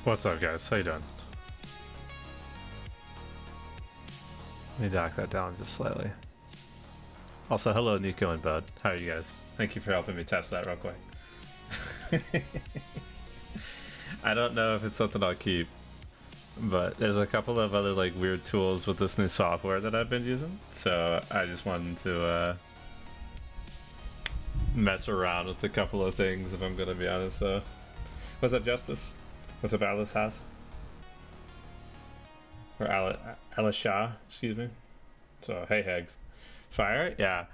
What's up, guys? How you doing? Let me dock that down just slightly. Also, hello, Nico and Bud. How are you guys? Thank you for helping me test that real quick. I don't know if it's something I'll keep, but there's a couple of other like weird tools with this new software that I've been using, so I just wanted to mess around with a couple of things, if I'm gonna be honest. So, what's up, Justice? What's up, Alice Haas? Or Alice Shah, excuse me. So, hey, Hegs. Fire? Yeah.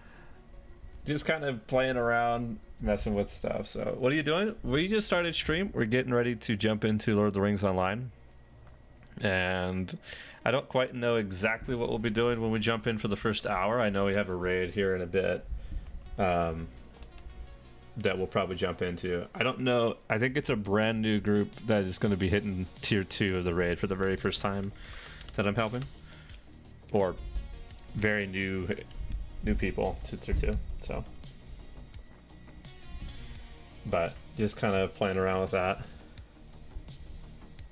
Just kind of playing around, messing with stuff. So, what are you doing? We just started stream. We're getting ready to jump into Lord of the Rings Online. And I don't quite know exactly what we'll be doing when we jump in for the first hour. I know we have a raid here in a bit. That we'll probably jump into. I don't know. I think it's a brand new group that is going to be hitting tier 2 of the raid for the very first time that I'm helping, or very new people to tier 2. So, but just kind of playing around with that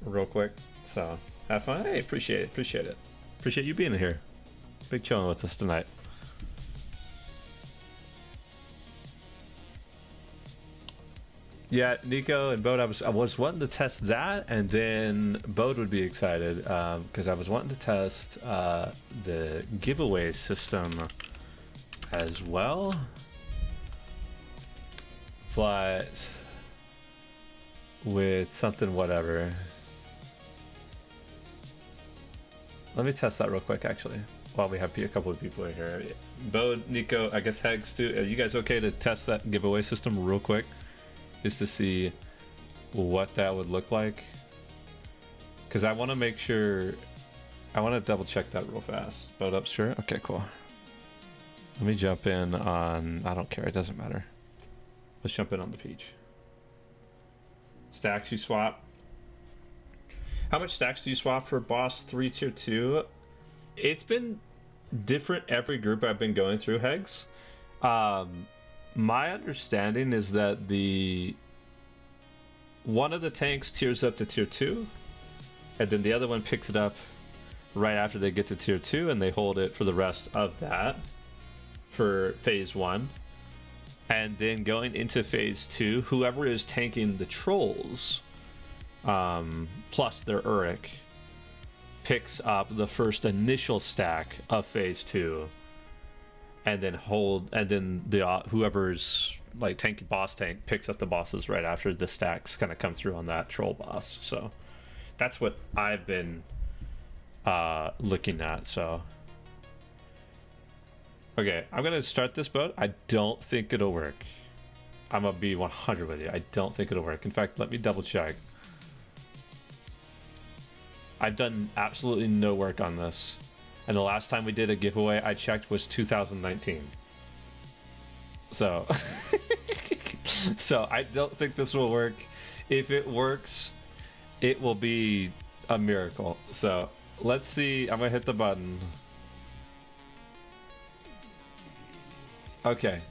real quick. So have fun. Hey, appreciate it. Appreciate you being here. Big chilling with us tonight. Yeah, Nico and Bode, I was wanting to test that, and then Bode would be excited because I was wanting to test the giveaway system as well, but with something whatever. Let me test that real quick, actually, while we have a couple of people in here. Bode, Nico, I guess Hegs too. Are you guys okay to test that giveaway system real quick? Just to see what that would look like, because I want to make sure, I want to double check that real fast. Boat up, sure. Okay, cool. Let me jump in on, I don't care, it doesn't matter. Let's jump in on the Peach. Stacks you swap. How much stacks do you swap for boss 3 tier 2? It's been different every group I've been going through, Hegs. My understanding is that one of the tanks tiers up to tier 2, and then the other one picks it up right after they get to tier 2, and they hold it for the rest of that for phase 1. And then going into phase 2, whoever is tanking the trolls plus their Uruk picks up the first initial stack of phase 2. And then the whoever's like boss tank picks up the bosses right after the stacks kind of come through on that troll boss. So that's what I've been looking at. So okay, I'm gonna start this boat. I don't think it'll work. I'm gonna be 100 with you. I don't think it'll work. In fact, let me double check. I've done absolutely no work on this. And the last time we did a giveaway, I checked, was 2019. So, so I don't think this will work. If it works, it will be a miracle. So let's see. I'm gonna hit the button. Okay.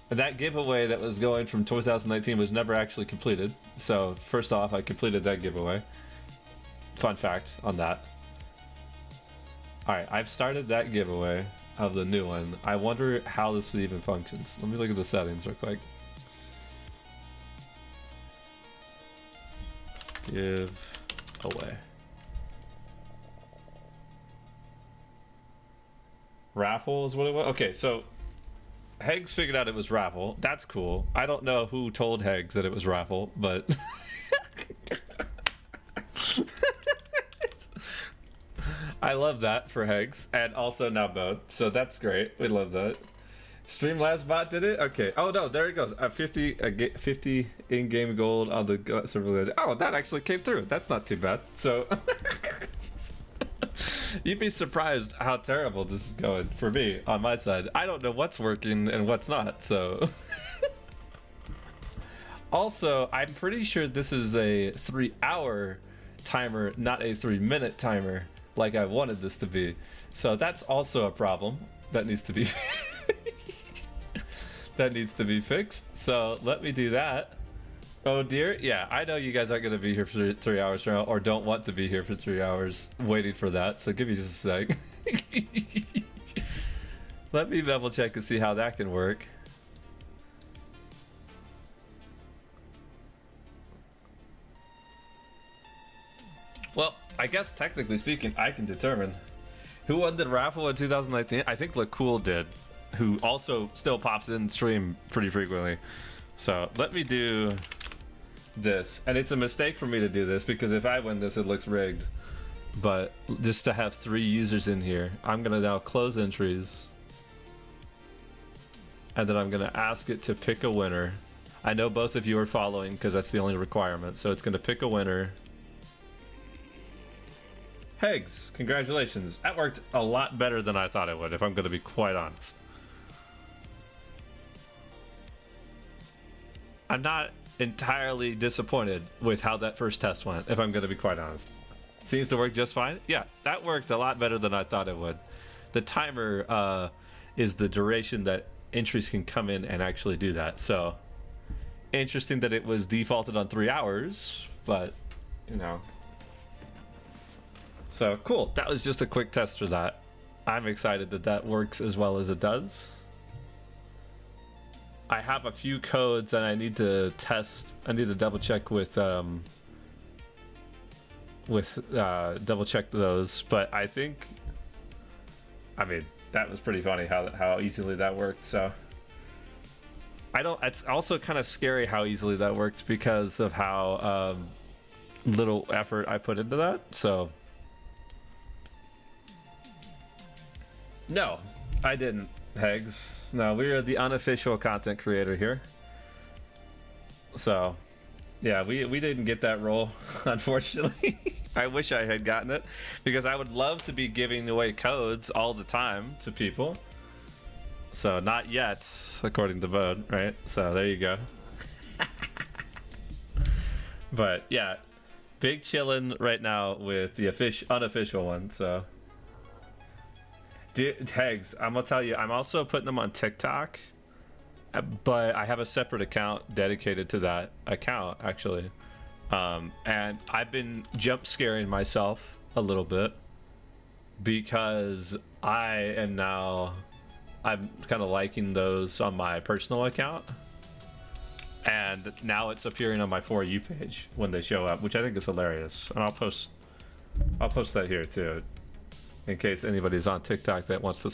That giveaway that was going from 2019 was never actually completed. So first off, I completed that giveaway. Fun fact on that. Alright, I've started that giveaway of the new one. I wonder how this even functions. Let me look at the settings real quick. Give away. Raffle is what it was? Okay, so Hegs figured out it was raffle. That's cool. I don't know who told Hegs that it was raffle, but... I love that for Hegs, and also now Bode, so that's great. We love that. Streamlabs bot did it? Okay. Oh no, there it goes. 50 in-game gold on the server. Oh, that actually came through. That's not too bad. So you'd be surprised how terrible this is going for me on my side. I don't know what's working and what's not. So also, I'm pretty sure this is a 3-hour timer, not a 3-minute timer, like I wanted this to be. So that's also a problem that needs to be that needs to be fixed. So let me do that. Oh dear, yeah, I know you guys aren't gonna be here for 3 hours from now, or don't want to be here for 3 hours waiting for that. So give me just a sec. Let me double check and see how that can work. Well, I guess technically speaking, I can determine who won the raffle in 2019. I think LaCool did, who also still pops in stream pretty frequently. So let me do this, and it's a mistake for me to do this because if I win this, it looks rigged. But just to have 3 users in here, I'm gonna now close entries, and then I'm gonna ask it to pick a winner. I know both of you are following because that's the only requirement. So it's gonna pick a winner. Hegs, congratulations. That worked a lot better than I thought it would, if I'm gonna be quite honest. I'm not entirely disappointed with how that first test went, if I'm gonna be quite honest. Seems to work just fine. Yeah, that worked a lot better than I thought it would. The timer is the duration that entries can come in and actually do that. So interesting that it was defaulted on 3 hours, but you know. So cool, that was just a quick test for that. I'm excited that that works as well as it does. I have a few codes and I need to test. I need to double check with double check those. But I think, I mean, that was pretty funny how easily that worked. So I don't. It's also kind of scary how easily that worked because of how little effort I put into that. So no, I didn't, Hegs. No, we are the unofficial content creator here. So, yeah, we didn't get that role, unfortunately. I wish I had gotten it, because I would love to be giving away codes all the time to people. So, not yet, according to Bode, right? So, there you go. But, yeah, big chillin' right now with the unofficial one, so... Tags, I'm gonna tell you, I'm also putting them on TikTok, but I have a separate account dedicated to that account actually, and I've been jump scaring myself a little bit because I'm kind of liking those on my personal account, and now it's appearing on my For You page when they show up, which I think is hilarious, and I'll post that here too, in case anybody's on TikTok that wants to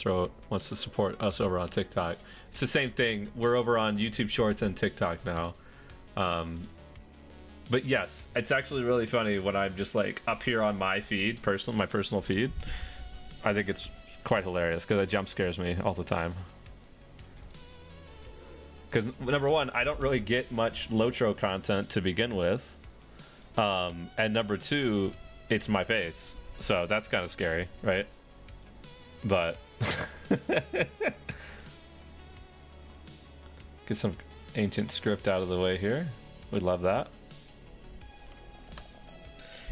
support us over on TikTok. It's the same thing. We're over on YouTube Shorts and TikTok now. But yes, it's actually really funny when I'm just like up here on my feed, my personal feed. I think it's quite hilarious because it jump scares me all the time. Because number one, I don't really get much Lotro content to begin with. And number two, it's my face. So that's kind of scary, right? But get some ancient script out of the way here. We'd love that.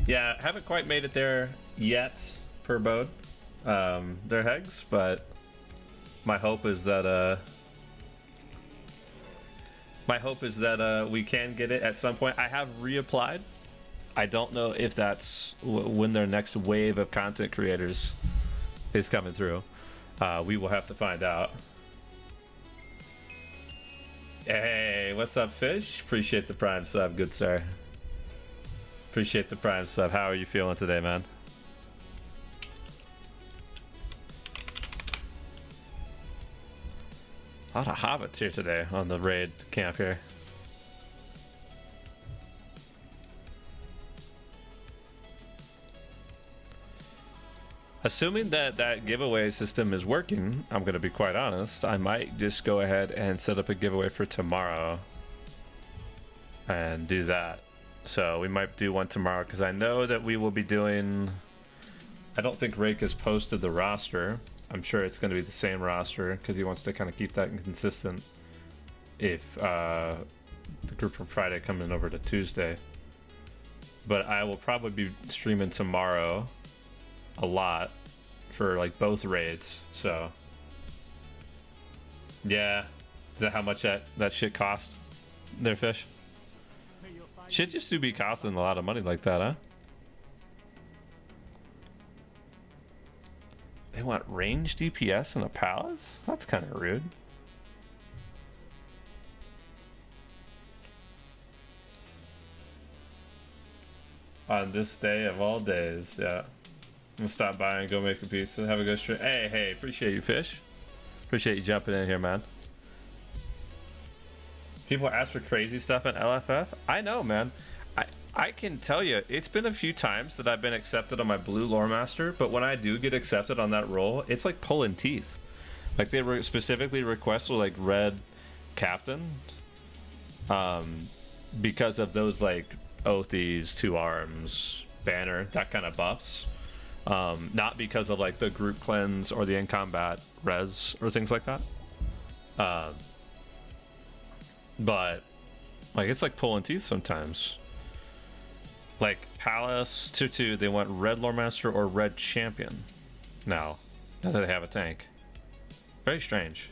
Yeah, haven't quite made it there yet per Bode. They're Hegs, but my hope is that we can get it at some point. I have reapplied. I don't know if that's when their next wave of content creators is coming through. We will have to find out. Hey, what's up, Fish? Appreciate the Prime sub, good sir. Appreciate the Prime sub. How are you feeling today, man? A lot of hobbits here today on the raid camp here. Assuming that giveaway system is working, I'm going to be quite honest, I might just go ahead and set up a giveaway for tomorrow and do that. So we might do one tomorrow because I know that we will be doing... I don't think Rake has posted the roster. I'm sure it's going to be the same roster because he wants to kind of keep that consistent if the group from Friday coming over to Tuesday. But I will probably be streaming tomorrow a lot for like both raids. So yeah, is that how much that shit cost there, Fish? Shit just to be costing a lot of money like that, huh? They want range DPS in a palace? That's kind of rude. On this day of all days, yeah. I'm gonna stop by and go make a pizza. Have a good stream. Hey, appreciate you, Fish. Appreciate you jumping in here, man. People ask for crazy stuff in LFF. I know, man. I can tell you, it's been a few times that I've been accepted on my blue lore master, but when I do get accepted on that role, it's like pulling teeth. Like they specifically requested like red captain, because of those like Oathies, 2 arms, banner, that kind of buffs. Not because of like the group cleanse or the in combat res or things like that. But like it's like pulling teeth sometimes. Like Palace 2/2, they want red lore master or red champion. Now that they have a tank. Very strange.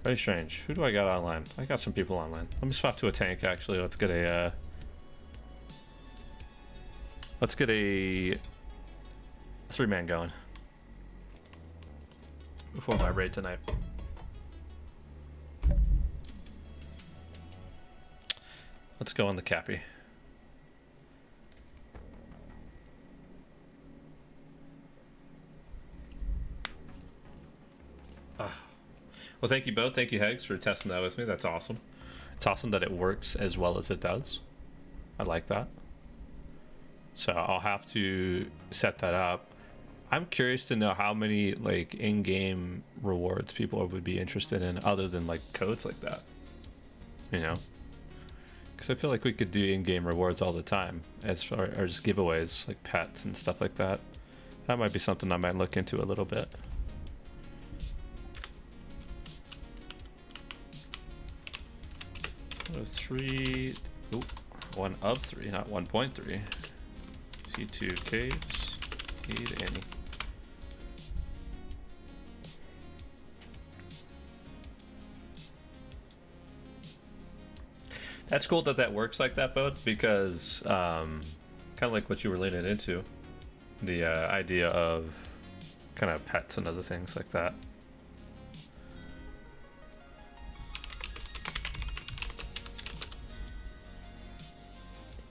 Very strange. Who do I got online? I got some people online. Let me swap to a tank actually. Let's get a 3-man going before my raid tonight. Let's go on the Cappy. Well, thank you both. Thank you, Hegs, for testing that with me. That's awesome. It's awesome that it works as well as it does. I like that. So I'll have to set that up. I'm curious to know how many like in-game rewards people would be interested in other than like codes like that. You know? Because I feel like we could do in-game rewards all the time as far as giveaways, like pets and stuff like that. That might be something I might look into a little bit. Three, ooh, 1 of 3, not 1.3. C2 caves, need any. That's cool that that works like that, Bode, because kind of like what you were leaning into, the idea of kind of pets and other things like that.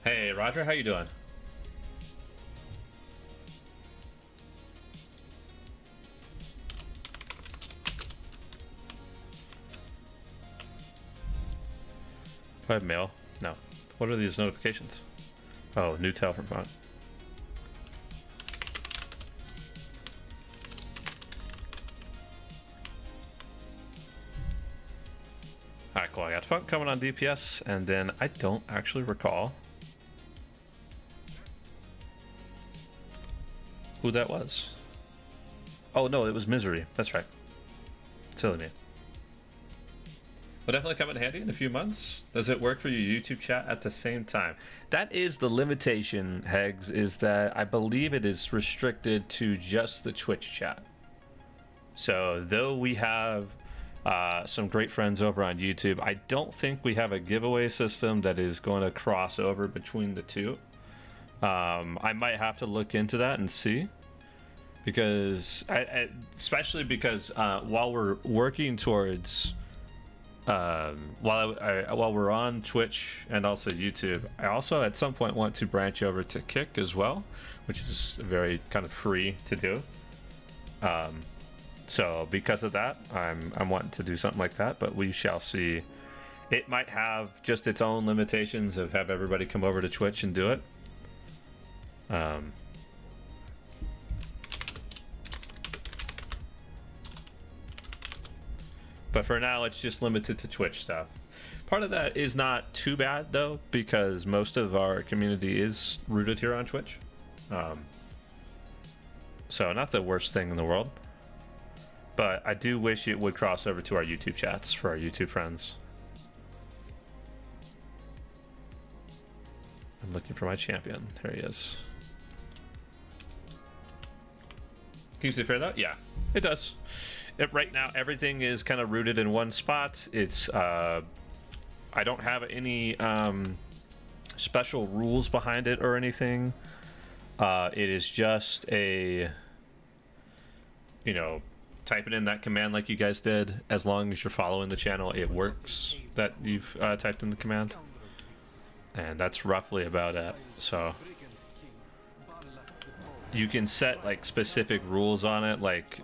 Hey, Roger, how you doing? Do I have mail? No. What are these notifications? Oh, new tail from font. Alright, cool. I got funk coming on DPS, and then I don't actually recall who that was. Oh no, it was Misery. That's right. Silly me. Will definitely come in handy in a few months. Does it work for your YouTube chat at the same time? That is the limitation, Hegs, is that I believe it is restricted to just the Twitch chat. So though we have some great friends over on YouTube, I don't think we have a giveaway system that is going to cross over between the two. I might have to look into that and see, because especially because while we're working towards while we're on Twitch and also YouTube, I also at some point want to branch over to Kick as well, which is very kind of free to do. So because of that, I'm wanting to do something like that, but we shall see. It might have just its own limitations of have everybody come over to Twitch and do it. But for now, it's just limited to Twitch stuff. Part of that is not too bad, though, because most of our community is rooted here on Twitch. So not the worst thing in the world. But I do wish it would cross over to our YouTube chats for our YouTube friends. I'm looking for my champion. There he is. Keeps it fair though? Yeah, it does. Right now, everything is kind of rooted in one spot. It's I don't have any special rules behind it or anything. It is just a, you know, typing in that command like you guys did. As long as you're following the channel, it works that you've typed in the command. And that's roughly about it. So you can set like specific rules on it, like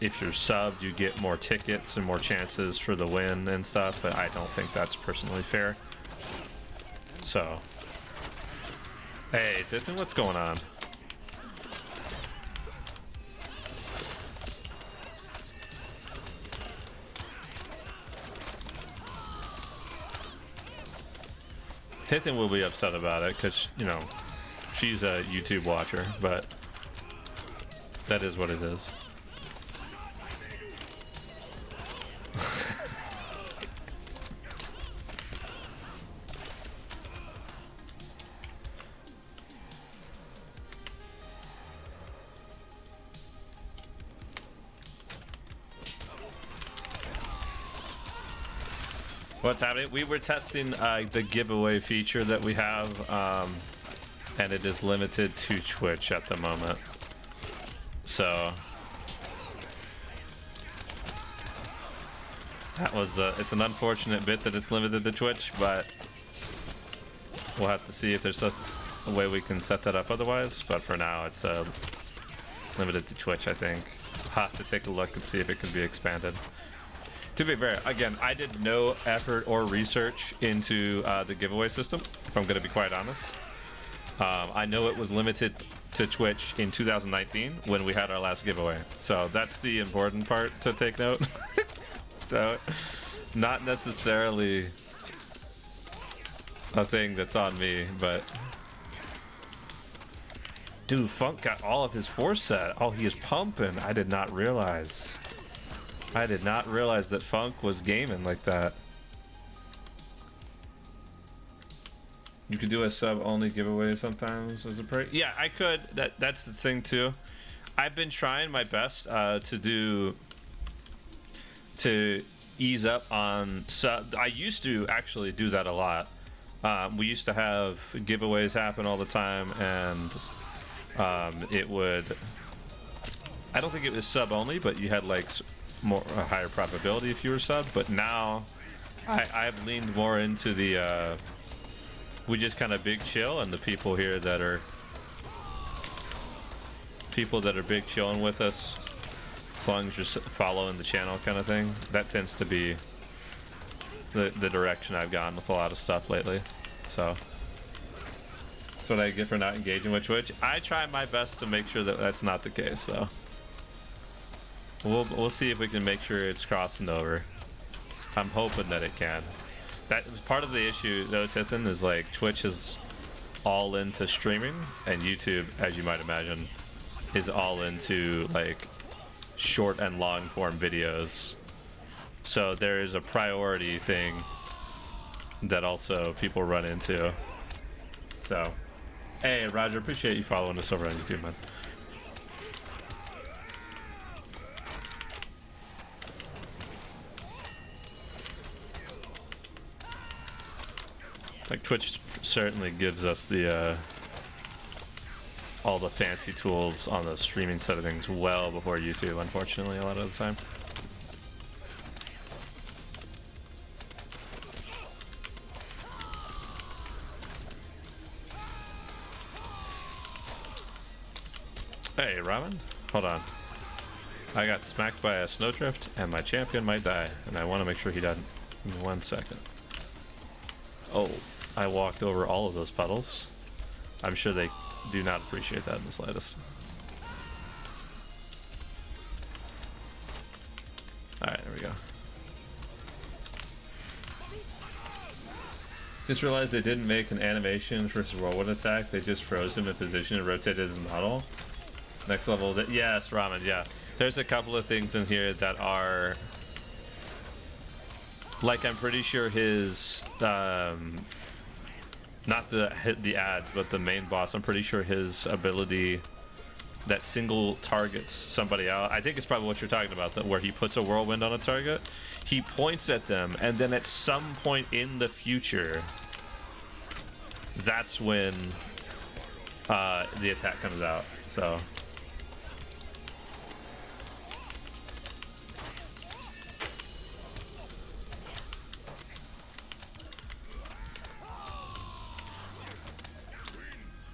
if you're subbed, you get more tickets and more chances for the win and stuff, but I don't think that's personally fair. So, hey, Tithan, what's going on? Tithan will be upset about it because, you know, she's a YouTube watcher, but that is what it is. What's happening? We were testing the giveaway feature that we have, and it is limited to Twitch at the moment. So that was it's an unfortunate bit that it's limited to Twitch, but we'll have to see if there's a way we can set that up otherwise. But for now, it's limited to Twitch, I think. I'll have to take a look and see if it can be expanded. To be fair, again, I did no effort or research into the giveaway system, if I'm going to be quite honest. I know it was limited to Twitch in 2019 when we had our last giveaway. So that's the important part to take note. So not necessarily a thing that's on me, but... Dude, Funk got all of his force set. Oh, he is pumping. I did not realize. I did not realize that Funk was gaming like that. You could do a sub-only giveaway sometimes as a break. Yeah, I could. That's the thing too. I've been trying my best to ease up on sub. I used to actually do that a lot. We used to have giveaways happen all the time, and it would. I don't think it was sub-only, but you had like a higher probability if you were sub. But now I've leaned more into the we just kind of big chill, and the people here that are big chilling with us, as long as you're following the channel kind of thing, that tends to be the direction I've gone with a lot of stuff lately. So that's what I get for not engaging with Twitch. I try my best to make sure that that's not the case, though. We'll see if we can make sure it's crossing over. I'm hoping that it can. That was part of the issue, though, Tithan, is like Twitch is all into streaming, and YouTube, as you might imagine, is all into like short and long form videos. So there is a priority thing that also people run into. So, hey, Roger, appreciate you following us over on YouTube, man. Like Twitch certainly gives us the all the fancy tools on the streaming side of things well before YouTube, unfortunately, a lot of the time. Hey, Ramen, hold on. I got smacked by a snowdrift, and my champion might die, and I want to make sure he doesn't. Give me 1 second. Oh, I walked over all of those puddles. I'm sure they do not appreciate that in the slightest. Alright, there we go. Just realized they didn't make an animation for his whirlwind attack. They just froze him in position and rotated his model. Next level, yes, Ramen, yeah. There's a couple of things in here that are... Like, I'm pretty sure his... not the ads, but the main boss, I'm pretty sure his ability that single targets somebody out, I think it's probably what you're talking about, that where he puts a whirlwind on a target, he points at them, and then at some point in the future that's when the attack comes out. So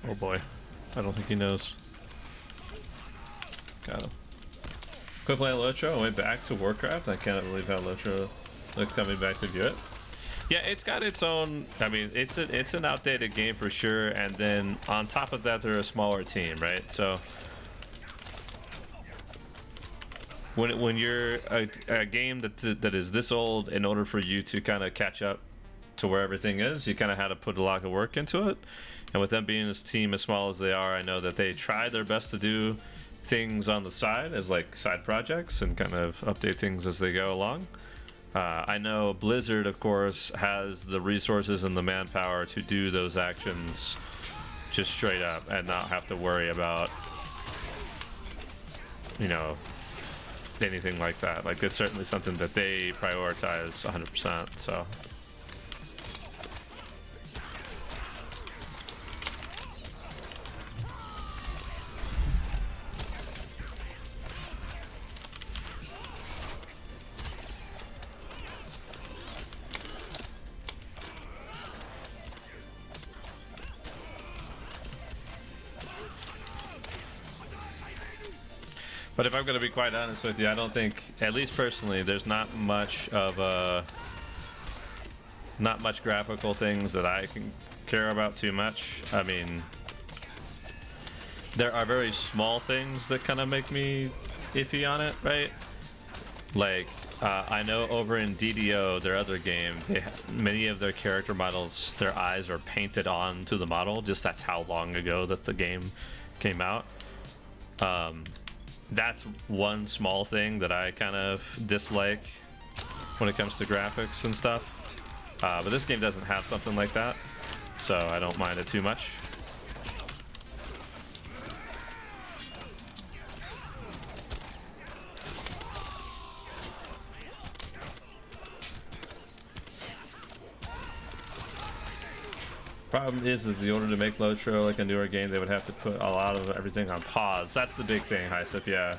oh boy, I don't think he knows. Got him. Quit playing Lotro and went back to Warcraft. I cannot believe how Lotro looks coming back to do it. Yeah, it's got its own. I mean, it's an outdated game for sure. And then on top of that, they're a smaller team, right? So when you're a game that is this old, in order for you to kind of catch up to where everything is, you kind of had to put a lot of work into it. And with them being this team as small as they are, I know that they try their best to do things on the side as like side projects and kind of update things as they go along. I know Blizzard, of course, has the resources and the manpower to do those actions just straight up and not have to worry about, you know, anything like that. Like, it's certainly something that they prioritize 100%. So. But if I'm going to be quite honest with you, I don't think, at least personally, there's not much graphical things that I can care about too much. I mean, there are very small things that kind of make me iffy on it, right? Like, I know over in DDO, their other game, they have, many of their character models, their eyes are painted onto the model. Just that's how long ago that the game came out. That's one small thing that I kind of dislike when it comes to graphics and stuff. But this game doesn't have something like that, so I don't mind it too much. Problem is in order to make Lotro like a newer game, they would have to put a lot of everything on pause. That's the big thing, Hysip. Yeah,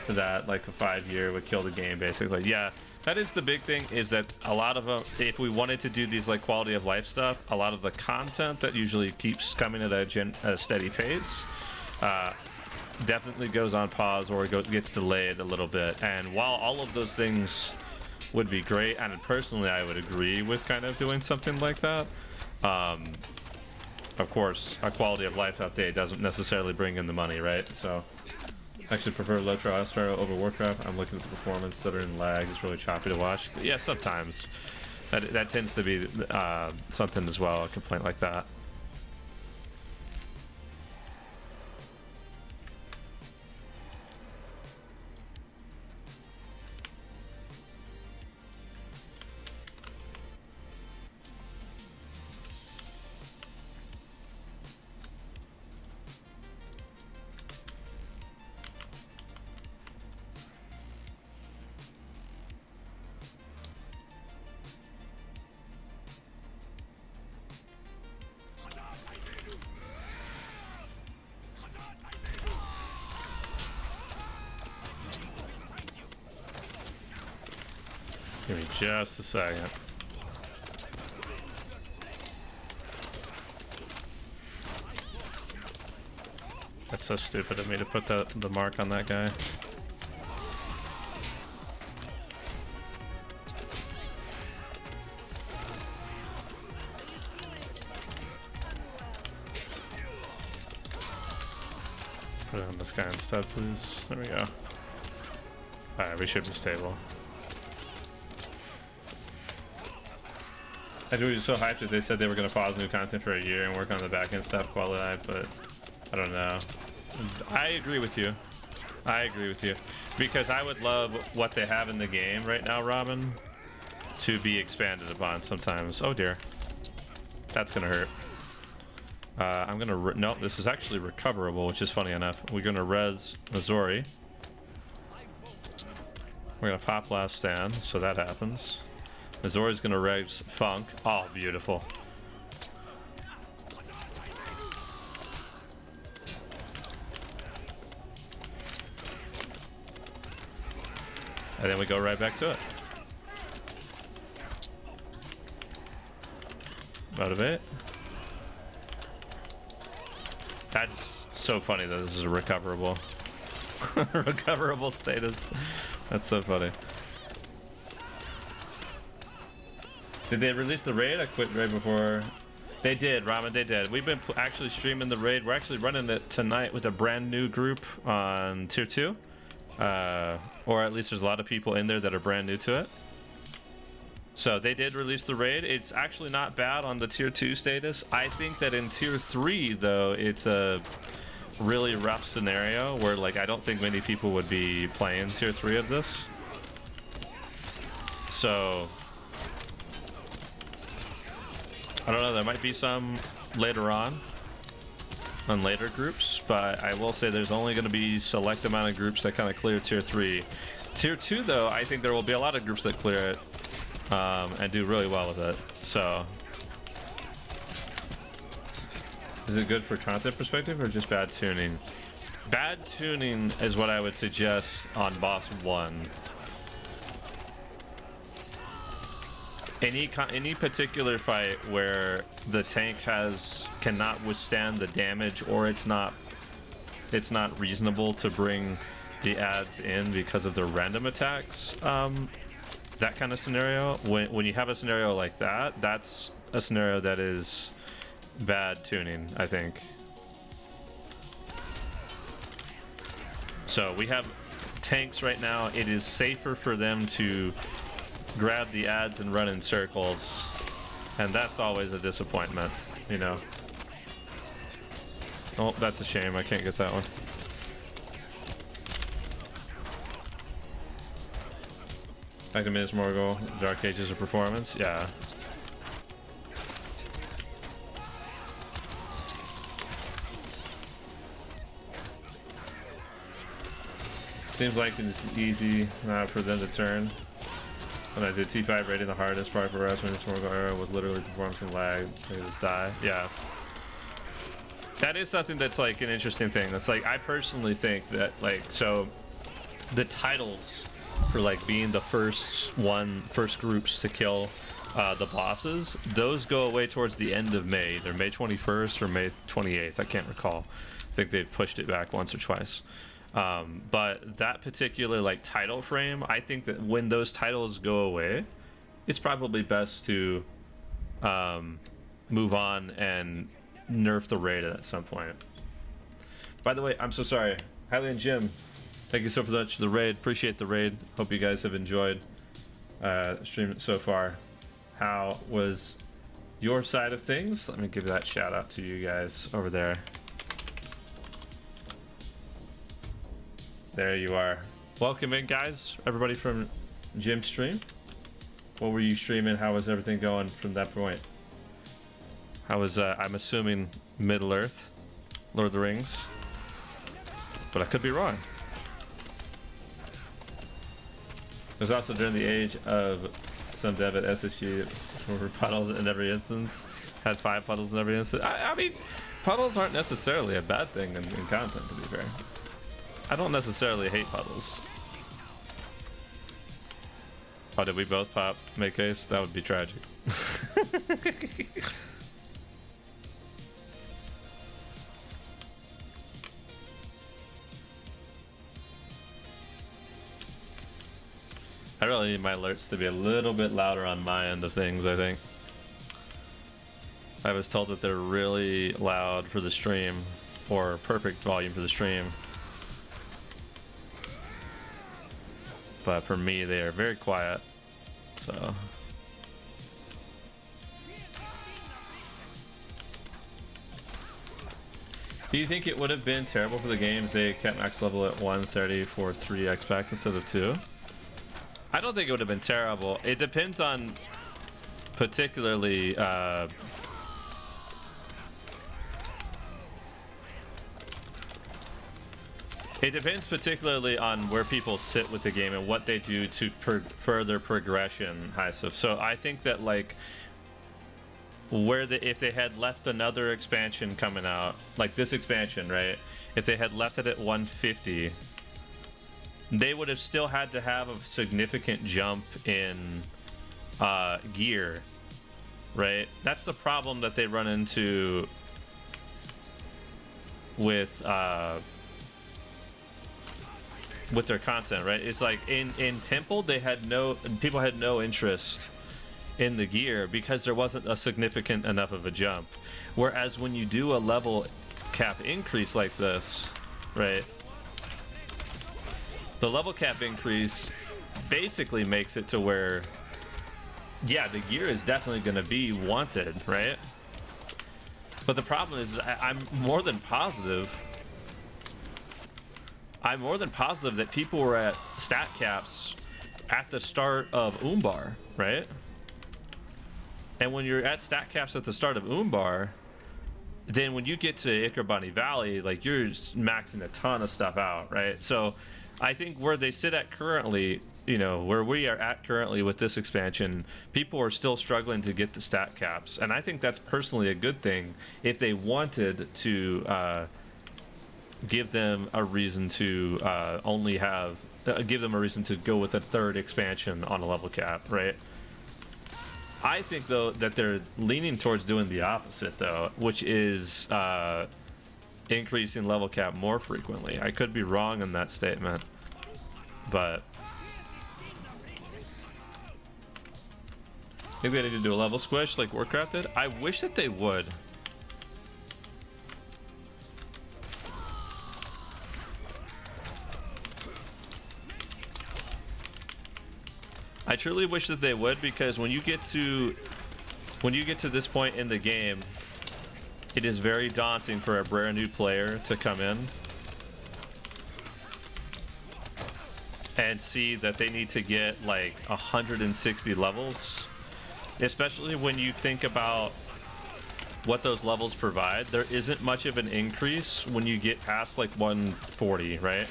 for that, like a 5-year would kill the game, basically. Yeah, that is the big thing. Is that a lot of them, if we wanted to do these like quality of life stuff, a lot of the content that usually keeps coming at a steady pace, definitely goes on pause or gets delayed a little bit. And while all of those things would be great, and personally I would agree with kind of doing something like that. Of course, a quality of life update doesn't necessarily bring in the money, right? So, I actually prefer Lotro Astro over Warcraft. I'm looking at the performance that are in lag. It's really choppy to watch. But yeah, sometimes that tends to be something as well, a complaint like that. Give me just a second. That's so stupid of me to put the mark on that guy. Put it on this guy instead, please. There we go. Alright, we should be stable. I was so hyped that they said they were going to pause new content for a year and work on the back end stuff quality, but I don't know. I agree with you. I agree with you. Because I would love what they have in the game right now, Robin, to be expanded upon sometimes. Oh dear. That's going to hurt. I'm going to... No, this is actually recoverable, which is funny enough. We're going to res Missouri. We're going to pop last stand, so that happens. Missouri's gonna res Funk. Oh, beautiful. And then we go right back to it. Motivate. That's so funny that this is a recoverable. Recoverable status. That's so funny. Did they release the raid? I quit right before. They did, Ramen, they did. We've been actually streaming the raid. We're actually running it tonight with a brand new group on tier 2. Or at least there's a lot of people in there that are brand new to it. So they did release the raid. It's actually not bad on the tier 2 status. I think that in tier 3 though, it's a really rough scenario where like I don't think many people would be playing tier 3 of this. So I don't know, there might be some later on later groups, but I will say there's only going to be select amount of groups that kind of clear tier 3. Tier 2 though, I think there will be a lot of groups that clear it and do really well with it. So is it good for content perspective or just bad tuning? Bad tuning is what I would suggest on boss 1. Any particular fight where the tank cannot withstand the damage, or it's not reasonable to bring the adds in because of their random attacks, that kind of scenario, when you have a scenario like that, that's a scenario that is bad tuning, I think. So we have tanks right now. It is safer for them to grab the adds and run in circles, and that's always a disappointment, you know. Oh, that's a shame, I can't get that one. Back to Ms. Morgul, Dark Ages of Performance, yeah. Seems like it's easy for them to turn. When I did T5 rating, the hardest part for us when this Morgul era was literally performance and lag. They just die. Yeah. That is something that's like an interesting thing. That's like, I personally think that like, so the titles for like being the first groups to kill the bosses, those go away towards the end of May. They're May 21st or May 28th. I can't recall. I think they've pushed it back once or twice. But that particular like title frame, I think that when those titles go away, it's probably best to move on and nerf the raid at some point. By the way, I'm so sorry. Highland Jim, thank you so much for the raid. Appreciate the raid. Hope you guys have enjoyed streaming so far. How was your side of things? Let me give that shout out to you guys over there. There you are. Welcome in, guys. Everybody from Jim's stream. What were you streaming? How was everything going from that point? How was, I'm assuming Middle Earth, Lord of the Rings, but I could be wrong. It was also during the age of some dev at SSU where puddles in every instance. Had 5 puddles in every instance. I mean, puddles aren't necessarily a bad thing in content, to be fair. I don't necessarily hate puddles. Oh, did we both pop make ace? That would be tragic. I really need my alerts to be a little bit louder on my end of things, I think. I was told that they're really loud for the stream, or perfect volume for the stream. But for me, they are very quiet, so. Do you think it would have been terrible for the game if they kept max level at 130 for 3 X packs instead of 2? I don't think it would have been terrible. It depends on particularly it depends particularly on where people sit with the game and what they do to further progression, Hisuf. So I think that like if they had left another expansion coming out, like this expansion, right? If they had left it at 150 they would have still had to have a significant jump in gear, right? That's the problem that they run into with their content, right? It's like in Temple, people had no interest in the gear because there wasn't a significant enough of a jump. Whereas when you do a level cap increase like this, right? The level cap increase basically makes it to where, yeah, the gear is definitely going to be wanted, right? But the problem is, I'm more than positive that people were at stat caps at the start of Umbar, right? And when you're at stat caps at the start of Umbar, then when you get to Ikarbani Valley, like, you're maxing a ton of stuff out, right? So I think where they sit at currently, you know, where we are at currently with this expansion, people are still struggling to get the stat caps. And I think that's personally a good thing if they wanted to give them a reason to give them a reason to go with a third expansion on a level cap, right? I think, though, that they're leaning towards doing the opposite, though, which is increasing level cap more frequently. I could be wrong in that statement, but I think they need to do a level squish like Warcraft did. I wish that they would. I truly wish that they would, because when you get to this point in the game, it is very daunting for a brand new player to come in and see that they need to get like 160 levels, especially when you think about what those levels provide. There isn't much of an increase when you get past like 140, right?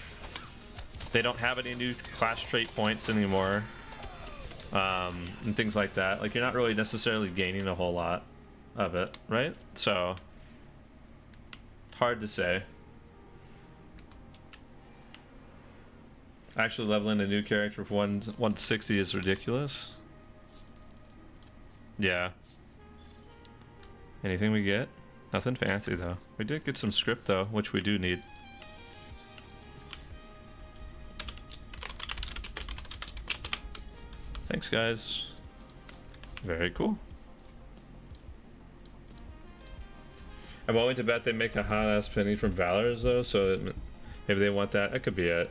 They don't have any new class trait points anymore. And things like that. Like, you're not really necessarily gaining a whole lot of it, right? So, hard to say. Actually, leveling a new character for 160 is ridiculous. Yeah. Anything we get? Nothing fancy, though. We did get some script, though, which we do need. Thanks, guys. Very cool. I'm willing to bet they make a hot-ass penny from Valor's, though, so maybe they want that. That could be it.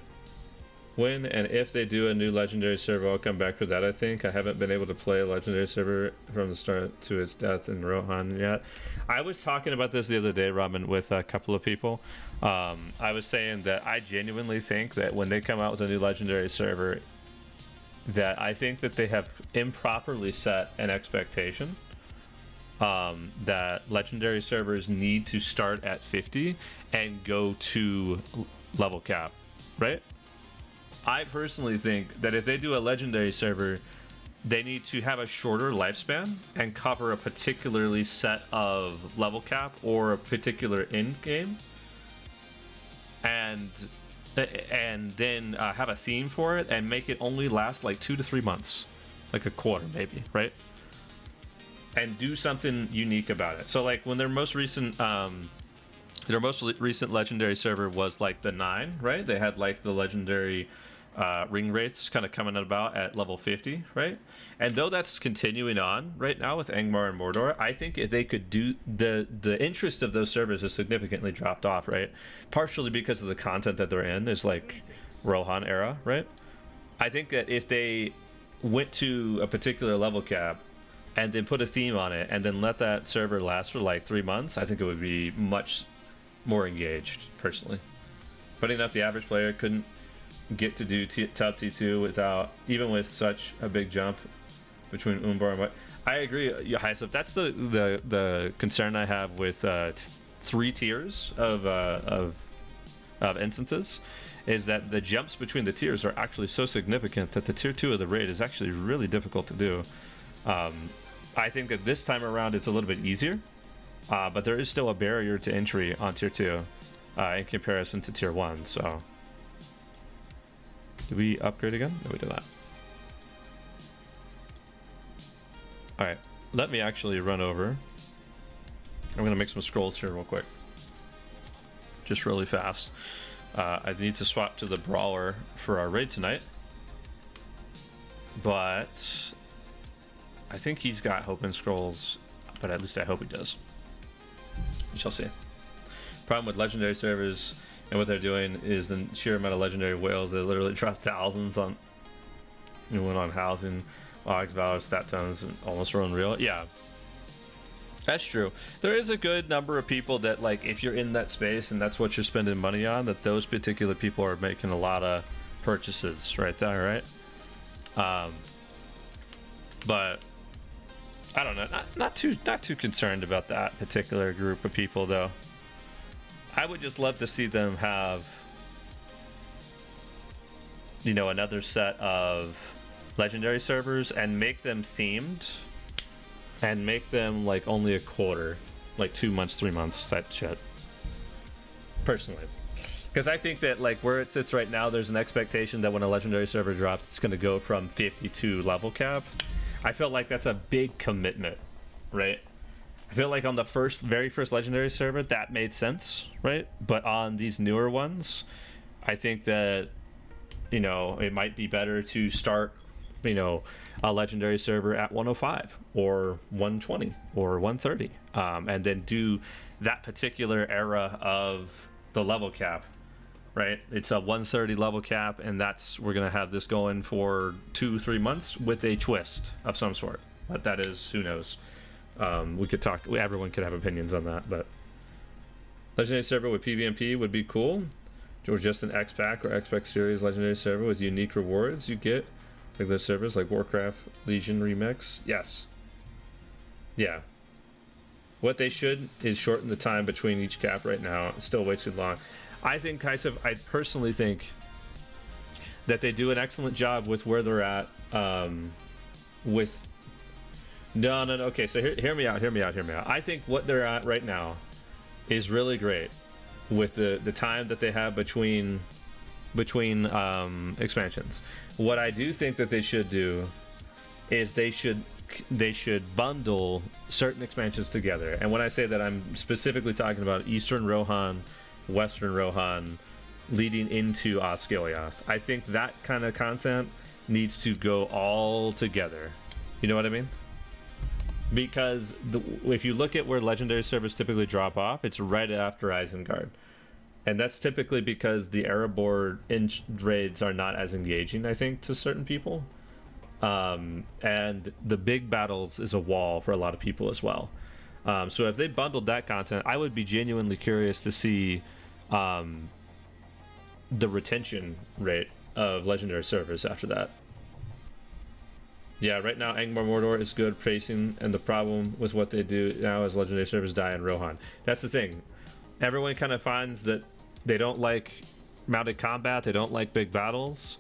When and if they do a new Legendary server, I'll come back for that, I think. I haven't been able to play a Legendary server from the start to its death in Rohan yet. I was talking about this the other day, Robin, with a couple of people. I was saying that I genuinely think that when they come out with a new Legendary server, that I think that they have improperly set an expectation that Legendary servers need to start at 50 and go to level cap, right? I personally think that if they do a Legendary server, they need to have a shorter lifespan and cover a particularly set of level cap or a particular end game, and then have a theme for it and make it only last like 2 to 3 months, like a quarter maybe, right? And do something unique about it. So like when their most recent Legendary server was like the 9, right? They had like the Legendary ring wraiths kind of coming about at level 50, right? And though that's continuing on right now with Angmar and Mordor, I think if they could do the interest of those servers has significantly dropped off, right? Partially because of the content that they're in is like Rohan era, right? I think that if they went to a particular level cap and then put a theme on it and then let that server last for like 3 months, I think it would be much more engaged, personally. Funny enough, the average player couldn't get to do top T2 without, even with such a big jump between Umbar and what. I agree, Hyslip. That's the concern I have with 3 tiers of instances, is that the jumps between the tiers are actually so significant that the tier 2 of the raid is actually really difficult to do. I think that this time around it's a little bit easier, but there is still a barrier to entry on tier 2 in comparison to tier 1. So Did we upgrade again? No, we did not. All right, let me actually run over. I'm gonna make some scrolls here real quick, just really fast. I need to swap to the brawler for our raid tonight, but I think he's got hope and scrolls, but at least I hope he does. We shall see. Problem with legendary servers and what they're doing is the sheer amount of legendary whales. They literally drop thousands on, on housing, logs, valor, stat tones, and almost run real. Yeah, that's true. There is a good number of people that, like, if you're in that space and that's what you're spending money on, that those particular people are making a lot of purchases right there, right? But I don't know, not too concerned about that particular group of people, though. I would just love to see them have, another set of legendary servers and make them themed and make them like only a quarter, like 2 months, 3 months type shit, personally. Because I think that, like, where it sits right now, there's an expectation that when a legendary server drops, it's going to go from 50 to level cap. I feel like that's a big commitment, right? I feel like on the very first legendary server, that made sense, right? But on these newer ones, I think that, it might be better to start, a legendary server at 105 or 120 or 130, and then do that particular era of the level cap, right? It's a 130 level cap, and we're gonna have this going for 2-3 months with a twist of some sort. But that is, who knows? We could talk. Everyone could have opinions on that, but legendary server with PvMP would be cool. Or just an X-Pack or X-Pack series legendary server with unique rewards you get. Like those servers like Warcraft Legion Remix. Yes. Yeah. What they should is shorten the time between each cap right now. It's still way too long. I personally think that they do an excellent job with where they're at. No. Okay, so hear me out. I think what they're at right now is really great with the time that they have between expansions. What I do think that they should do is they should bundle certain expansions together. And when I say that, I'm specifically talking about Eastern Rohan, Western Rohan, leading into Osgiliath. I think that kind of content needs to go all together. You know what I mean? Because if you look at where legendary servers typically drop off, it's right after Isengard. And that's typically because the Erebor raids are not as engaging, I think, to certain people. And the big battles is a wall for a lot of people as well. So if they bundled that content, I would be genuinely curious to see the retention rate of legendary servers after that. Yeah, right now Angmar Mordor is good pacing, and the problem with what they do now is legendary servers die in Rohan. That's the thing. Everyone kind of finds that they don't like mounted combat, they don't like big battles.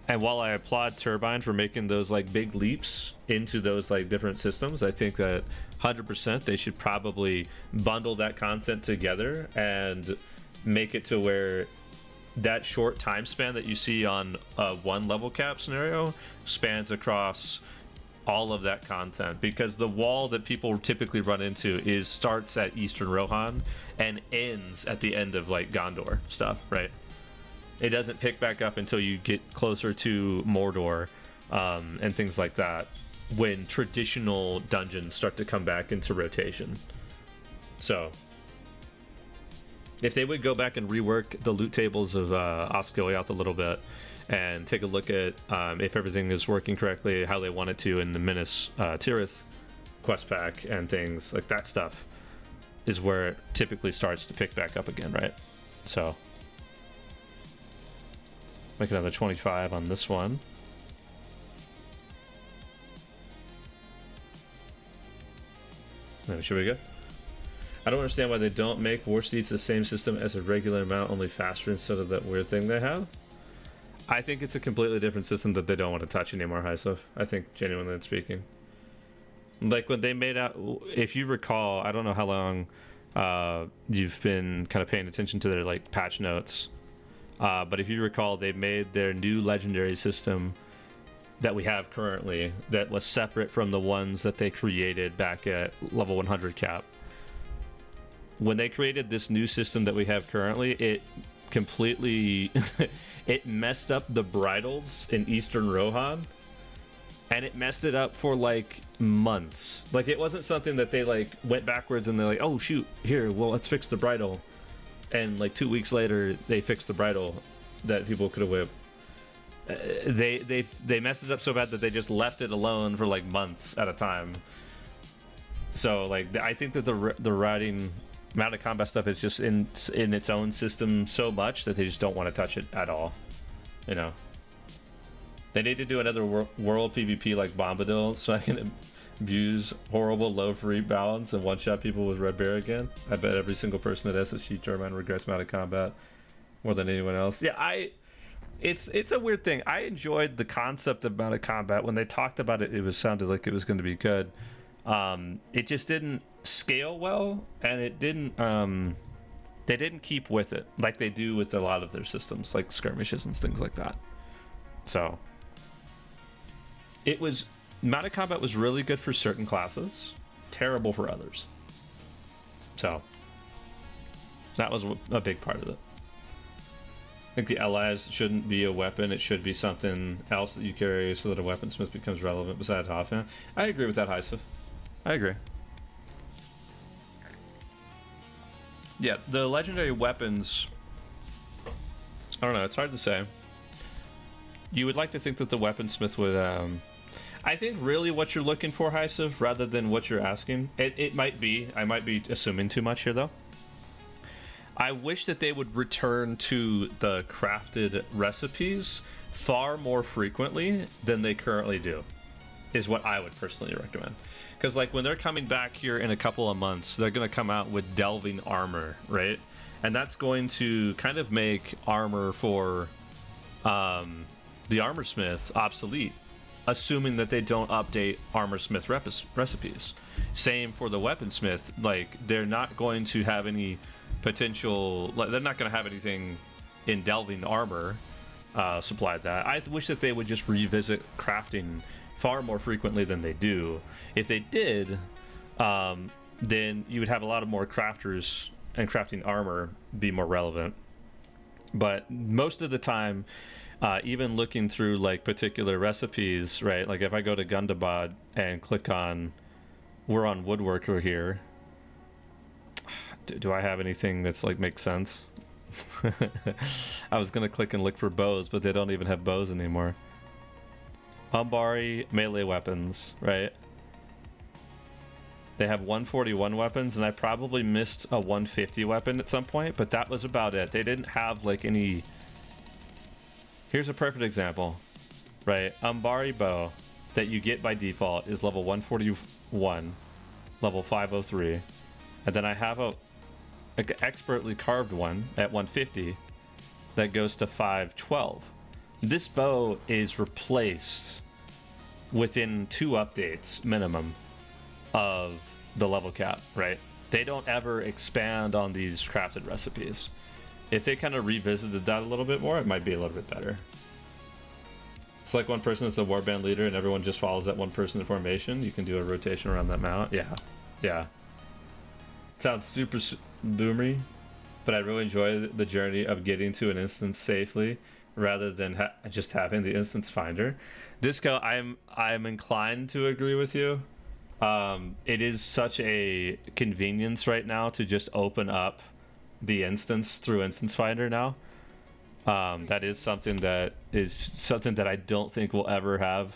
And while I applaud Turbine for making those like big leaps into those like different systems, I think that 100% they should probably bundle that content together and make it to where that short time span that you see on a one level cap scenario spans across all of that content, because the wall that people typically run into starts at Eastern Rohan and ends at the end of like Gondor stuff, right? It doesn't pick back up until you get closer to Mordor and things like that, when traditional dungeons start to come back into rotation. So if they would go back and rework the loot tables of Osgiliath a little bit and take a look at if everything is working correctly, how they want it to in the Minas Tirith quest pack and things like that, stuff is where it typically starts to pick back up again, right? So make another 25 on this one. No, should we go? I don't understand why they don't make War Steeds the same system as a regular amount, only faster instead of that weird thing they have. I think it's a completely different system that they don't want to touch anymore, Hysof. I think, genuinely speaking. Like when they made out, if you recall, I don't know how long you've been kind of paying attention to their like patch notes. But if you recall, they made their new legendary system that we have currently that was separate from the ones that they created back at level 100 cap. When they created this new system that we have currently, it completely it messed up the bridles in Eastern Rohan, and it messed it up for like months. Like, it wasn't something that they like went backwards and they're like, oh shoot, here, well, let's fix the bridle, and like 2 weeks later they fixed the bridle that people could have whipped. They messed it up so bad that they just left it alone for like months at a time. So like, I think that the riding amount of combat stuff is just in its own system so much that they just don't want to touch it at all. You know, they need to do another world PvP like Bombadil, so I can abuse horrible low free balance and one shot people with red bear again. I bet every single person that SSG German regrets amount of combat more than anyone else. Yeah, it's a weird thing. I enjoyed the concept of amount of combat. When they talked about it, it sounded like it was going to be good. It just didn't scale well, and it didn't they didn't keep with it like they do with a lot of their systems, like skirmishes and things like that. So amount of combat was really good for certain classes, terrible for others. So that was a big part of it. I think the allies shouldn't be a weapon. It should be something else that you carry so that a weaponsmith becomes relevant besides Hoffman. I agree with that, Heisef. I agree. Yeah, the legendary weapons, I don't know, it's hard to say. You would like to think that the weaponsmith would, I think really what you're looking for, Heisef, rather than what you're asking, it might be, I might be assuming too much here though. I wish that they would return to the crafted recipes far more frequently than they currently do, is what I would personally recommend. Because like, when they're coming back here in a couple of months, they're going to come out with delving armor, right? And that's going to kind of make armor for the armor smith obsolete, assuming that they don't update armor smith recipes. Same for the weaponsmith. Like, they're not going to have any potential, like, they're not going to have anything in delving armor supplied that. I wish that they would just revisit crafting far more frequently than they do. If they did, then you would have a lot of more crafters, and crafting armor be more relevant. But most of the time, even looking through like particular recipes, right? Like if I go to Gundabad and click on, we're on woodworker here. Do I have anything that's like makes sense? I was gonna click and look for bows, but they don't even have bows anymore. Umbari melee weapons, right? They have 141 weapons, and I probably missed a 150 weapon at some point, but that was about it. They didn't have like any. Here's a perfect example, right? Umbari bow that you get by default is level 141, level 503, and then I have a expertly carved one at 150 that goes to 512. This bow is replaced within 2 updates minimum of the level cap, right? They don't ever expand on these crafted recipes. If they kind of revisited that a little bit more, it might be a little bit better. It's like one person is the warband leader and everyone just follows that one person in formation. You can do a rotation around that mount. Yeah. Sounds super boomery, but I really enjoy the journey of getting to an instance safely rather than just having the instance finder. Disco, I'm inclined to agree with you. It is such a convenience right now to just open up the instance through instance finder now. That is something that I don't think we'll ever have,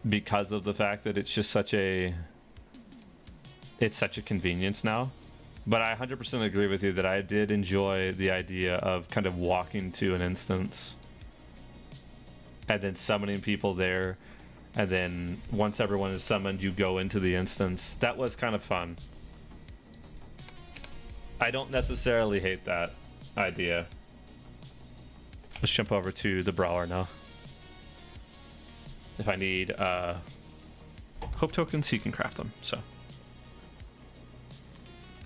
because of the fact that it's just such a convenience now. But I 100% agree with you that I did enjoy the idea of kind of walking to an instance and then summoning people there, and then once everyone is summoned, you go into the instance. That was kind of fun. I don't necessarily hate that idea. Let's jump over to the brawler now. If I need hope tokens, he can craft them. So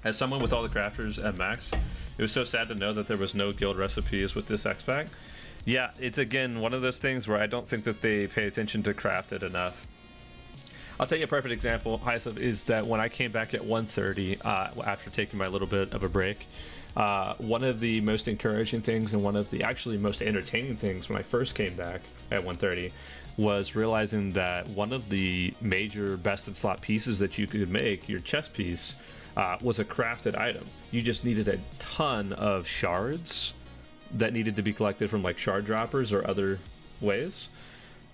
as someone with all the crafters at max, It was so sad to know that there was no guild recipes with this X-Pack. Yeah, it's again one of those things where I don't think that they pay attention to crafted enough. I'll tell you a perfect example, Hyacinth, is that when I came back at 130 after taking my little bit of a break, one of the most encouraging things and one of the actually most entertaining things when I first came back at 130 was realizing that one of the major best in slot pieces that you could make, your chest piece, was a crafted item. You just needed a ton of shards that needed to be collected from like shard droppers or other ways,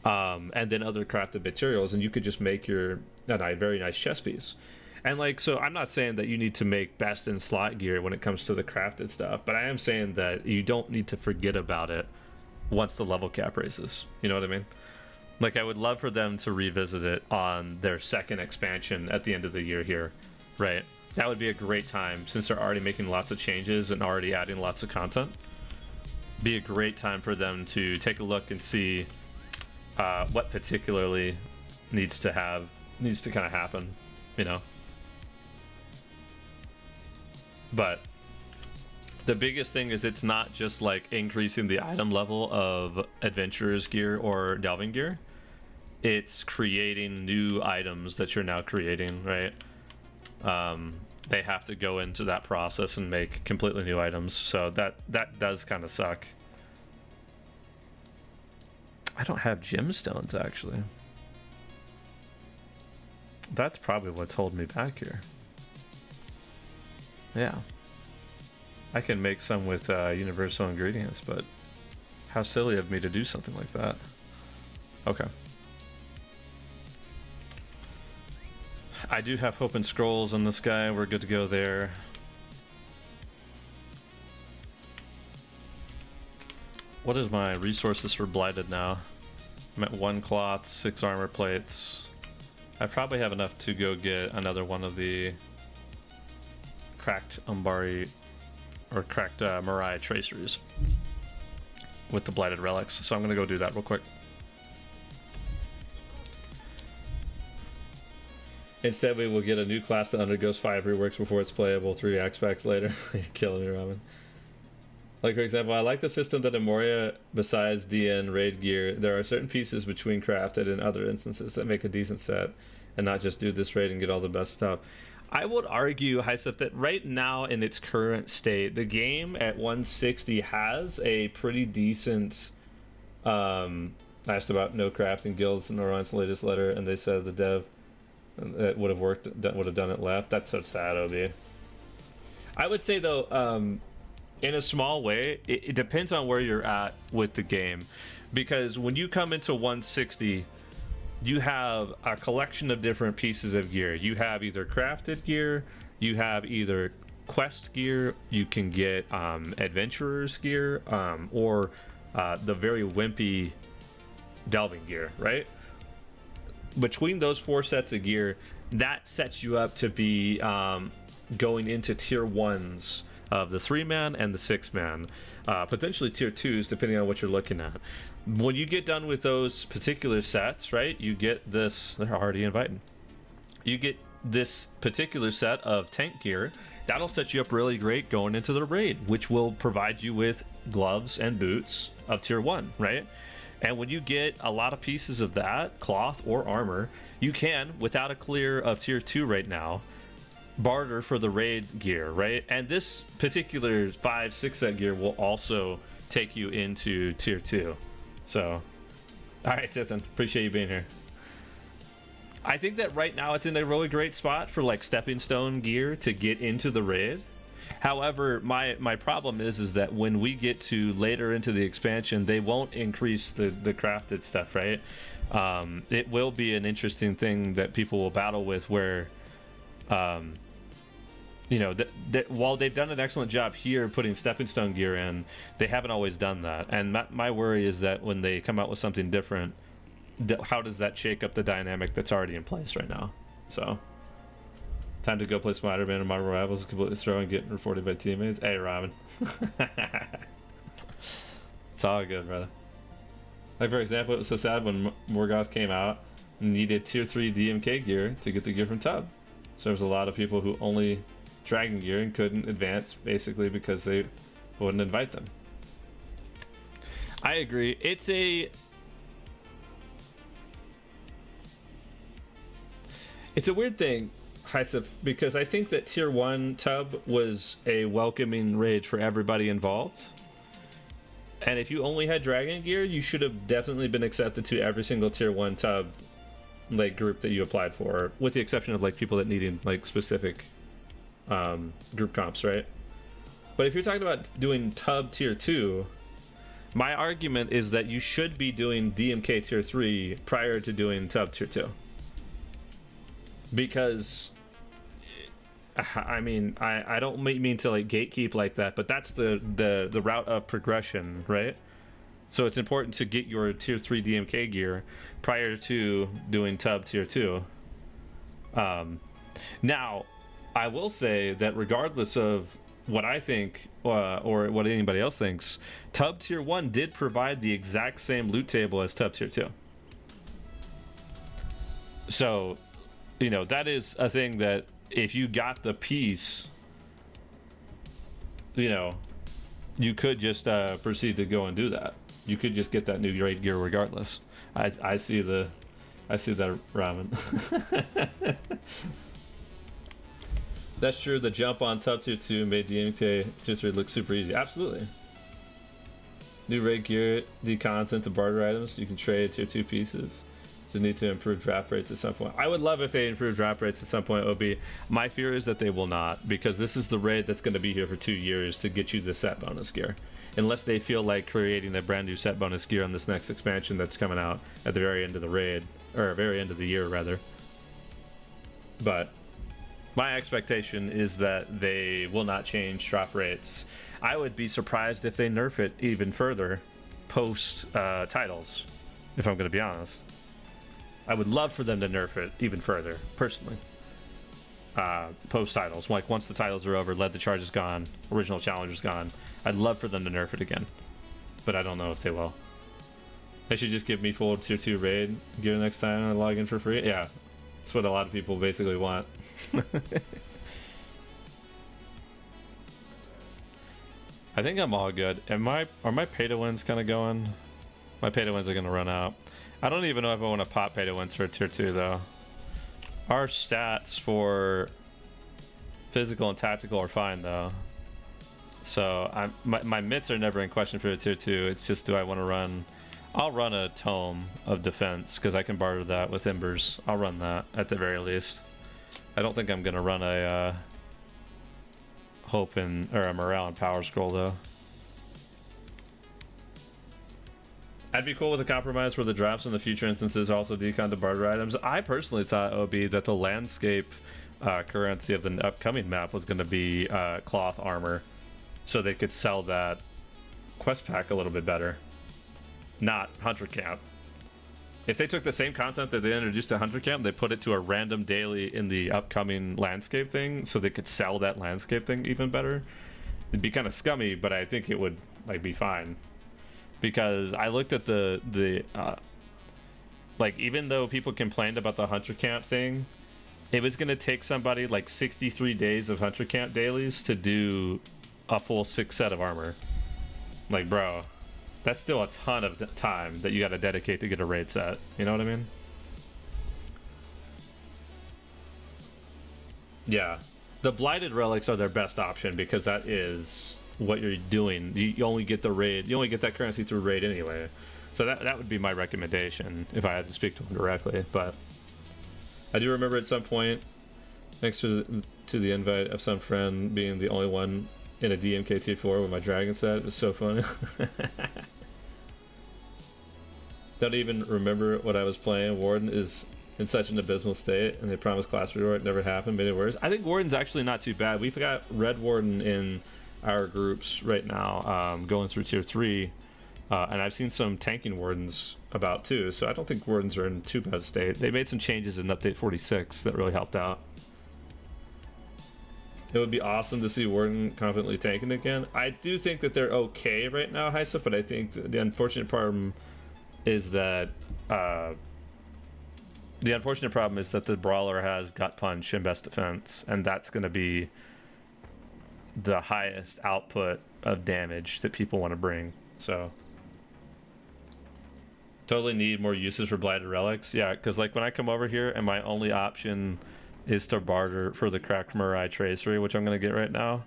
and then other crafted materials, and you could just make your a very nice chest piece. And like, so I'm not saying that you need to make best in slot gear when it comes to the crafted stuff, but I am saying that you don't need to forget about it once the level cap raises. You know what I mean? Like, I would love for them to revisit it on their second expansion at the end of the year here, right? That would be a great time, since they're already making lots of changes and already adding lots of content. Be a great time for them to take a look and see what particularly needs to kind of happen, you know? But the biggest thing is it's not just like increasing the item level of adventurer's gear or delving gear. It's creating new items that you're now creating, right? They have to go into that process and make completely new items, so that does kind of suck. I don't have gemstones, actually. That's probably what's holding me back here. Yeah. I can make some with universal ingredients, but how silly of me to do something like that. Okay. I do have Hope and Scrolls on this guy. We're good to go there. What is my resources for Blighted now? I'm at 1 cloth, 6 armor plates. I probably have enough to go get another one of the cracked Umbari or cracked Mirai traceries with the Blighted relics. So I'm gonna go do that real quick. Instead, we will get a new class that undergoes 5 reworks before it's playable 3 X-Packs later. You're killing me, Robin. Like, for example, I like the system that in Moria, besides DN raid gear, there are certain pieces between crafted and other instances that make a decent set, and not just do this raid and get all the best stuff. I would argue, Hysep, that right now in its current state, the game at 160 has a pretty decent... I asked about no crafting guilds in Orion's latest letter, and they said the dev that would have worked, that would have done it left. That's so sad, OB. I would say, though, in a small way, it depends on where you're at with the game, because when you come into 160, you have a collection of different pieces of gear. You have either crafted gear, you have either quest gear, you can get adventurer's gear, or the very wimpy delving gear, right? Between those 4 sets of gear, that sets you up to be going into tier 1s of the 3-man and the 6-man, potentially tier 2s depending on what you're looking at. When you get done with those particular sets, right, you get this... They're already inviting. You get this particular set of tank gear. That'll set you up really great going into the raid, which will provide you with gloves and boots of tier 1, right? And when you get a lot of pieces of that, cloth or armor, you can, without a clear of tier 2 right now, barter for the raid gear, right? And this particular 5-6 set gear will also take you into tier 2. So, all right, Tithan, appreciate you being here. I think that right now it's in a really great spot for like stepping stone gear to get into the raid. However, my problem is that when we get to later into the expansion, they won't increase the crafted stuff, right? It will be an interesting thing that people will battle with, where you know, while they've done an excellent job here putting stepping stone gear in, they haven't always done that. And my worry is that when they come out with something different, how does that shake up the dynamic that's already in place right now? So, time to go play Spider-Man and Marvel Rivals, completely throw and get reported by teammates. Hey, Robin. It's all good, brother. Like, for example, it was so sad when Morgoth came out and needed tier 3 DMK gear to get the gear from Tub. So there was a lot of people who only Dragon Gear and couldn't advance basically because they wouldn't invite them. I agree. It's a weird thing, Hisop, because I think that Tier 1 Tub was a welcoming raid for everybody involved. And if you only had Dragon Gear, you should have definitely been accepted to every single Tier 1 Tub like group that you applied for, with the exception of like people that needed like specific group comps, right? But if you're talking about doing Tub Tier 2, my argument is that you should be doing DMK Tier 3 prior to doing Tub Tier 2. Because I mean, I don't mean to like gatekeep like that, but that's the route of progression, right? So it's important to get your Tier 3 DMK gear prior to doing Tub Tier 2. Now, I will say that regardless of what I think or what anybody else thinks, Tub Tier 1 did provide the exact same loot table as Tub Tier 2. So, you know, that is a thing that if you got the piece, you know, you could just proceed to go and do that. You could just get that new raid gear regardless. I see that, Ramen. That's true. The jump on Tub Tier 2 made DMK Tier 3 look super easy. Absolutely. New raid gear, the content to barter items. You can trade Tier 2 pieces. Just need to improve draft rates at some point. I would love if they improve draft rates at some point, OB. My fear is that they will not, because this is the raid that's going to be here for 2 years to get you the set bonus gear. Unless they feel like creating a brand new set bonus gear on this next expansion that's coming out at the very end of the raid, or very end of the year rather. But my expectation is that they will not change drop rates. I would be surprised if they nerf it even further post titles, if I'm going to be honest. I would love for them to nerf it even further, personally. Post titles, like once the titles are over, Led the Charge is gone, original challenger's gone. I'd love for them to nerf it again, but I don't know if they will. They should just give me full Tier 2 raid gear next time and log in for free. Yeah, that's what a lot of people basically want. I think I'm all good. Are my pay to wins kind of going? My pay to wins are gonna run out. I don't even know if I want to pop pay to wins for Tier 2 though. Our stats for physical and tactical are fine though. So my mitts are never in question for a Tier 2. It's just, do I want to run? I'll run a tome of defense because I can barter that with embers. I'll run that at the very least. I don't think I'm gonna run a hope and or a morale and power scroll though. I'd be cool with a compromise where the drops in the future instances also decon the barter items. I personally thought, OB, that the landscape currency of the upcoming map was going to be cloth armor, so they could sell that quest pack a little bit better, not Hunter Camp. If they took the same concept that they introduced to Hunter Camp, they put it to a random daily in the upcoming landscape thing, so they could sell that landscape thing even better. It'd be kind of scummy, but I think it would like be fine. Because I looked at the like, even though people complained about the Hunter Camp thing, it was going to take somebody like 63 days of Hunter Camp dailies to do a full 6 set of armor. Like, bro, that's still a ton of time that you got to dedicate to get a raid set. You know what I mean? Yeah. The Blighted Relics are their best option because that is what you're doing. You only get the raid, you only get that currency through raid anyway, so that would be my recommendation if I had to speak to them directly. But I do remember at some point, thanks to the invite of some friend being the only one in a DMK Tier 4 with my dragon set. It was so funny. Don't even remember what I was playing. Warden is in such an abysmal state, and they promised class reward, never happened, made it worse. I think Warden's actually not too bad. We've got Red Warden in our groups right now, going through Tier 3, and I've seen some tanking Wardens about too, so I don't think Wardens are in too bad a state. They made some changes in update 46 that really helped out. It would be awesome to see Warden confidently tanking again. I do think that they're okay right now, Hysa, but I think the unfortunate problem is that the Brawler has Gut Punch and Best Defense, and that's going to be the highest output of damage that people want to bring. So totally need more uses for Blighted Relics. Yeah, because like when I come over here and my only option is to barter for the Cracked Murai Tracery, which I'm going to get right now,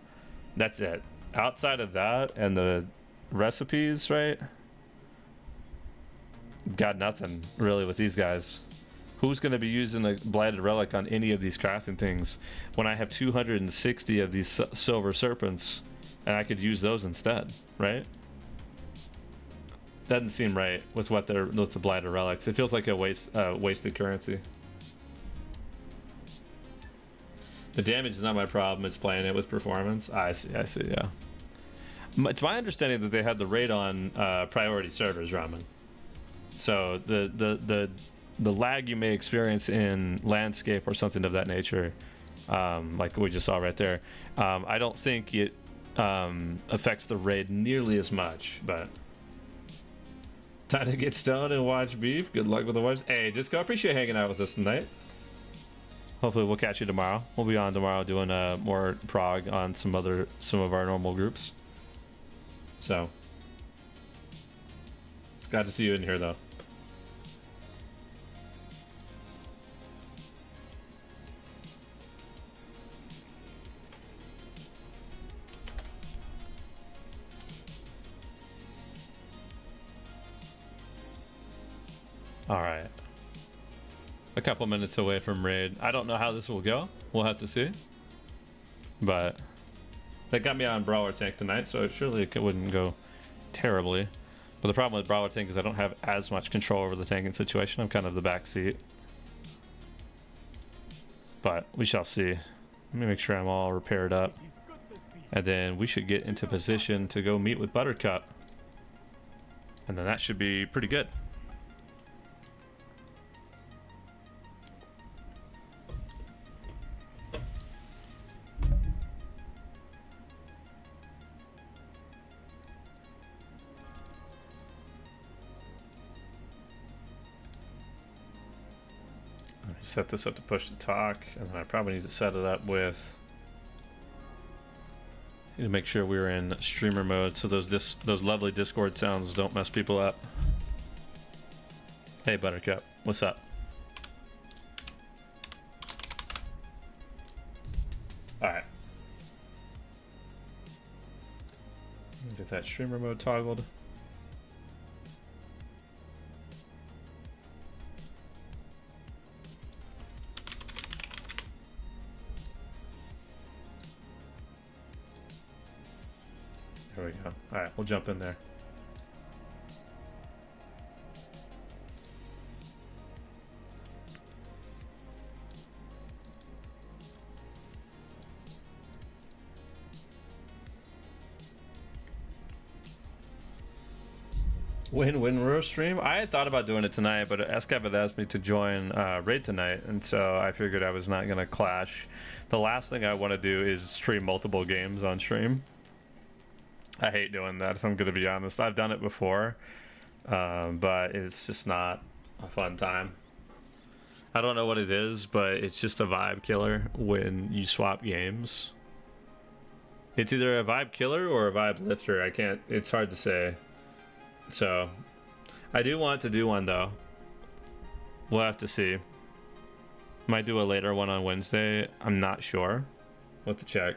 that's it. Outside of that and the recipes, right? Got nothing really with these guys. Who's going to be using a Blighted Relic on any of these crafting things when I have 260 of these Silver Serpents and I could use those instead, right? Doesn't seem right with what they're with the Blighted Relics. It feels like a wasted currency. The damage is not my problem. It's playing it with performance. I see. Yeah. It's my understanding that they had the raid on priority servers, Ramen. So the lag you may experience in landscape or something of that nature, like we just saw right there, I don't think it affects the raid nearly as much. But time to get stoned and watch beef. Good luck with the wives. Hey, Disco, appreciate hanging out with us tonight. Hopefully we'll catch you tomorrow. We'll be on tomorrow doing more prog on some of our normal groups. So glad to see you in here though. All right. A couple minutes away from raid. I don't know how this will go. We'll have to see. But they got me on Brawler Tank tonight, so surely it wouldn't go terribly. But the problem with Brawler Tank is I don't have as much control over the tanking situation. I'm kind of the back seat. But we shall see. Let me make sure I'm all repaired up. And then we should get into position to go meet with Buttercup. And then that should be pretty good. Set this up to push to talk, and then I probably need to set it up with. Need to make sure we're in streamer mode so those lovely Discord sounds don't mess people up. Hey Buttercup, what's up? All right. Get that streamer mode toggled. There we go. All right, we'll jump in there. Win roast stream. I had thought about doing it tonight, but SCAP had asked me to join raid tonight, and so I figured I was not going to clash. The last thing I want to do is stream multiple games on stream. I hate doing that, if I'm going to be honest. I've done it before, but it's just not a fun time. I don't know what it is, but it's just a vibe killer when you swap games. It's either a vibe killer or a vibe lifter. It's hard to say. So, I do want to do one though. We'll have to see. Might do a later one on Wednesday. I'm not sure. We'll have to check.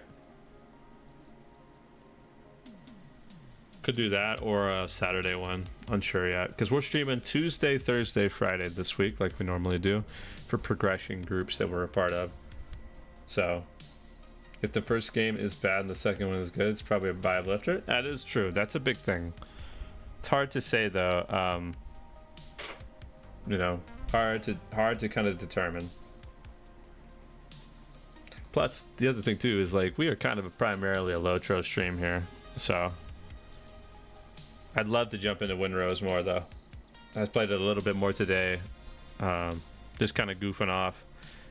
Could do that or a Saturday one. Unsure yet. Because we're streaming Tuesday, Thursday, Friday this week like we normally do for progression groups that we're a part of. So, if the first game is bad and the second one is good, it's probably a vibe lifter. That is true. That's a big thing. It's hard to say though. You know, hard to kind of determine. Plus, the other thing too is like we are kind of primarily a Lotro stream here, so I'd love to jump into Windrose more though. I played it a little bit more today, just kind of goofing off,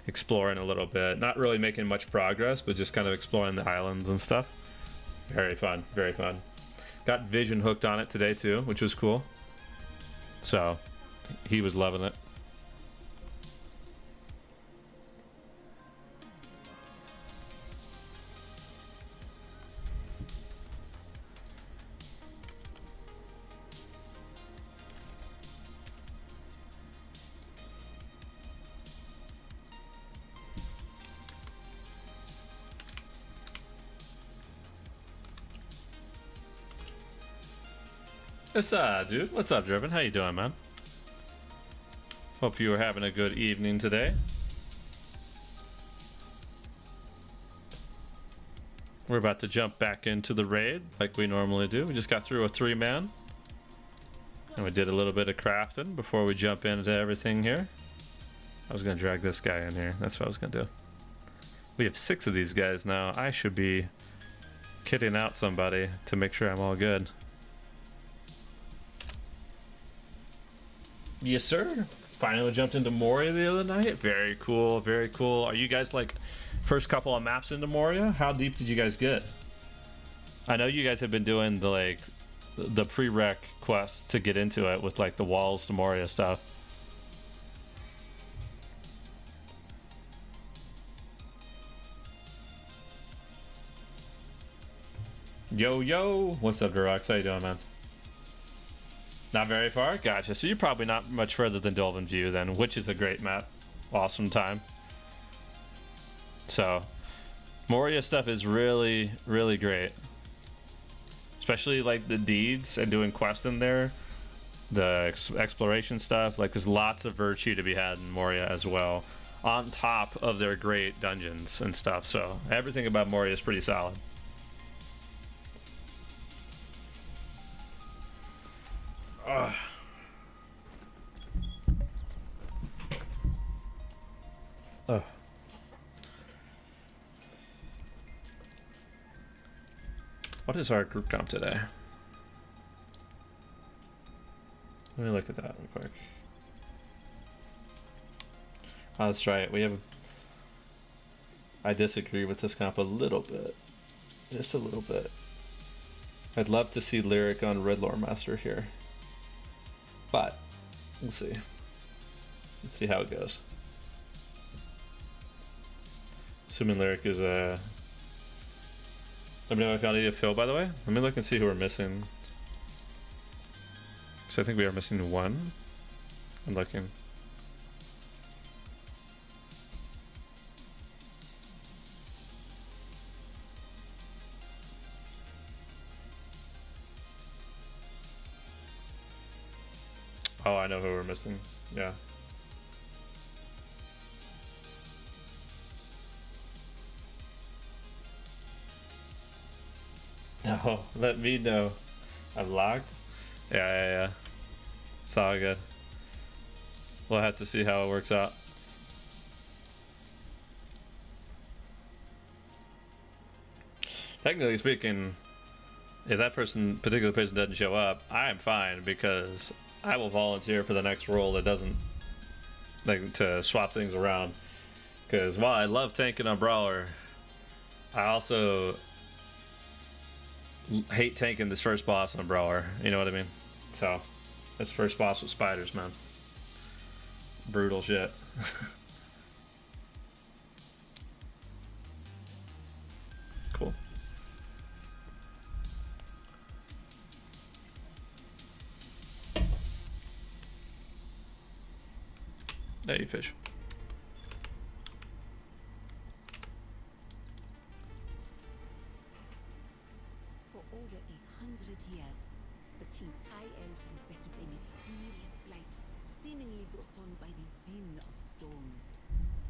exploring a little bit, not really making much progress, but just kind of exploring the islands and stuff. Very fun, very fun. Got Vision hooked on it today too, which was cool. So he was loving it. What's up, dude? What's up, Driven? How you doing, man? Hope you are having a good evening today. We're about to jump back into the raid like we normally do. We just got through a 3-man. And we did a little bit of crafting before we jump into everything here. I was going to drag this guy in here. That's what I was going to do. We have 6 of these guys now. I should be kitting out somebody to make sure I'm all good. Yes, sir. Finally jumped into Moria the other night. Very cool, very cool. Are you guys like first couple of maps into Moria? How deep did you guys get? I know you guys have been doing the like the prereq quests to get into it with like the walls to Moria stuff. Yo, yo. What's up, Durox? How you doing, man? Not very far? Gotcha. So you're probably not much further than Dolphin View then, which is a great map. Awesome time. So, Moria stuff is really, really great. Especially like the deeds and doing quests in there. The exploration stuff. Like there's lots of virtue to be had in Moria as well. On top of their great dungeons and stuff. So, everything about Moria is pretty solid. What is our group comp today? Let me look at that real quick. Oh, that's right. We have. I disagree with this comp a little bit. Just a little bit. I'd love to see Lyric on Red Lore Master here. But, we'll see. Let's see how it goes. Assuming Lyric is a... Let me know if y'all need a fill, by the way. Let me look and see who we're missing. Because I think we are missing 1. I'm looking. Oh, I know who we're missing. Yeah. No, let me know. I'm locked? Yeah. It's all good. We'll have to see how it works out. Technically speaking, if that particular person doesn't show up, I am fine because I will volunteer for the next role that doesn't, like, to swap things around. Because while I love tanking on Brawler, I also hate tanking this first boss on Brawler. You know what I mean? So, this first boss with spiders, man. Brutal shit. Cool. There you fish. For over 100 years, the King Thai elves embedded a mysterious blight, seemingly brought on by the din of stone.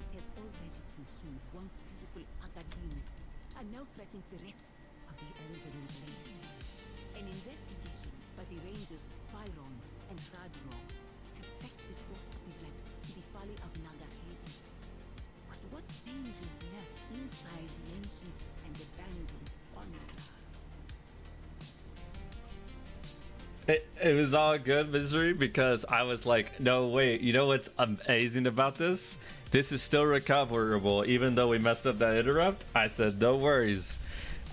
It has already consumed once beautiful Agadim, and now threatens the rest of the elven blades. An investigation by the rangers Fyron and Shadron have tracked the source of the blight to the valley of Nagahed. But what dangers lurk inside the ancient and abandoned wonder? It was all good, Misery, because I was like, no, wait, you know what's amazing about this? This is still recoverable, even though we messed up that interrupt. I said, no worries.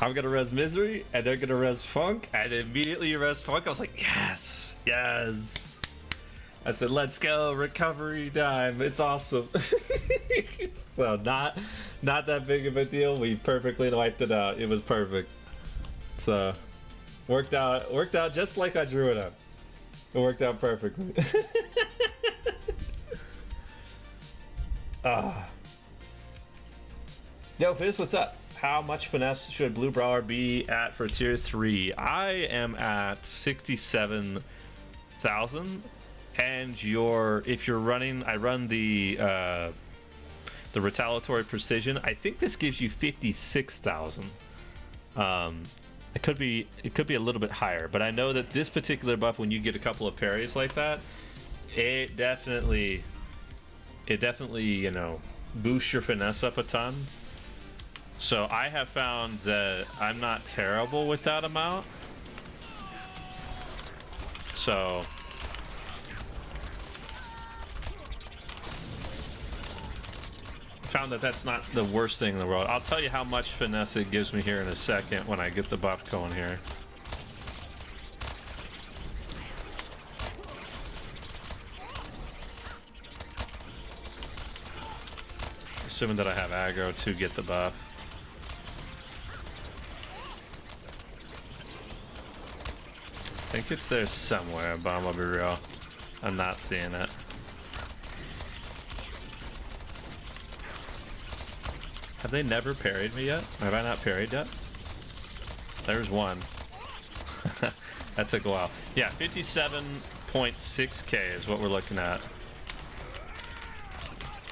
I'm going to res Misery, and they're going to res Funk, and immediately res Funk. I was like, yes, yes. I said, let's go, recovery time. It's awesome. So not that big of a deal. We perfectly wiped it out. It was perfect. So worked out just like I drew it up. It worked out perfectly. Yo, Fizz, what's up? how much finesse should Blue Brawler be at for tier 3? I am at 67,000, and if you're running, I run the retaliatory precision. I think this gives you 56,000. It could be a little bit higher, but I know that this particular buff, when you get a couple of parries like that, it definitely you know, boosts your finesse up a ton. So I have found that I'm not terrible with that amount. So found that that's not the worst thing in the world. I'll tell you how much finesse it gives me here in a second when I get the buff going here. Assuming that I have aggro to get the buff. I think it's there somewhere, but I'm gonna be real, I'm not seeing it. Have they never parried me yet? Have I not parried yet? There's one. That took a while. Yeah, 57.6k is what we're looking at.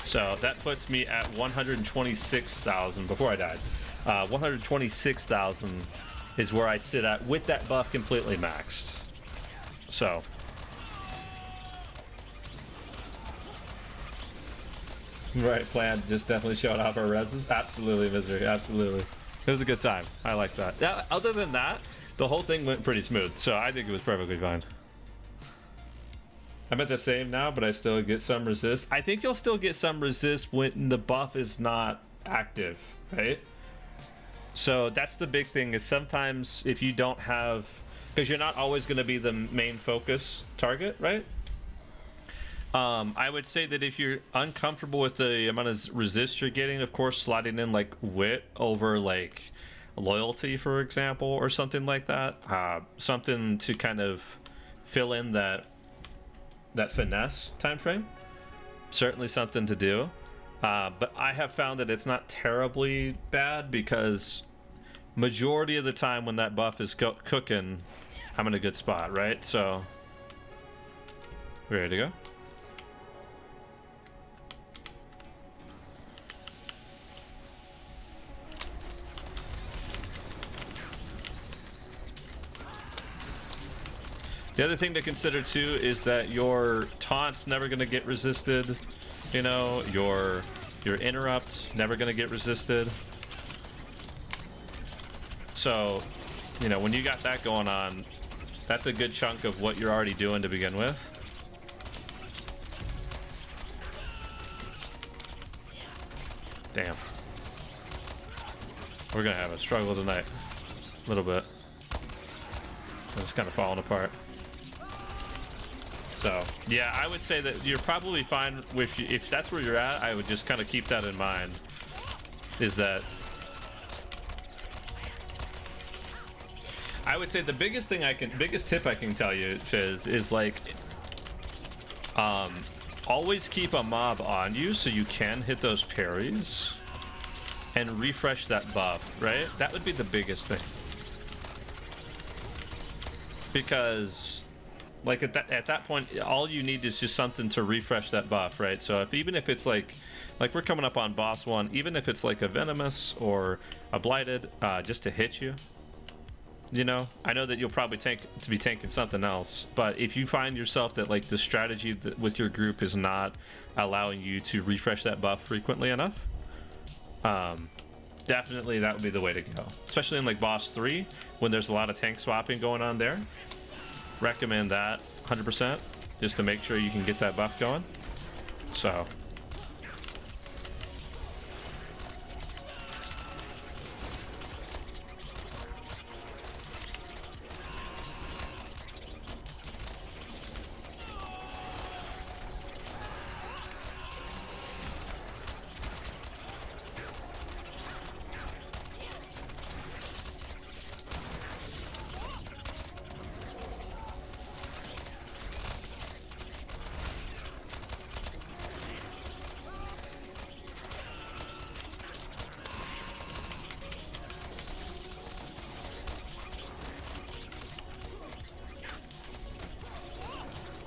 So that puts me at 126,000 before I died. 126,000 is where I sit at with that buff completely maxed. So right, plan just definitely showed off our reses. Absolutely, Misery, absolutely. It was a good time. I like that. Yeah, other than that, the whole thing went pretty smooth, so I think it was perfectly fine. I'm at the same now, but I still get some resist. I think you'll still get some resist when the buff is not active, right? So that's the big thing, is sometimes if you don't have, because you're not always going to be the main focus target, right? I would say that if you're uncomfortable with the amount of resist you're getting, of course, sliding in like wit over like loyalty, for example, or something like that, something to kind of fill in that finesse time frame, certainly something to do. But I have found that it's not terribly bad, because majority of the time when that buff is cooking, I'm in a good spot, right? So we ready to go? The other thing to consider too is that your taunt's never going to get resisted. You know, your interrupt never going to get resisted. So, you know, when you got that going on, that's a good chunk of what you're already doing to begin with. Damn. We're going to have a struggle tonight. A little bit. It's kind of falling apart. So, yeah, I would say that you're probably fine with, if that's where you're at, I would just kind of keep that in mind. Is that I would say the biggest tip I can tell you, Fizz, is like, always keep a mob on you so you can hit those parries and refresh that buff, right? That would be the biggest thing. Because like at that point, all you need is just something to refresh that buff, right? So even if it's like we're coming up on boss 1, even if it's like a venomous or a blighted, just to hit you, you know, I know that you'll probably be tanking something else, but if you find yourself that like the strategy with your group is not allowing you to refresh that buff frequently enough, definitely that would be the way to go, especially in like boss 3 when there's a lot of tank swapping going on there. Recommend that 100%, just to make sure you can get that buff going. So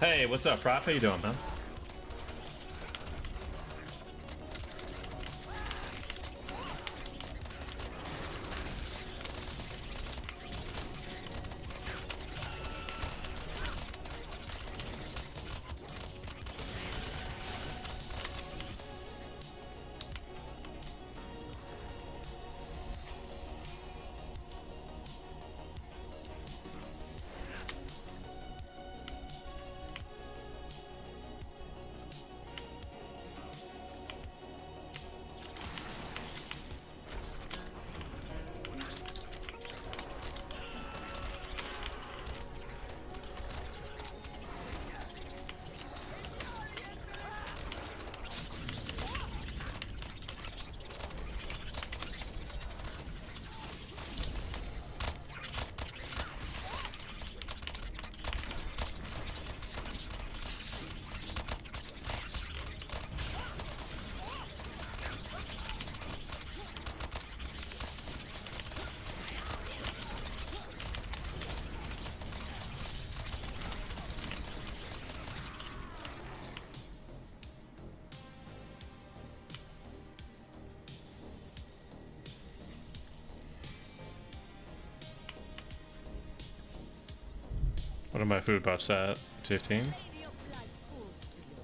Hey, what's up, Prof? How you doing, man? What are my food buffs at? 15? Lady of blood calls to you.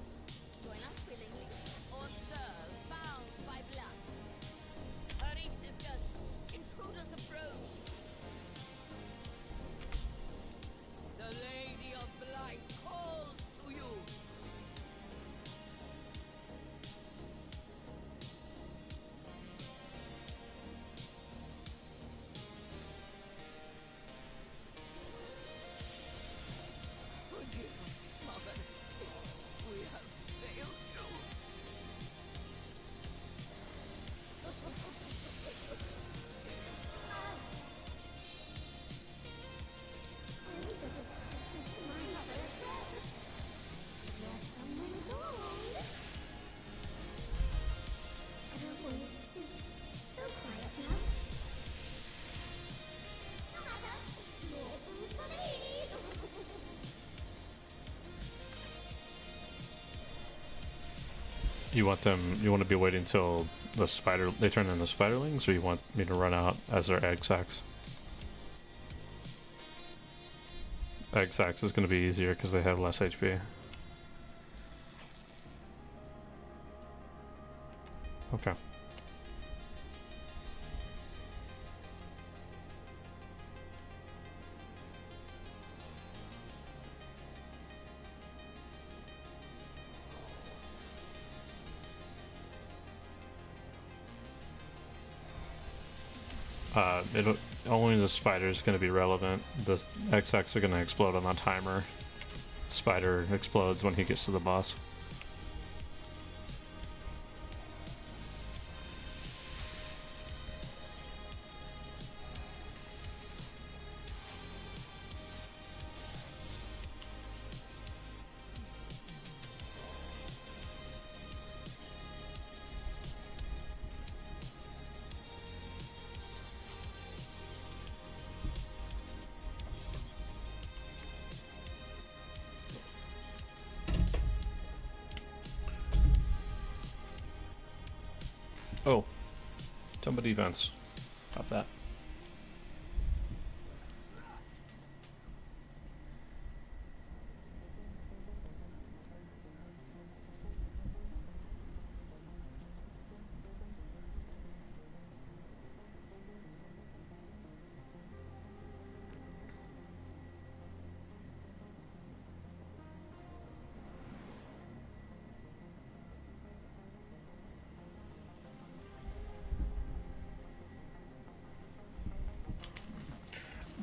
Join us willingly, or serve bound by blood. Hurry, sisters. Intruders approach. The Lady of Blight calls to you. Forgive us, Mother. We have failed you. You want to be waiting till they turn into spiderlings, or you want me to run out as their egg sacs? Egg sacs is going to be easier because they have less HP. Okay. Only the spider is going to be relevant. The XX are going to explode on the timer. Spider explodes when he gets to the boss. Oh, Tumba defense. Pop that.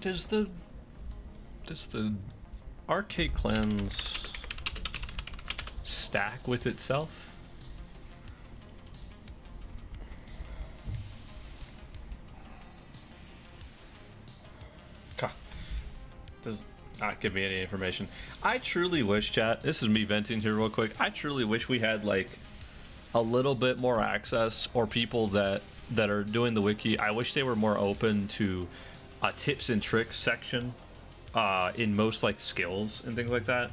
Does the arcade cleanse stack with itself? Does not give me any information. I truly wish, chat, this is me venting here real quick, I truly wish we had like a little bit more access, or people that are doing the wiki, I wish they were more open to a tips and tricks section in most like skills and things like that.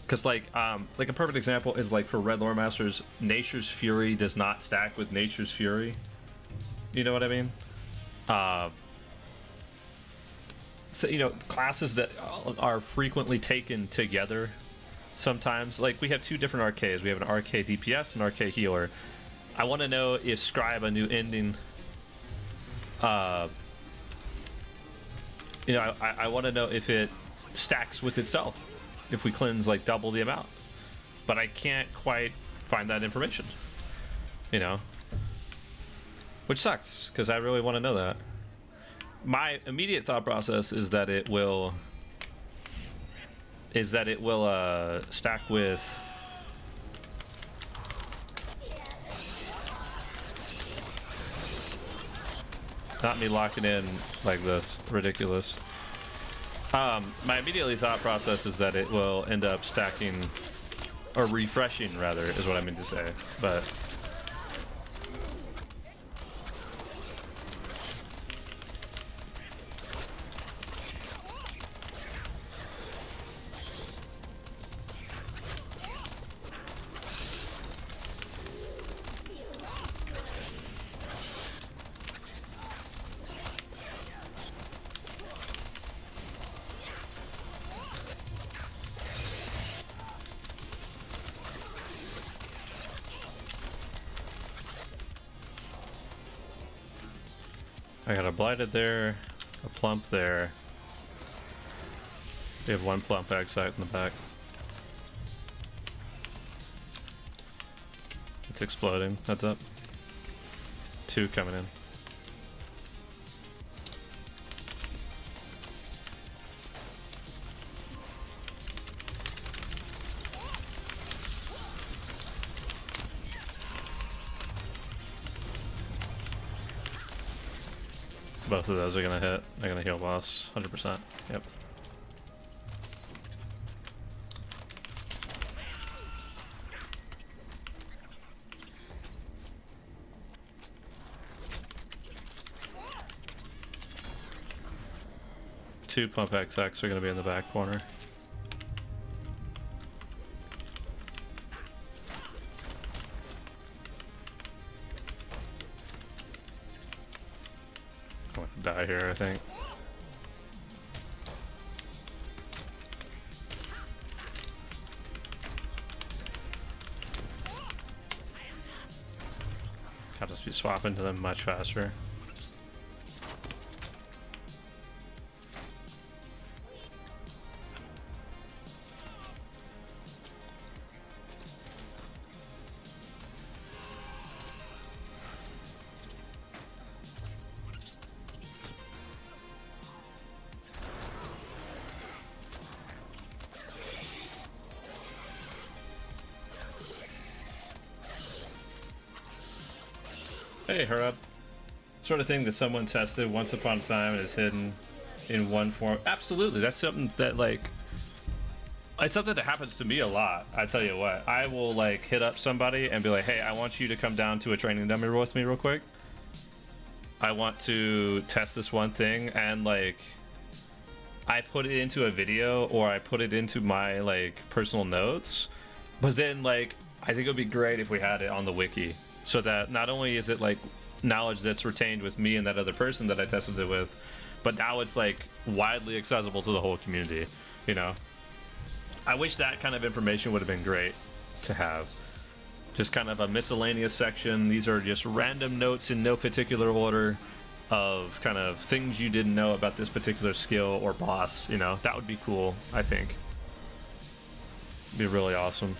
Because like a perfect example is like for Red Lore Masters, Nature's Fury does not stack with Nature's Fury. You know what I mean? So you know, classes that are frequently taken together. Sometimes, like we have two different RKs. We have an RK DPS and RK healer. I want to know if Scribe, a new ending. You know, I want to know if it stacks with itself. If we cleanse like double the amount, but I can't quite find that information. You know, which sucks because I really want to know that. My immediate thought process is that it will. Stack with not me locking in like this. Ridiculous. My immediately thought process is that it will end up stacking or refreshing rather is what I mean to say, but I got a blighted there, a plump there. We have one plump Excite in the back. It's exploding. Heads up. Two coming in. Both of those are gonna hit. They're gonna heal boss, 100%. Yep. Two pump XX are gonna be in the back corner. Die here, I think. I'll just be swapping to them much faster. Hey, Hurrah. Sort of thing that someone tested once upon a time and is hidden in one form. Absolutely, that's something that like it's something that happens to me a lot. I tell you what, I will like hit up somebody and be like, hey, I want you to come down to a training dummy with me real quick. I want to test this one thing, and like I put it into a video or I put it into my like personal notes, but then like I think it would be great if we had it on the wiki, so that not only is it like knowledge that's retained with me and that other person that I tested it with, but now it's like widely accessible to the whole community, you know. I wish that kind of information would have been great to have. Just kind of a miscellaneous section. These are just random notes in no particular order of kind of things you didn't know about this particular skill or boss, you know. That would be cool, I think. It'd be really awesome.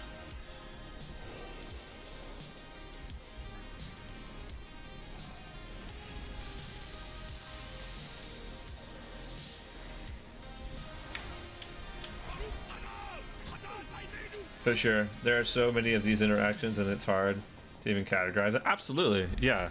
For sure. There are so many of these interactions and it's hard to even categorize it. Absolutely, yeah.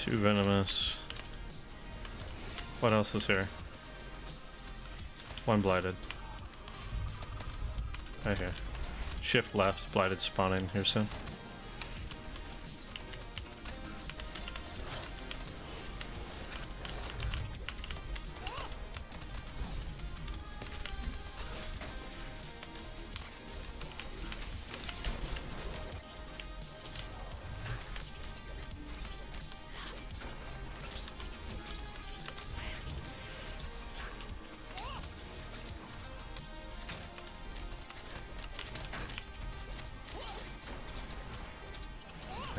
2 venomous. What else is here? 1 blighted. Right here. Shift left, blighted spawning here soon.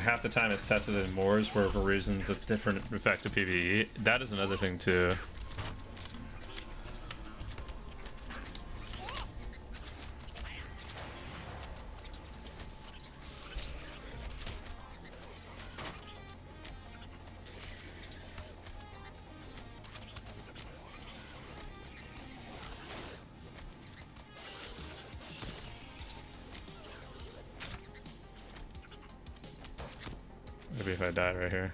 Half the time it's tested in Moors for reasons of different effective PvE. That is another thing too. Maybe if I die right here.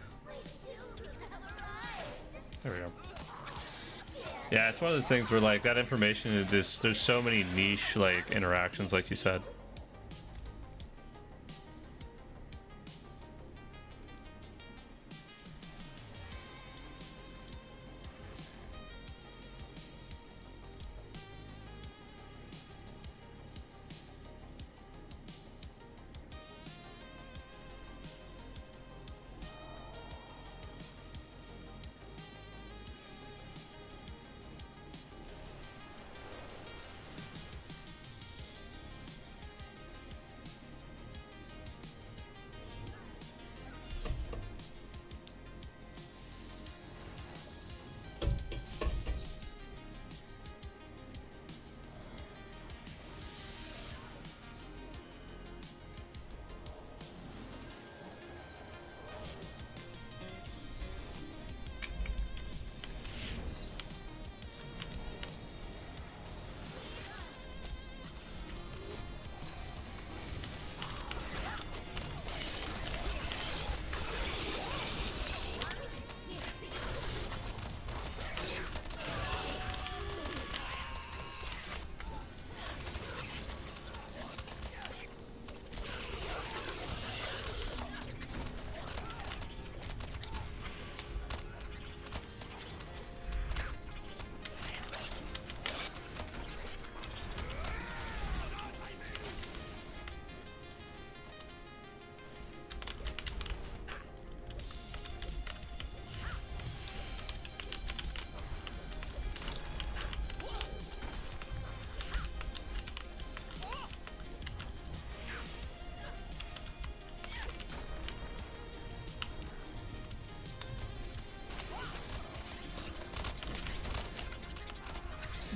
There we go. Yeah, it's one of those things where like that information is this. There's so many niche like interactions, like you said.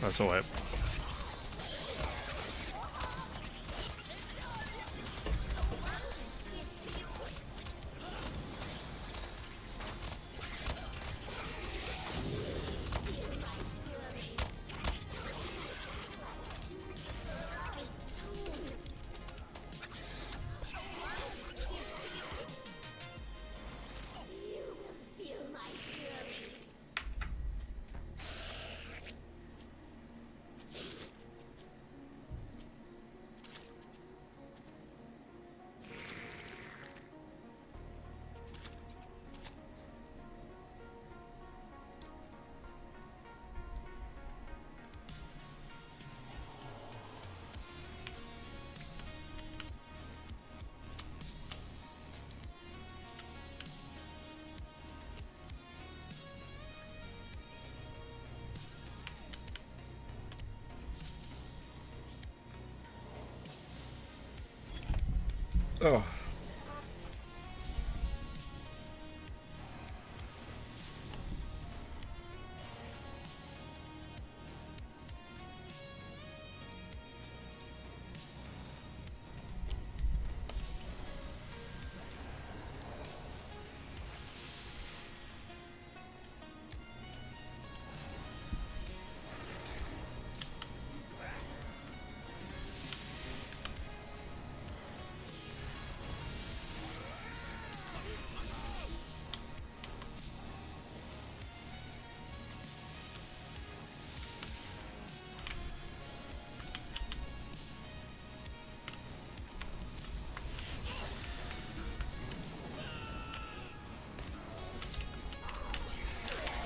That's a wipe. Oh.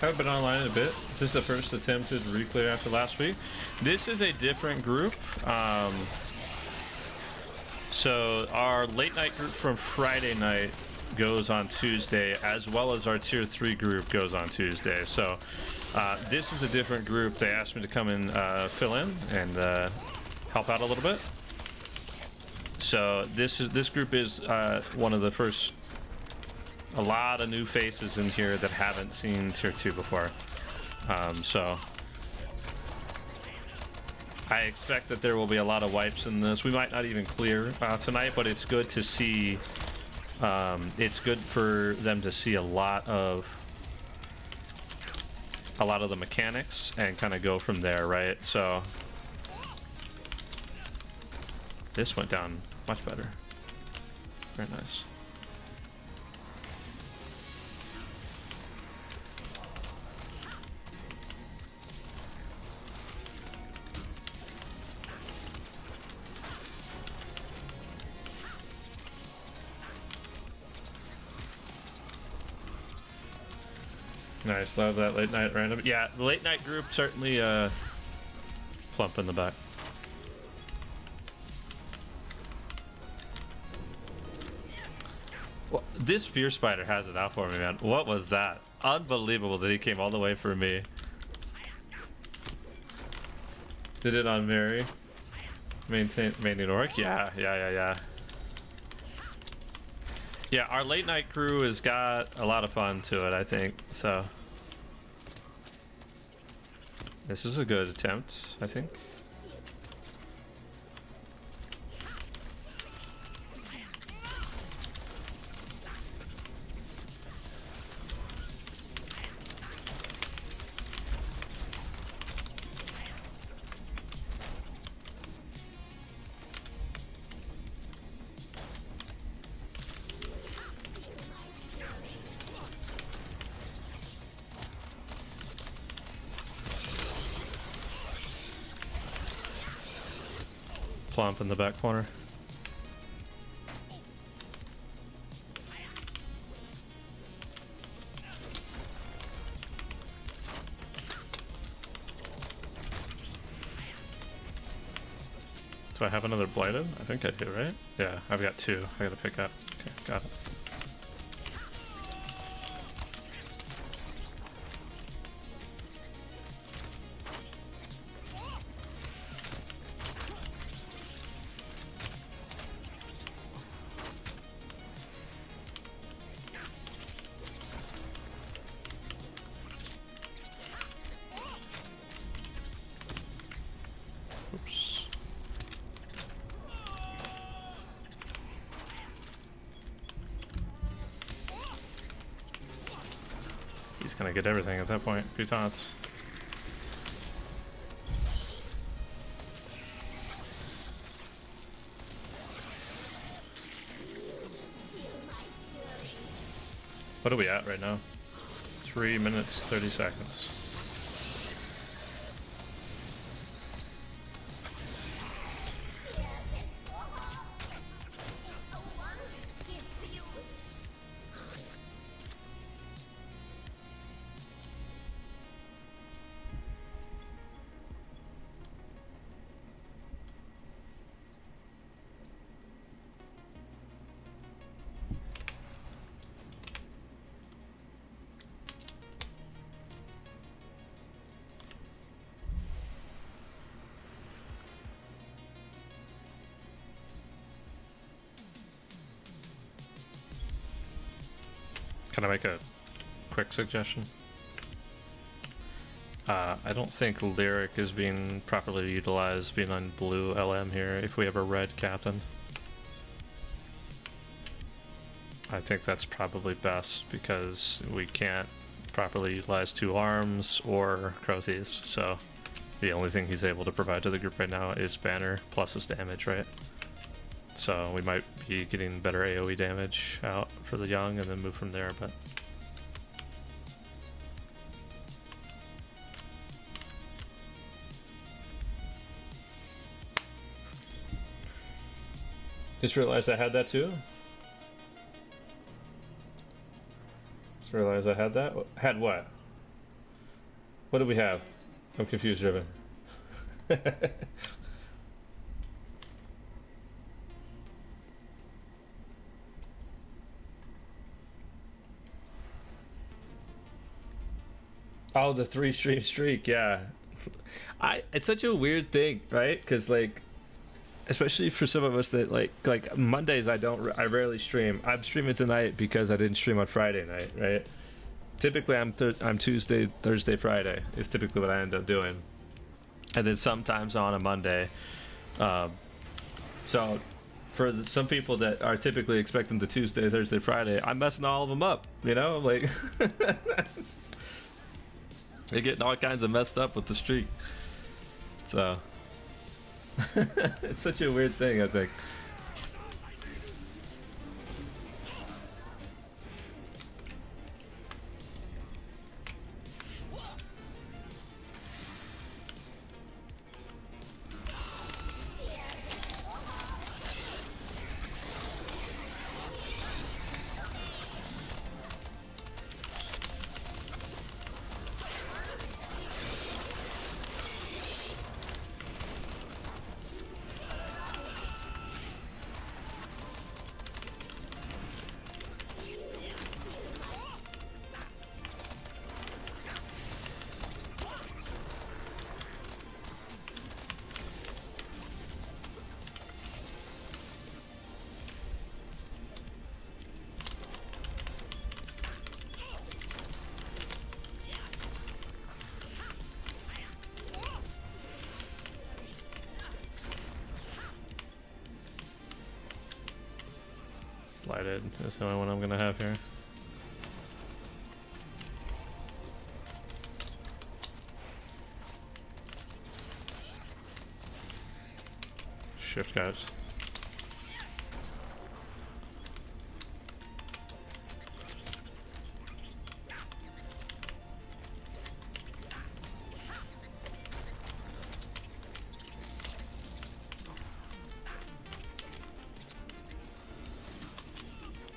Haven't been online in a bit. This is the first attempted reclear after last week. This is a different group. So our late night group from Friday night goes on Tuesday, as well as our tier 3 group goes on Tuesday. So this is a different group. They asked me to come and fill in and help out a little bit. So this group is one of the first. A lot of new faces in here that haven't seen tier 2 before. So I expect that there will be a lot of wipes in this. We might not even clear tonight, but it's good to see. It's good for them to see a lot of the mechanics and kind of go from there, right? So this went down much better. Very nice. Nice, love that late night random. Yeah, the late night group certainly plump in the back. Well, this Fear Spider has it out for me, man. What was that? Unbelievable that he came all the way for me. Did it on Mary. Maintain Orc? Yeah. Yeah, our late night crew has got a lot of fun to it, I think. So this is a good attempt, I think. Plump in the back corner. Do I have another blighted? I think I do, right? Yeah, I've got 2. I gotta pick up. Okay, got it. Oops. He's gonna get everything at that point. 2 taunts. What are we at right now? 3 minutes, 30 seconds. Can I make a quick suggestion? I don't think Lyric is being properly utilized being on blue LM here if we have a red captain. I think that's probably best because we can't properly utilize 2 arms or Crothies, so the only thing he's able to provide to the group right now is banner plus his damage, right? So we might be getting better AoE damage out for the young and then move from there, but just realized I had that too. Just realized I had that. Had what? What do we have? I'm confused, Driven. Oh, the 3 stream streak, yeah. It's such a weird thing, right? Because like, especially for some of us that like Mondays, I rarely stream. I'm streaming tonight because I didn't stream on Friday night, right? Typically, I'm Tuesday, Thursday, Friday is typically what I end up doing, and then sometimes on a Monday. So for some people that are typically expecting the Tuesday, Thursday, Friday, I'm messing all of them up. You know, like. They're getting all kinds of messed up with the streak. So it's such a weird thing, I think. Blighted is the only one I'm gonna have here. Shift guys.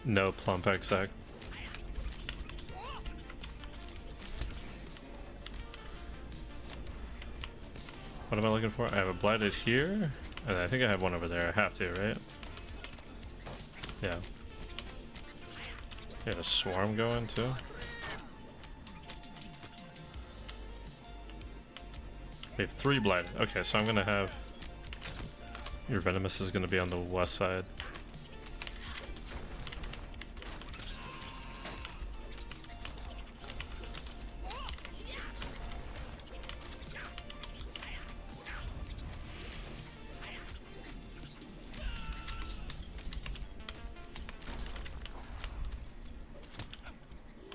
No plump exec. What am I looking for? I have a blighted here, and I think I have one over there. I have to, right? Yeah. Yeah, a swarm going too. We have 3 blighted. Okay, so I'm gonna have your venomous is gonna be on the west side.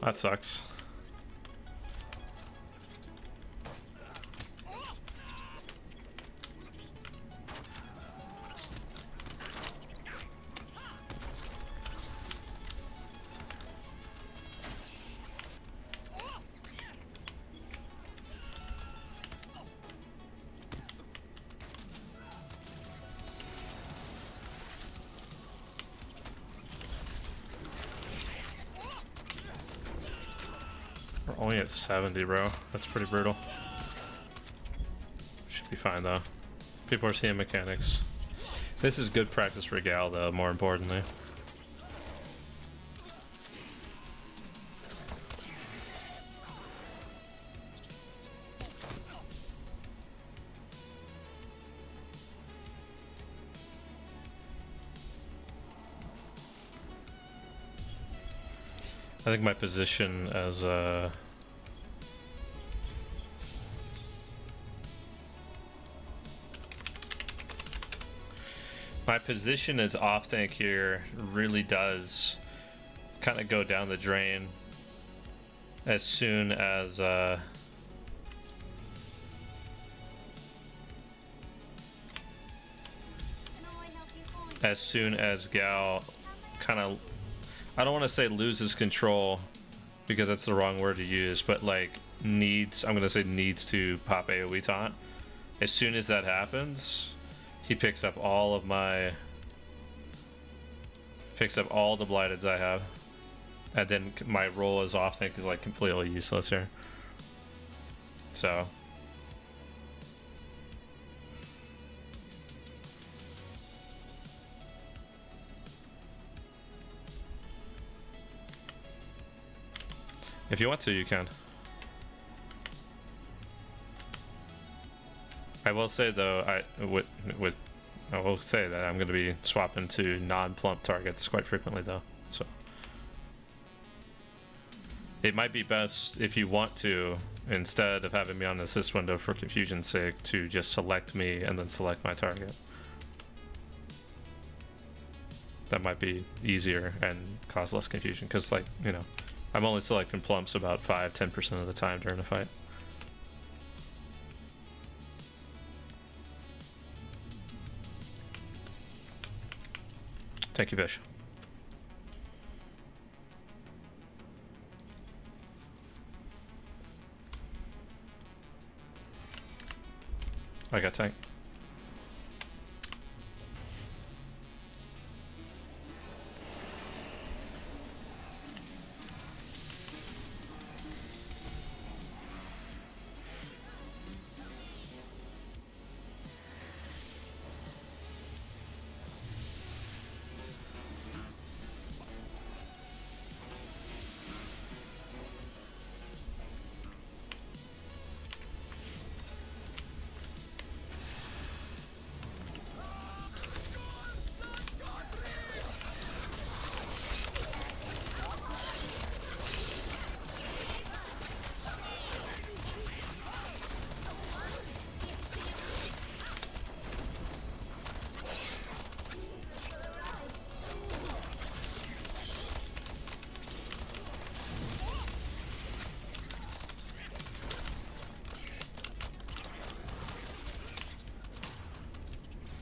That sucks. We're only at 70, bro. That's pretty brutal. Should be fine, though. People are seeing mechanics. This is good practice for Gal, though, more importantly. I think my position as my position as off tank here really does kind of go down the drain as soon as Gal kind of, I don't want to say loses control because that's the wrong word to use, but like needs, I'm going to say needs to pop AoE taunt. As soon as that happens, he picks up all of my, picks up all the blighteds I have. And then my role as off tank is like completely useless here. So if you want to, you can. I will say though, I will say that I'm going to be swapping to non-plump targets quite frequently though. So it might be best if you want to, instead of having me on the assist window for confusion's sake, to just select me and then select my target. That might be easier and cause less confusion, because, like, you know, I'm only selecting plumps about 5-10% of the time during a fight. Thank you, Fish. I got tank.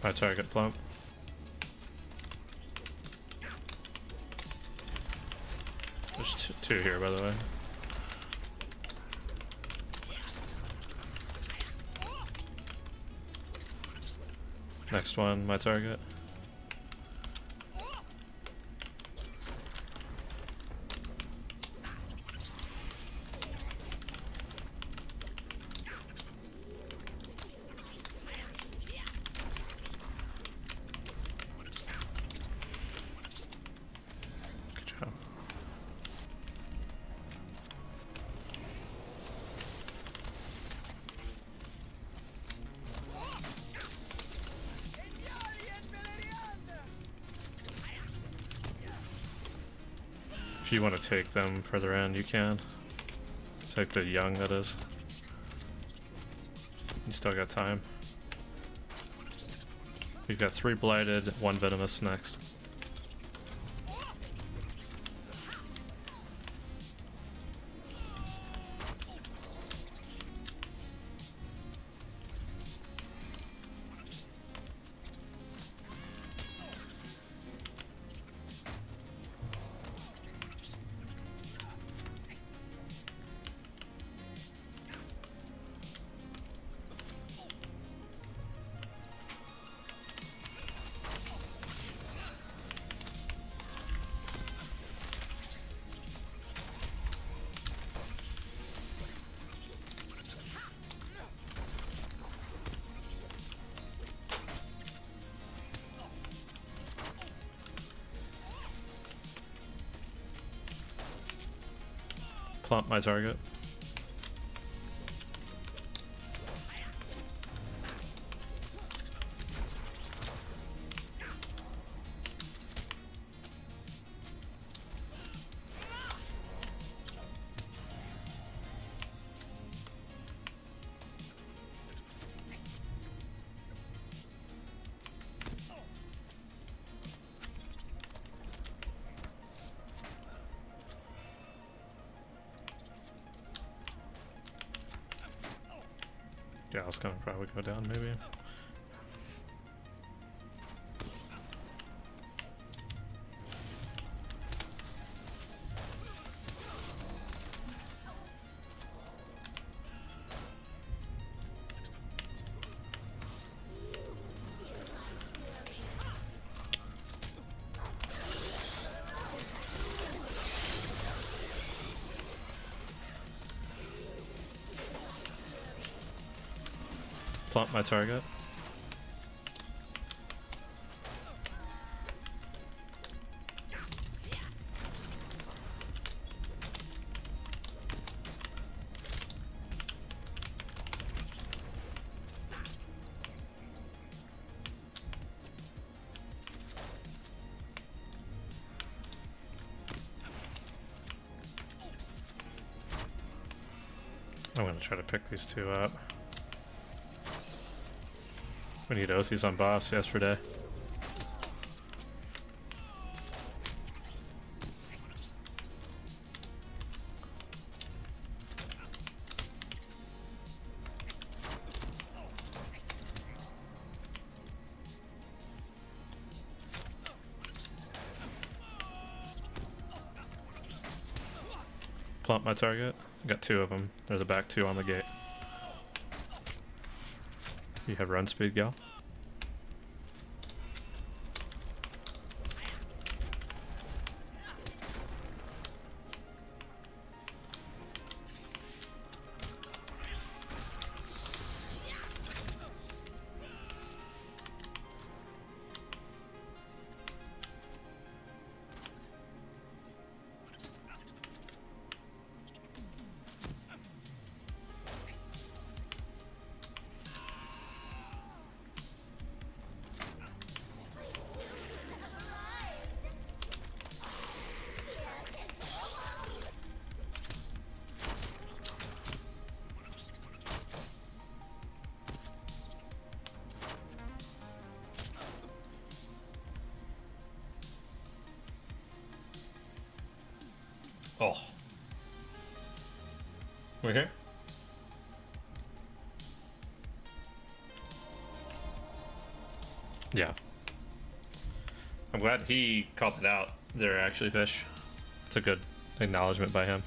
My target plump. There's two here, by the way. Next one, my target. Good job. If you want to take them further in, you can. Take the young, that is. You still got time. You've got 3 blighted, 1 venomous next. Plump my target. Yeah, I was gonna probably go down, maybe. Plump my target. I'm gonna try to pick these two up. We need Othies on boss yesterday. Plump my target. Got two of them. They're the back two on the gate. You have run speed, gal? Oh. We're here? Yeah. I'm glad he called it out there, actually, Fish. It's a good acknowledgement by him.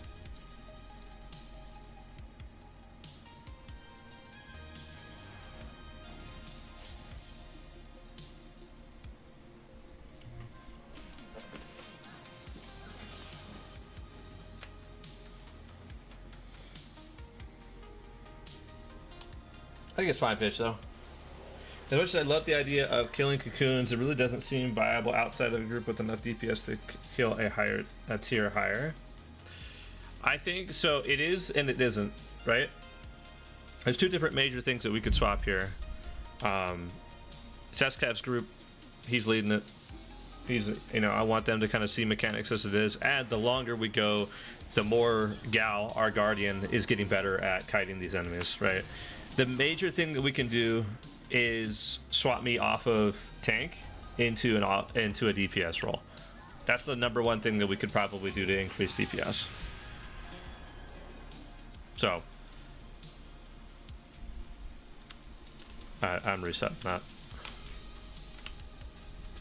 I think it's fine, Fish, though. As much as I love the idea of killing cocoons, it really doesn't seem viable outside of a group with enough DPS to kill a tier higher. I think so. It is and it isn't, right? There's two different major things that we could swap here. Seskav's group, he's leading it. I want them to kind of see mechanics as it is. And the longer we go, the more Gal, our guardian, is getting better at kiting these enemies, right? The major thing that we can do is swap me off of tank into a DPS role. That's the number one thing that we could probably do to increase DPS. So I'm resetting that.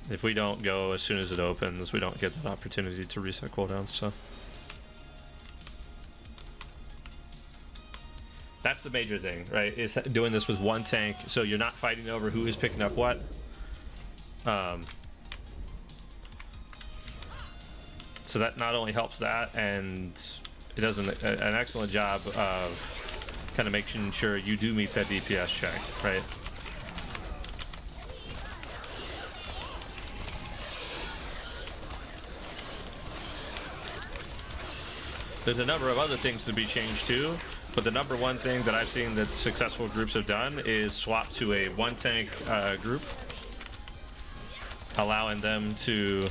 If we don't go as soon as it opens, we don't get that opportunity to reset cooldowns. So that's the major thing, right? Is doing this with one tank, so you're not fighting over who is picking up what. So that not only helps that, and it does an excellent job of kind of making sure you do meet that DPS check, right? There's a number of other things to be changed too. But the number one thing that I've seen that successful groups have done is swap to a one tank group, allowing them to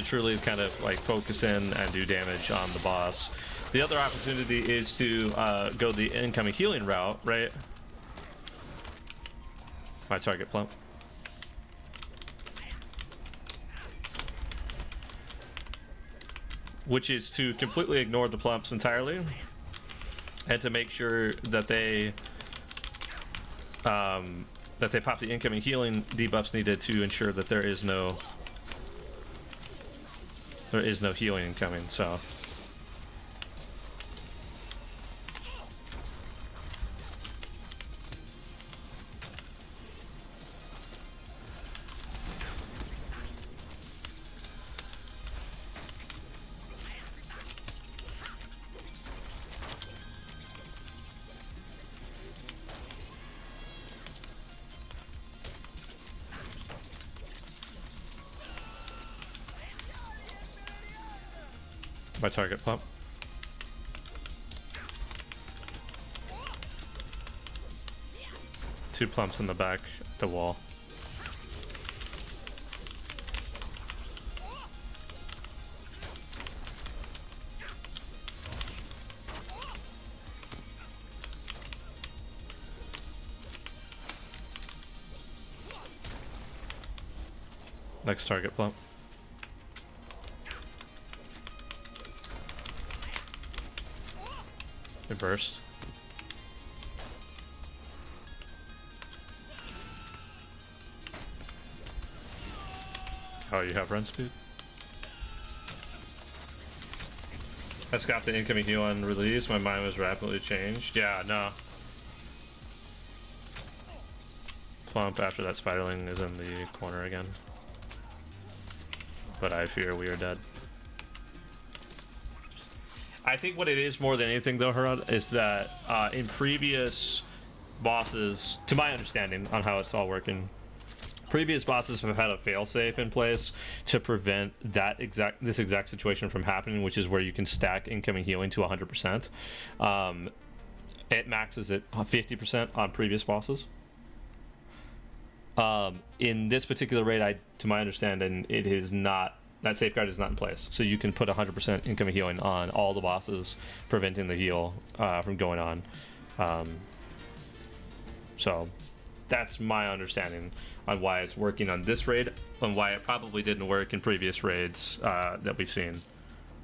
truly kind of like focus in and do damage on the boss. The other opportunity is to go the incoming healing route, right? My target plump. Which is to completely ignore the plumps entirely and to make sure that they pop the incoming healing debuffs needed to ensure that there is no healing incoming. So My target pump. Two plumps in the back, the wall. Next target plump. They burst. Oh, you have run speed? I got the incoming heal on release. My mind was rapidly changed. Yeah, no. Plump after that spiderling is in the corner again. But I fear we are dead. I think what it is more than anything though, Harad, is that in previous bosses, to my understanding on how it's all working, previous bosses have had a failsafe in place to prevent this exact situation from happening, which is where you can stack incoming healing to 100%. It maxes at 50% on previous bosses. In this particular raid, to my understanding, it is not, that safeguard is not in place. So you can put 100% incoming healing on all the bosses, preventing the heal from going on. So that's my understanding on why it's working on this raid and why it probably didn't work in previous raids that we've seen.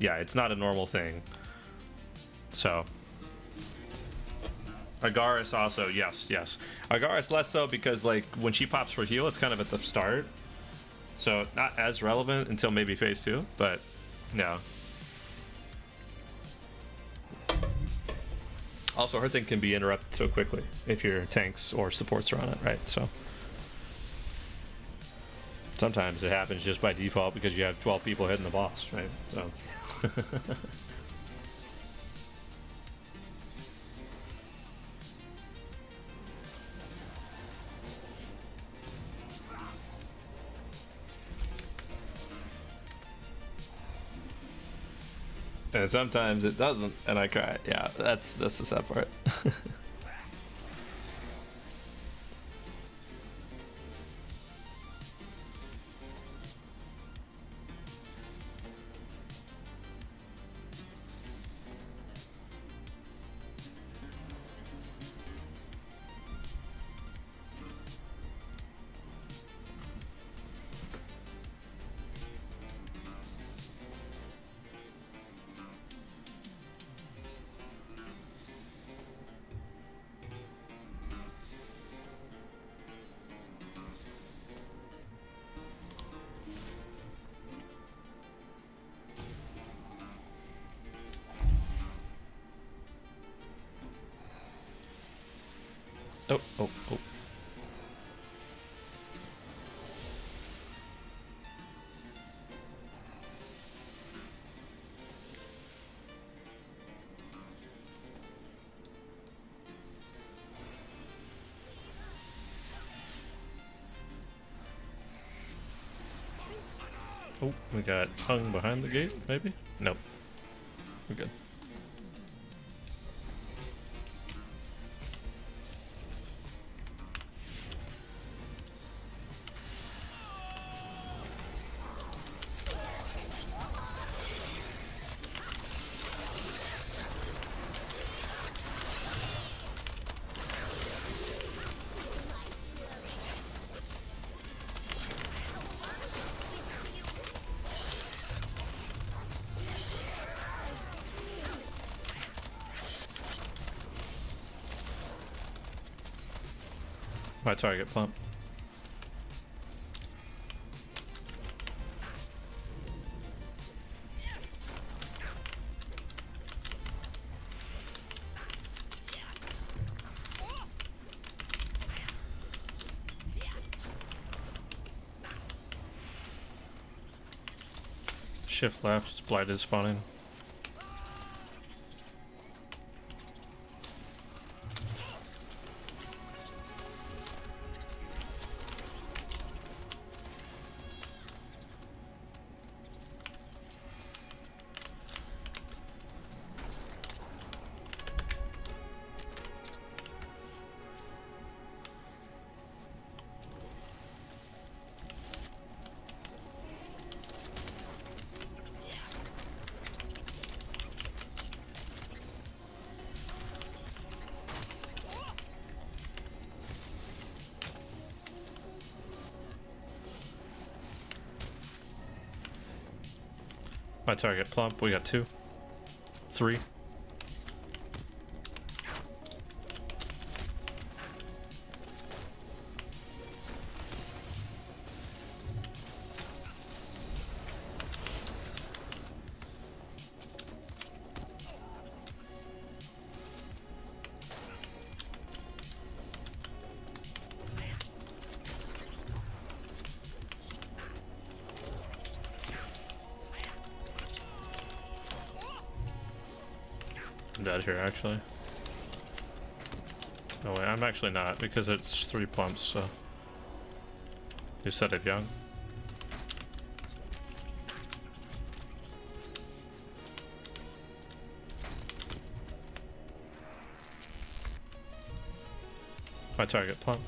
Yeah, it's not a normal thing. So Agaris also, yes. Agaris less so because like when she pops for heal, it's kind of at the start. So not as relevant until maybe phase 2, but no. Also, her thing can be interrupted so quickly if your tanks or supports are on it, right? So sometimes it happens just by default because you have 12 people hitting the boss, right? So and sometimes it doesn't, and I cry. Yeah, that's the sad part. Oh. Oh, we got hung behind the gate, maybe? Nope. We're good. My target plump. Shift left, Blight is spawning. My target plump. We got 2. 3. I'm dead here, actually. No way, I'm actually not, because it's 3 plumps, so... You said it young? My target plump.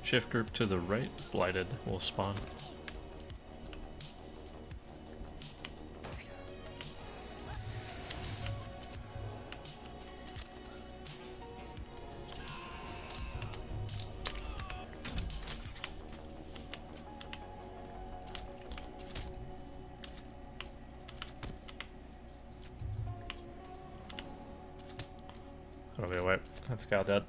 Shift group to the right, blighted will spawn. That'll be a wipe. That's Gal dead.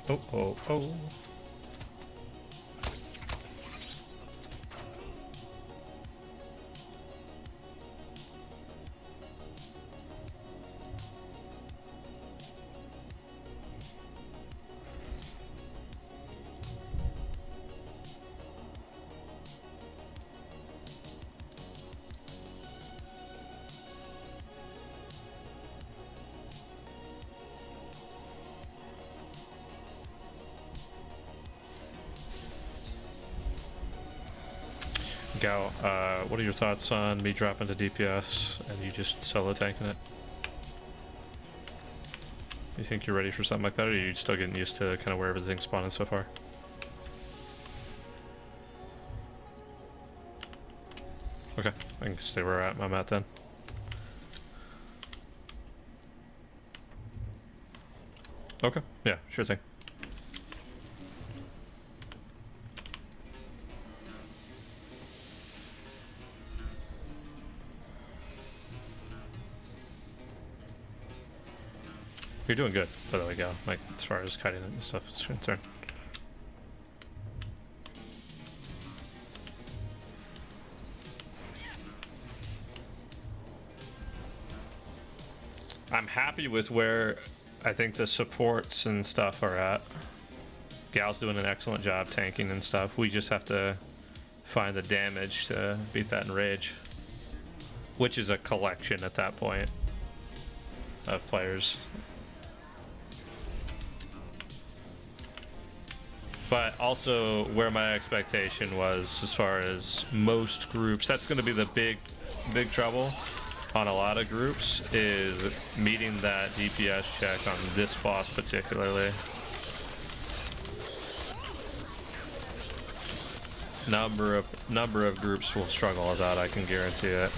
Oh, oh, oh. Gal, what are your thoughts on me dropping to DPS and you just solo tanking it? You think you're ready for something like that, or are you still getting used to kind of where everything's spawning so far? Okay, I can stay where I'm at then. Okay, yeah, sure thing. You're doing good, by the way, Gal, like, as far as kiting and stuff is concerned. I'm happy with where I think the supports and stuff are at. Gal's doing an excellent job tanking and stuff. We just have to find the damage to beat that enrage, which is a collection at that point of players. But also where my expectation was, as far as most groups, that's going to be the big trouble on a lot of groups, is meeting that DPS check on this boss particularly. Number of groups will struggle with that, I can guarantee it.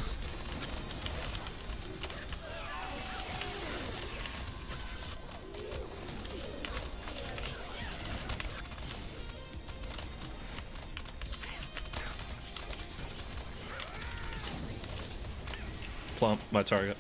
Plump, my target.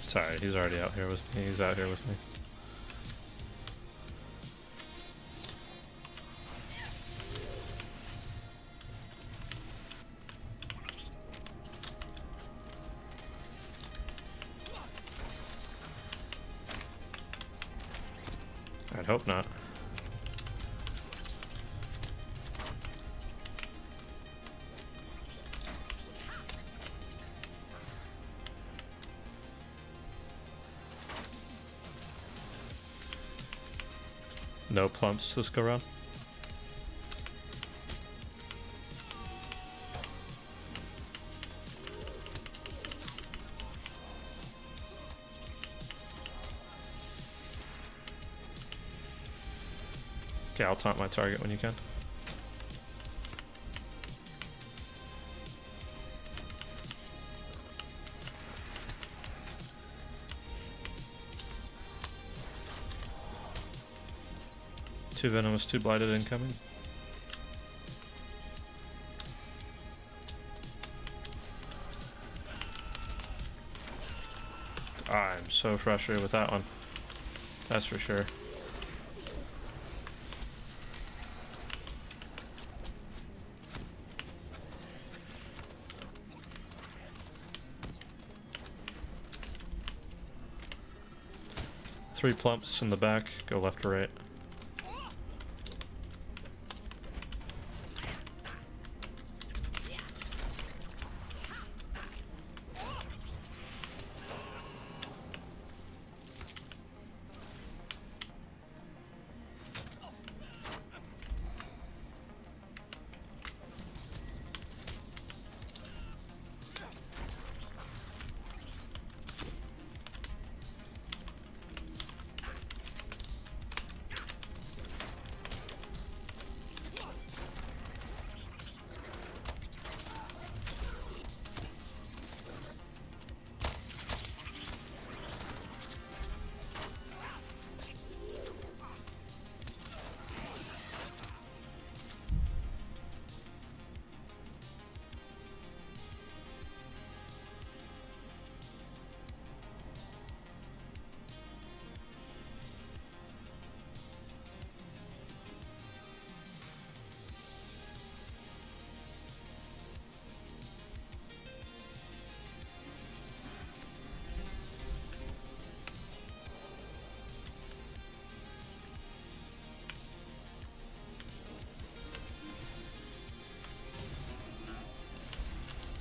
Sorry, he's already out here with me. He's out here with me. hope not. No plumps this go round. Okay, I'll taunt my target when you can. Two venomous, two blighted incoming. I'm so frustrated with that one. That's for sure. Three plumps in the back, go left or right.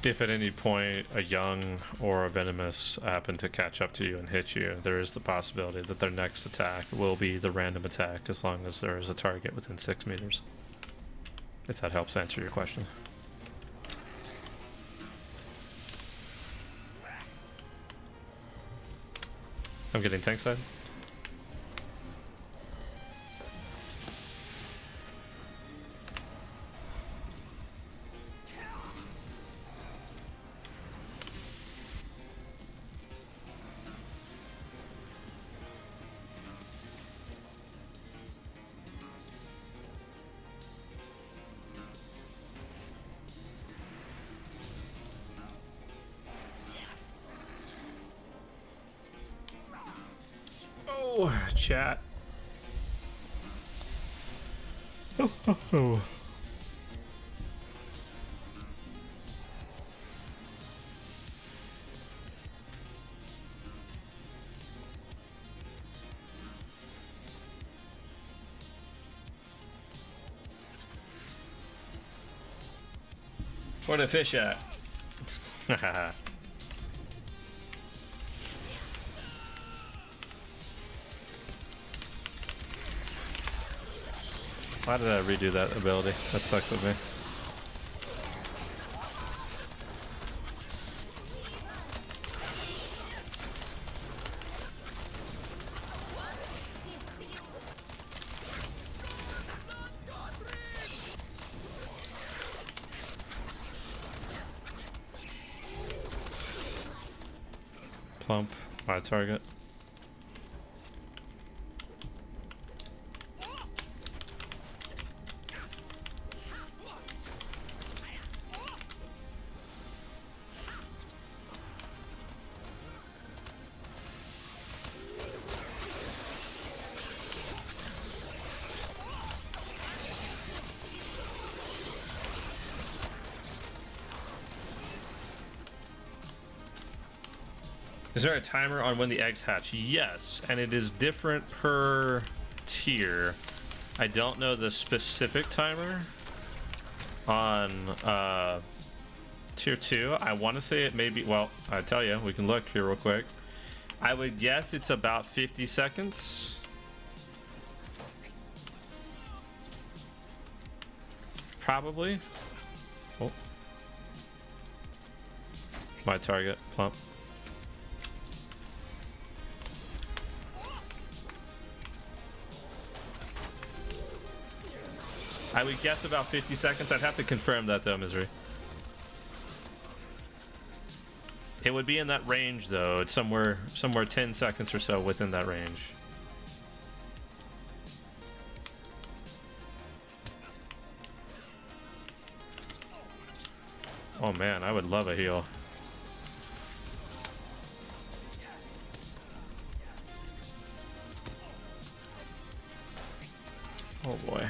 If at any point a young or a venomous happen to catch up to you and hit you, there is the possibility that their next attack will be the random attack as long as there is a target within 6 meters. If that helps answer your question. I'm getting tank side. Chat. Oh. Where the fish at? Why did I redo that ability? That sucks with me. Plump, my target. Is there a timer on when the eggs hatch? Yes, and it is different per tier. I don't know the specific timer on tier 2. I want to say it may be, well, I tell you, we can look here real quick. I would guess it's about 50 seconds. Probably. Oh. My target, plump. I would guess about 50 seconds. I'd have to confirm that though, Misery. It would be in that range though. It's somewhere 10 seconds or so within that range. Oh man, I would love a heal. Oh boy.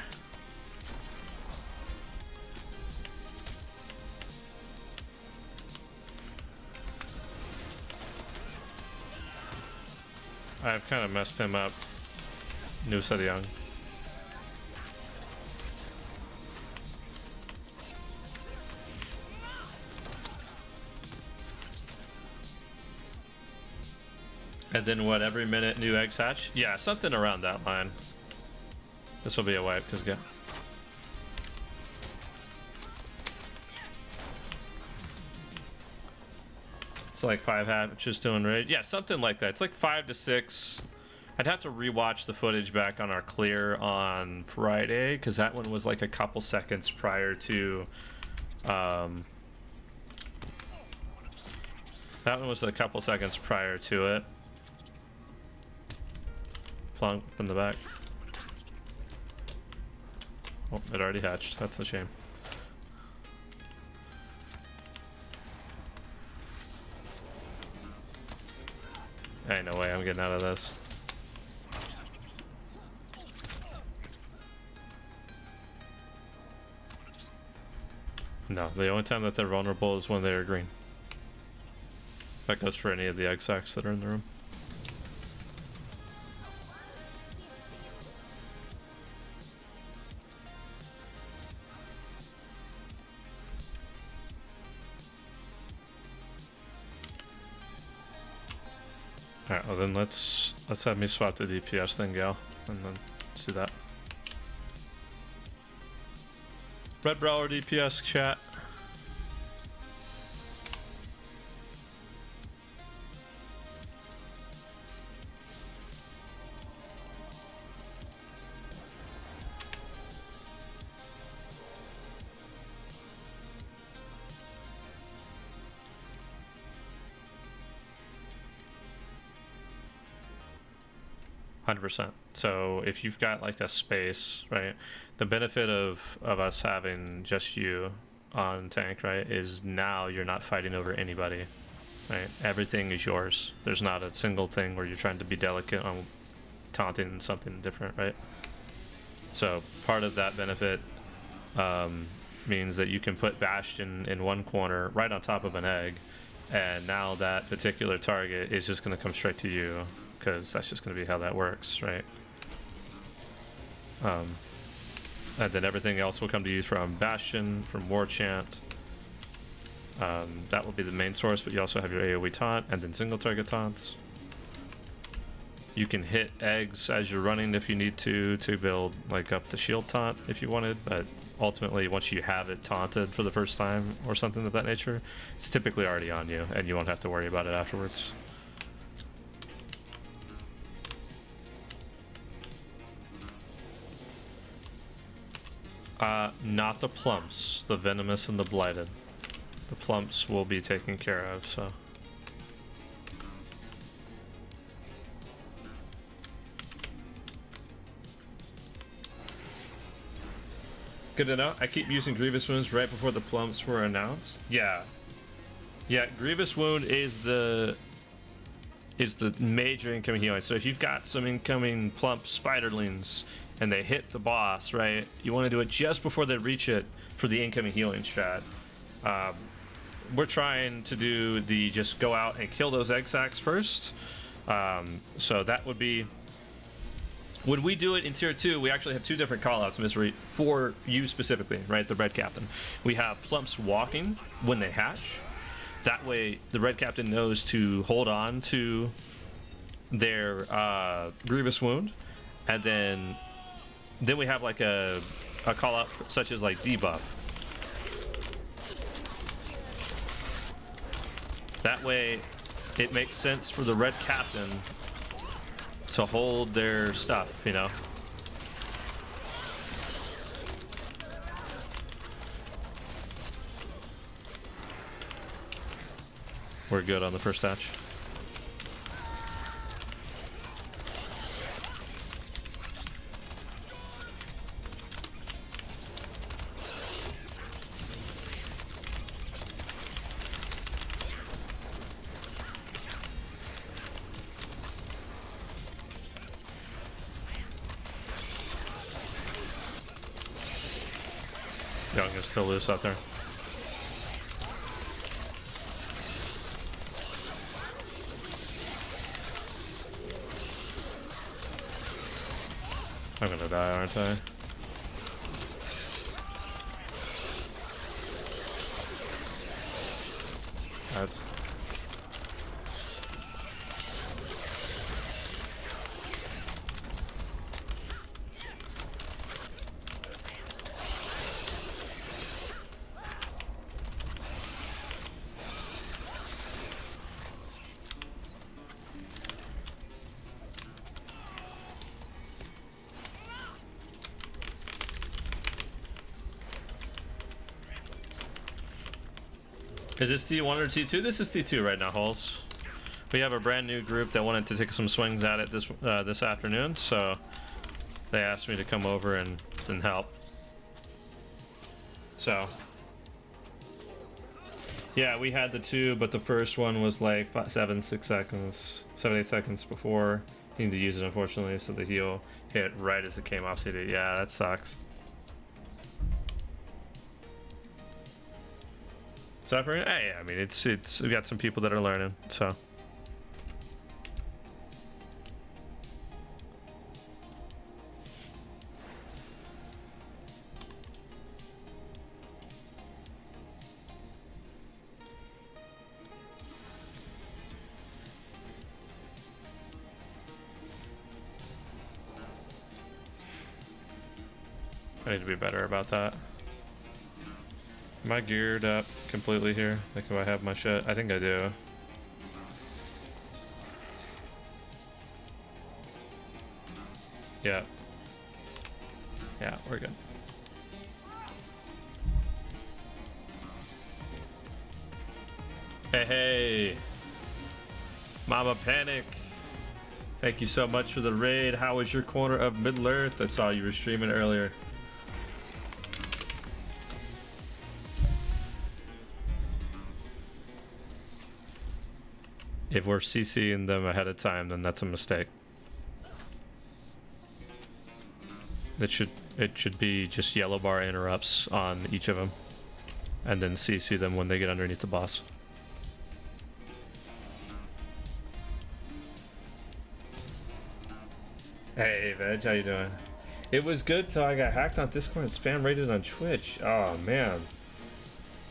I've kind of messed him up. Nusa Young. And then what, every minute new eggs hatch? Yeah, something around that line. This will be a wipe, because yeah. It's like 5 hatches doing raid. Yeah, something like that. It's like 5 to 6. I'd have to rewatch the footage back on our clear on Friday, because that one was like a couple seconds prior to that one was a couple seconds prior to it. Plunk in the back. Oh, it already hatched. That's a shame. Ain't no way I'm getting out of this. No, the only time that they're vulnerable is when they're green. That goes for any of the egg sacs that are in the room. Alright, well then let's have me swap the DPS then, Gal, and then let's do that. Red Brawler DPS chat. So if you've got like a space, right, the benefit of us having just you on tank, right, is now you're not fighting over anybody, right? Everything is yours. There's not a single thing where you're trying to be delicate on taunting something different, right? So part of that benefit means that you can put Bastion in one corner right on top of an egg, and now that particular target is just going to come straight to you, because that's just going to be how that works, right? And then everything else will come to you from Bastion, from War Chant. That will be the main source, but you also have your AoE taunt, and then single target taunts. You can hit eggs as you're running if you need to build like up the shield taunt if you wanted, but ultimately once you have it taunted for the first time or something of that nature, it's typically already on you, and you won't have to worry about it afterwards. Not the plumps, the venomous and the blighted. The plumps will be taken care of, so. Good to know. I keep using Grievous Wounds right before the plumps were announced. Yeah. Yeah, Grievous Wound is the major incoming healing. So if you've got some incoming plump spiderlings and they hit the boss, right, you want to do it just before they reach it for the incoming healing strat. We're trying to do the just go out and kill those egg sacs first. So that would be When we do it in tier 2, we actually have 2 different callouts, Misery, for you specifically, right? The red captain. We have plumps walking when they hatch. That way, the red captain knows to hold on to their grievous wound, and then we have like a call out such as like debuff. That way, it makes sense for the red captain to hold their stuff, you know. We're good on the first hatch. Young is still loose out there. I'm gonna die, aren't I? That's... Is this T1 or T2? This is T2 right now, Holes. We have a brand new group that wanted to take some swings at it this afternoon, so they asked me to come over and help. So yeah, we had the 2, but the first one was like 7, 8 seconds before needing to use it, unfortunately, so the heal hit right as it came off CD. Yeah, that sucks. Suffering? Hey, I mean, it's we got some people that are learning, so. I need to be better about that. Am I geared up completely here? Like, do I have my shit? I think I do. Yeah. Yeah, we're good. Hey, hey. Mama Panic. Thank you so much for the raid. How was your corner of Middle-earth? I saw you were streaming earlier. If we're CCing them ahead of time, then that's a mistake. It should be just yellow bar interrupts on each of them, and then CC them when they get underneath the boss. Hey Veg, how you doing? It was good till I got hacked on Discord and spam rated on Twitch. Oh man,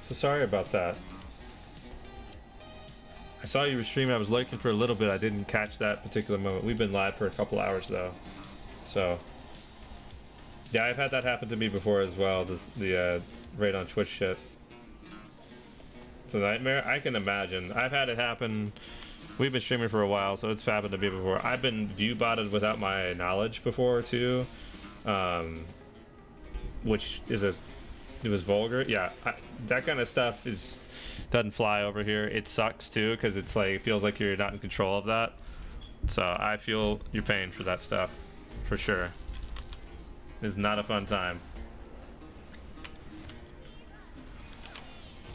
so sorry about that. I saw you were streaming. I was lurking for a little bit. I didn't catch that particular moment. We've been live for a couple hours though, so yeah, I've had that happen to me before as well. The raid on Twitch shit. It's a nightmare. I can imagine. I've had it happen. We've been streaming for a while, so it's happened to me before. I've been view botted without my knowledge before too, which is it was vulgar. Yeah, that kind of stuff doesn't fly over here. It sucks too, because it's like, it feels like you're not in control of that. So I feel your pain for that stuff, for sure. It's not a fun time.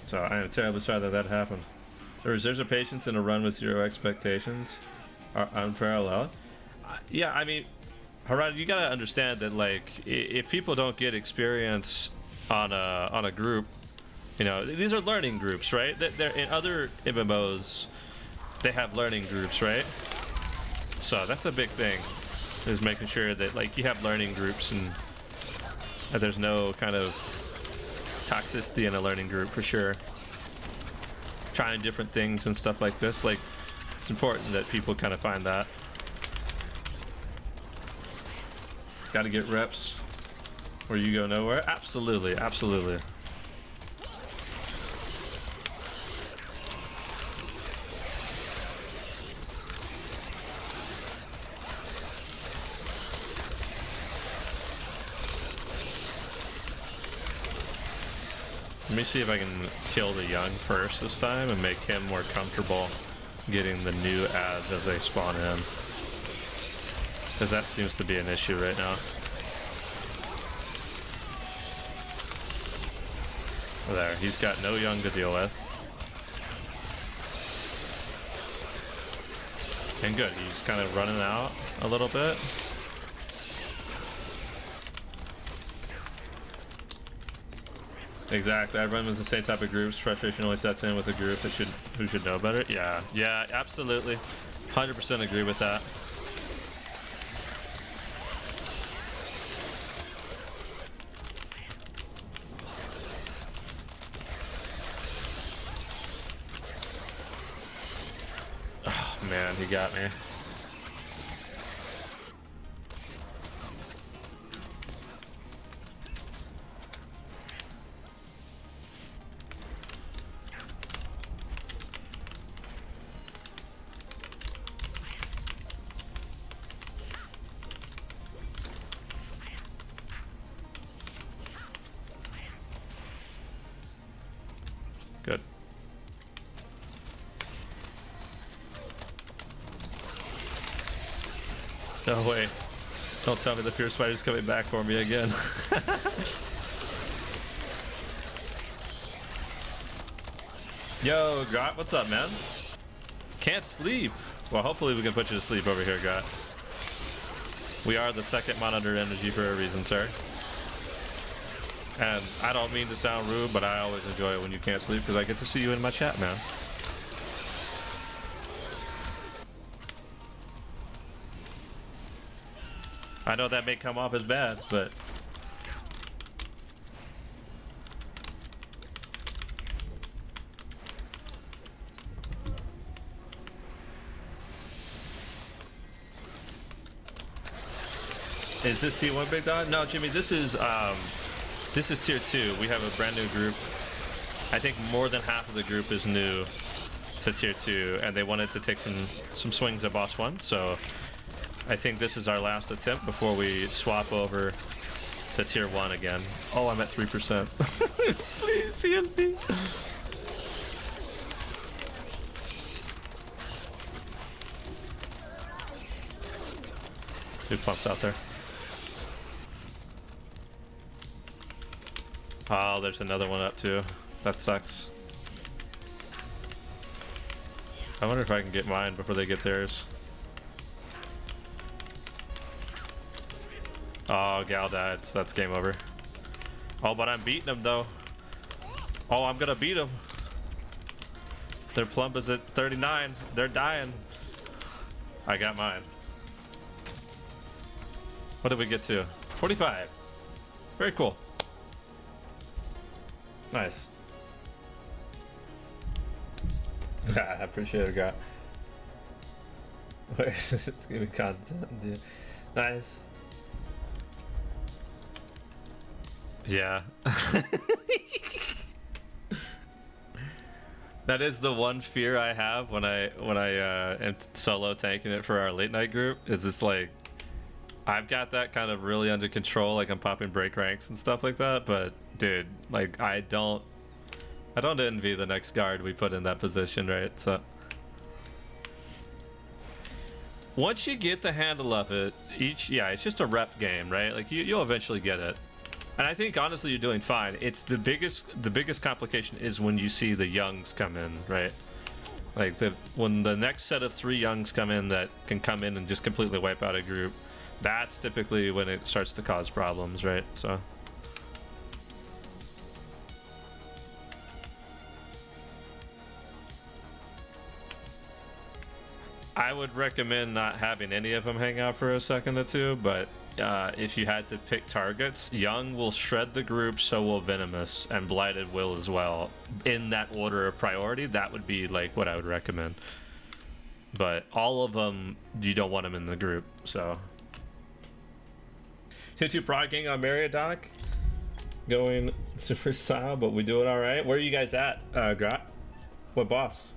So I am terribly sorry that happened. The reserves of patience in a run with zero expectations are unparalleled. Yeah, I mean, Harad, you gotta understand that, like, if people don't get experience on a group, you know, these are learning groups, right? They're in other MMOs, they have learning groups, right? So that's a big thing. is making sure that like you have learning groups and that there's no kind of toxicity in a learning group for sure. Trying different things and stuff like this, like it's important that people kind of find that. Got to get reps or you go nowhere. Absolutely, absolutely. Let me see if I can kill the young first this time and make him more comfortable getting the new ads as they spawn in. Because that seems to be an issue right now. There, he's got no young to deal with. And good, he's kind of running out a little bit. Exactly, I run with the same type of groups. Frustration only sets in with a group that who should know better. Yeah, absolutely. 100% agree with that. Oh man, he got me. Good. No way. Don't tell me the Fear Spider's coming back for me again. Yo, Grot, what's up, man? Can't sleep. Well, hopefully we can put you to sleep over here, Grot. We are the second monitor energy for a reason, sir. And I don't mean to sound rude, but I always enjoy it when you can't sleep because I get to see you in my chat, man. I know that may come off as bad, but... Is this T1 Big Dog? No, Jimmy, this is tier 2. We have a brand new group. I think more than half of the group is new to tier 2, and they wanted to take some swings at boss 1, so I think this is our last attempt before we swap over to tier 1 again. Oh, I'm at 3%. Please, CNP. Dude pumps out there. Oh, there's another one up too. That sucks. I wonder if I can get mine before they get theirs. Oh, Gal died, so that's game over. Oh, but I'm beating them though. Oh, I'm gonna beat them. Their plump is at 39. They're dying. I got mine. What did we get to? 45. Very cool. Nice. I appreciate it, God. It's gonna be content, dude. Nice. Yeah. That is the one fear I have when I am solo tanking it for our late night group. Is it's like I've got that kind of really under control, like I'm popping break ranks and stuff like that, but dude, like I don't envy the next guard we put in that position, right? So once you get the handle of it, it's just a rep game, right? Like you'll eventually get it. And I think honestly you're doing fine. It's the biggest complication is when you see the youngs come in, right? Like when the next set of 3 youngs come in that can come in and just completely wipe out a group, that's typically when it starts to cause problems, right? So I would recommend not having any of them hang out for a second or two, but if you had to pick targets, Young will shred the group, so will Venomous, and Blighted will as well. In that order of priority, that would be like what I would recommend. But all of them, you don't want them in the group, so. Tier 2 Prod Gang on Marriott, going super style, but we do it all right. Where are you guys at, Grot? What boss?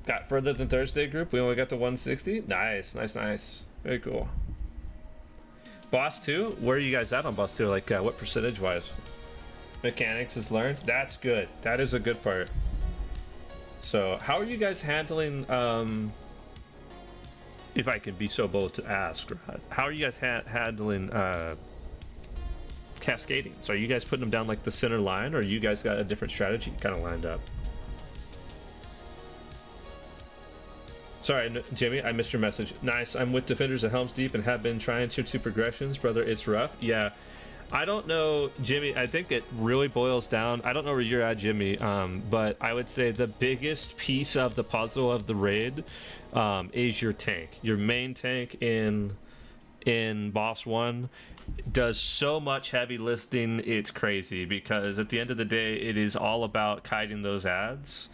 Got further than Thursday group. We only got to 160. Nice, nice, nice. Very cool. Boss 2, where are you guys at on boss 2? Like what percentage wise? Mechanics is learned. That's good. That is a good part. So how are you guys handling, if I can be so bold to ask, how are you guys handling cascading? So are you guys putting them down like the center line, or you guys got a different strategy kind of lined up? Sorry, Jimmy, I missed your message. Nice, I'm with Defenders at Helm's Deep and have been trying tier 2 progressions. Brother, it's rough. Yeah, I don't know, Jimmy. I think it really boils down. I don't know where you're at, Jimmy, but I would say the biggest piece of the puzzle of the raid is your tank. Your main tank in Boss 1 does so much heavy lifting, it's crazy, because at the end of the day, it is all about kiting those ads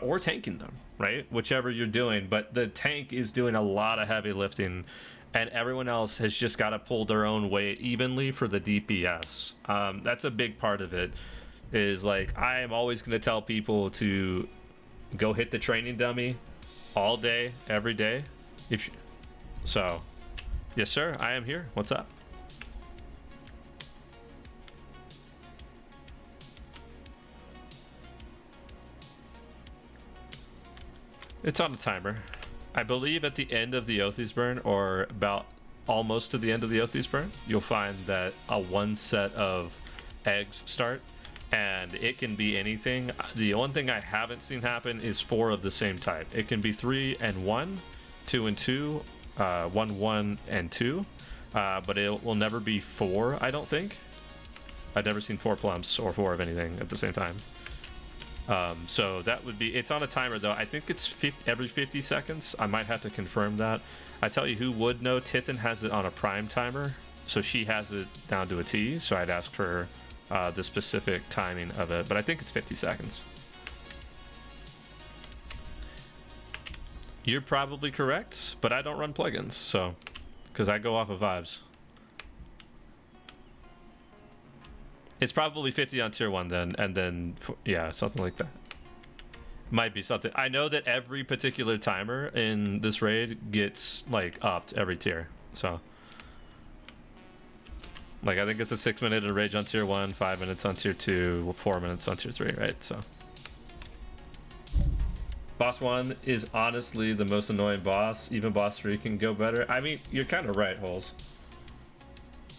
or tanking them, right? Whichever you're doing, but the tank is doing a lot of heavy lifting, and everyone else has just got to pull their own weight evenly for the DPS. That's a big part of it, is like, I am always going to tell people to go hit the training dummy all day, every day. So, yes sir, I am here. What's up? It's on a timer. I believe at the end of the Oathis burn, or about almost to the end of the Oathis burn, you'll find that one set of eggs start, and it can be anything. The one thing I haven't seen happen is 4 of the same type. It can be 3 and 1, 2 and 2, 1, 1 and 2, but it will never be 4, I don't think. I've never seen 4 plumps or 4 of anything at the same time. So that would be, it's on a timer though. I think it's every 50 seconds. I might have to confirm that. I tell you who would know, Tithan has it on a prime timer, so she has it down to a T, so I'd ask her the specific timing of it, but I think it's 50 seconds. You're probably correct, but I don't run plugins, so, because I go off of vibes. It's probably 50 on tier 1 then, and then, yeah, something like that. Might be something. I know that every particular timer in this raid gets, like, upped every tier, so. Like, I think it's a 6-minute rage on tier 1, 5 minutes on tier 2, 4 minutes on tier 3, right? So. Boss 1 is honestly the most annoying boss. Even boss 3 can go better. I mean, you're kind of right, Holes.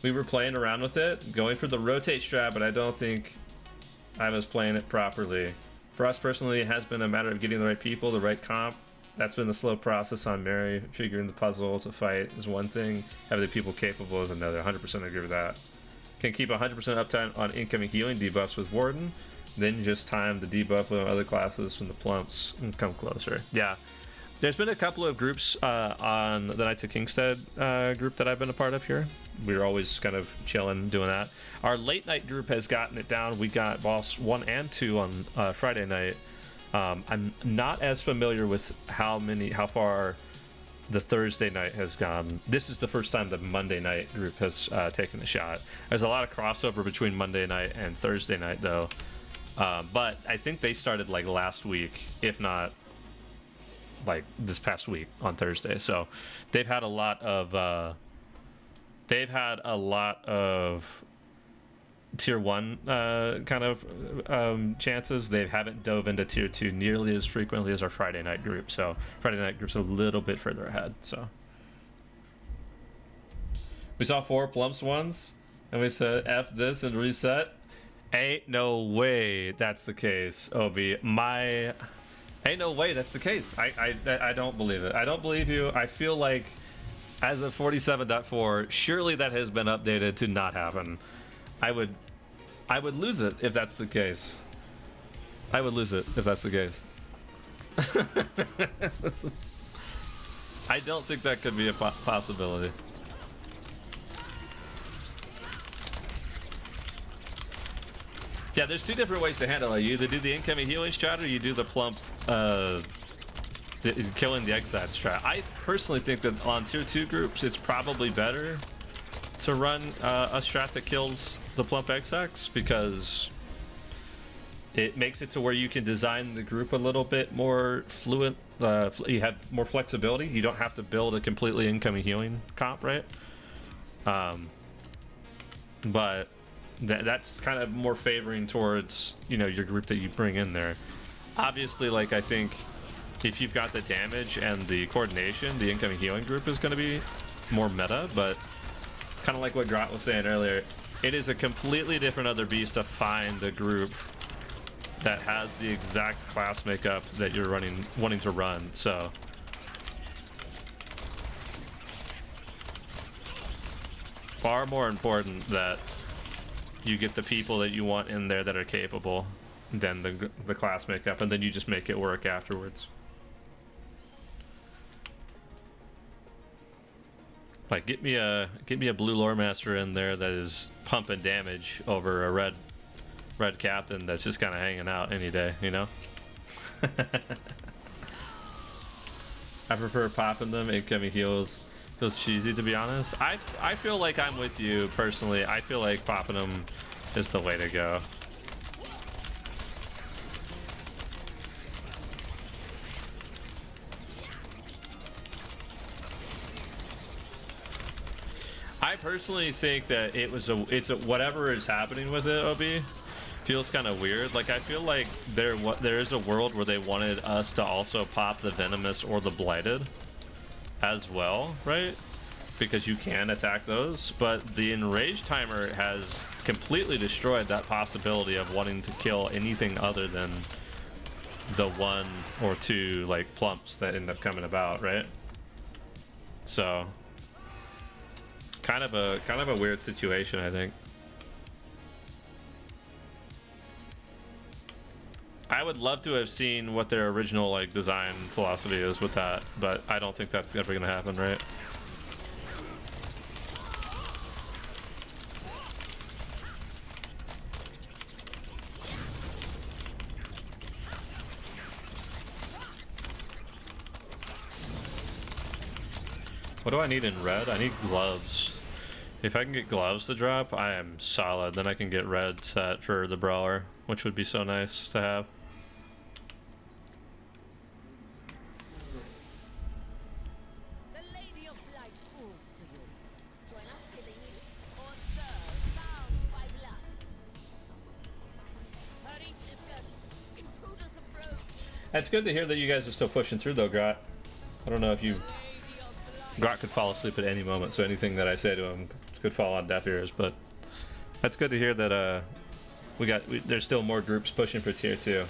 We were playing around with it, going for the rotate strat, but I don't think I was playing it properly. For us personally, it has been a matter of getting the right people, the right comp. That's been the slow process on Mary. Figuring the puzzle to fight is one thing, having the people capable is another. 100% agree with that. Can keep 100% uptime on incoming healing debuffs with Warden, then just time the debuff with other classes from the plumps and come closer. Yeah. There's been a couple of groups on the Knights of Kingstead group that I've been a part of here. We're always kind of chilling, doing that. Our late night group has gotten it down. We got boss 1 and 2 on Friday night. I'm not as familiar with how far the Thursday night has gone. This is the first time the Monday night group has taken a shot. There's a lot of crossover between Monday night and Thursday night though. But I think they started like last week, if not like this past week on Thursday. So they've had a lot of tier 1 kind of chances. They haven't dove into tier 2 nearly as frequently as our Friday night group. So Friday night group's a little bit further ahead. So we saw 4 plumps once and we said F this and reset. Ain't no way that's the case, Obi. Ain't no way that's the case. I don't believe it. I don't believe you. I feel like as of 47.4, surely that has been updated to not happen. I would lose it if that's the case. I would lose it if that's the case. I don't think that could be a possibility. Yeah, there's two different ways to handle it. You either do the incoming healing strat or you do the plump killing the exile strat. I personally think that on tier 2 groups it's probably better to run a strat that kills the plump XX, because it makes it to where you can design the group a little bit more fluent. You have more flexibility. You don't have to build a completely incoming healing comp, right? But that's kind of more favoring towards, you know, your group that you bring in there. Obviously, like, I think if you've got the damage and the coordination, the incoming healing group is going to be more meta, but kind of like what Grot was saying earlier, it is a completely different other beast to find a group that has the exact class makeup that you're wanting to run. So far more important that you get the people that you want in there that are capable than the class makeup, and then you just make it work afterwards. Like, get me a blue lore master in there that is pumping damage over a red captain that's just kind of hanging out any day, you know. I prefer popping them. Incoming heals feels cheesy, to be honest. I feel like I'm with you personally. I feel like popping them is the way to go. I personally think that it's whatever is happening with it, OB, feels kind of weird. Like, I feel like there is a world where they wanted us to also pop the venomous or the blighted as well, right? Because you can attack those, but the enrage timer has completely destroyed that possibility of wanting to kill anything other than the 1 or 2 like plumps that end up coming about, right? So kind of a weird situation, I think. I would love to have seen what their original like design philosophy is with that, but I don't think that's ever gonna happen, right? What do I need in red? I need gloves. If I can get gloves to drop, I am solid. Then I can get red set for the brawler, which would be so nice to have. The Lady of Light calls to you. Join us in the heat or serve bound by blood. Hurry, sisters. Intruders approach. It's good to hear that you guys are still pushing through, though, Grot. I don't know if you... Grot could fall asleep at any moment, so anything that I say to him could fall on deaf ears, but that's good to hear that there's still more groups pushing for tier 2.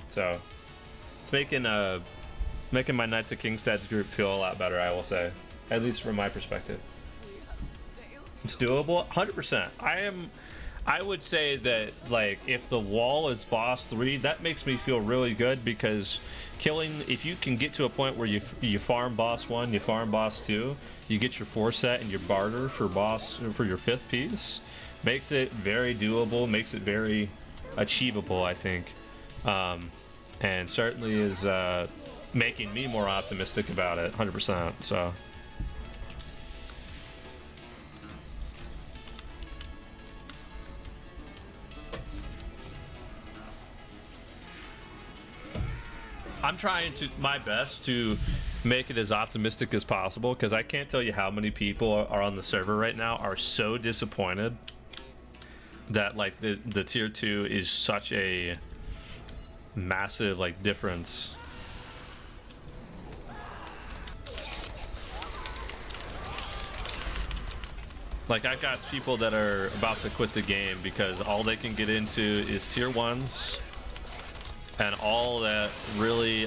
So it's making my Knights of Kingstad's group feel a lot better, I will say, at least from my perspective. It's doable, 100%. I would say that, like, if the wall is boss 3, that makes me feel really good, because if you can get to a point where you farm boss 1, you farm boss 2, you get your 4 set and you barter for your 5th piece, makes it very doable, makes it very achievable, I think, and certainly is making me more optimistic about it, 100%. So I'm trying my best to make it as optimistic as possible, because I can't tell you how many people are on the server right now are so disappointed that, like, the tier 2 is such a massive, like, difference. Like, I've got people that are about to quit the game because all they can get into is tier 1s, and all that really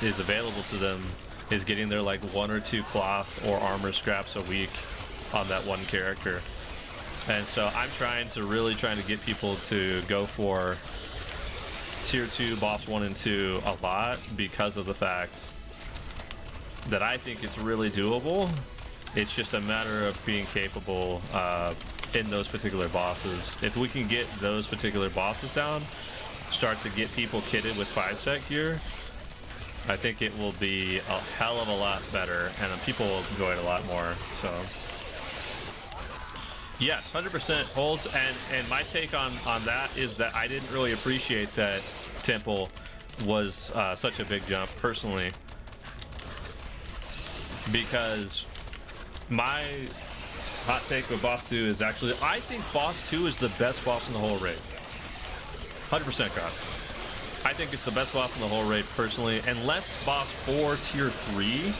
is available to them is getting their like 1 or 2 cloth or armor scraps a week on that one character. And so I'm trying to get people to go for tier 2, boss 1 and 2 a lot because of the fact that I think it's really doable. It's just a matter of being capable in those particular bosses. If we can get those particular bosses down, start to get people kitted with 5-set gear, I think it will be a hell of a lot better, and people will enjoy it a lot more. So yes, 100% holes. And my take on that is that I didn't really appreciate that Temple was such a big jump personally, because my hot take with boss 2 is actually, I think boss 2 is the best boss in the whole raid. 100% God. I think it's the best boss in the whole raid personally, unless boss 4 tier 3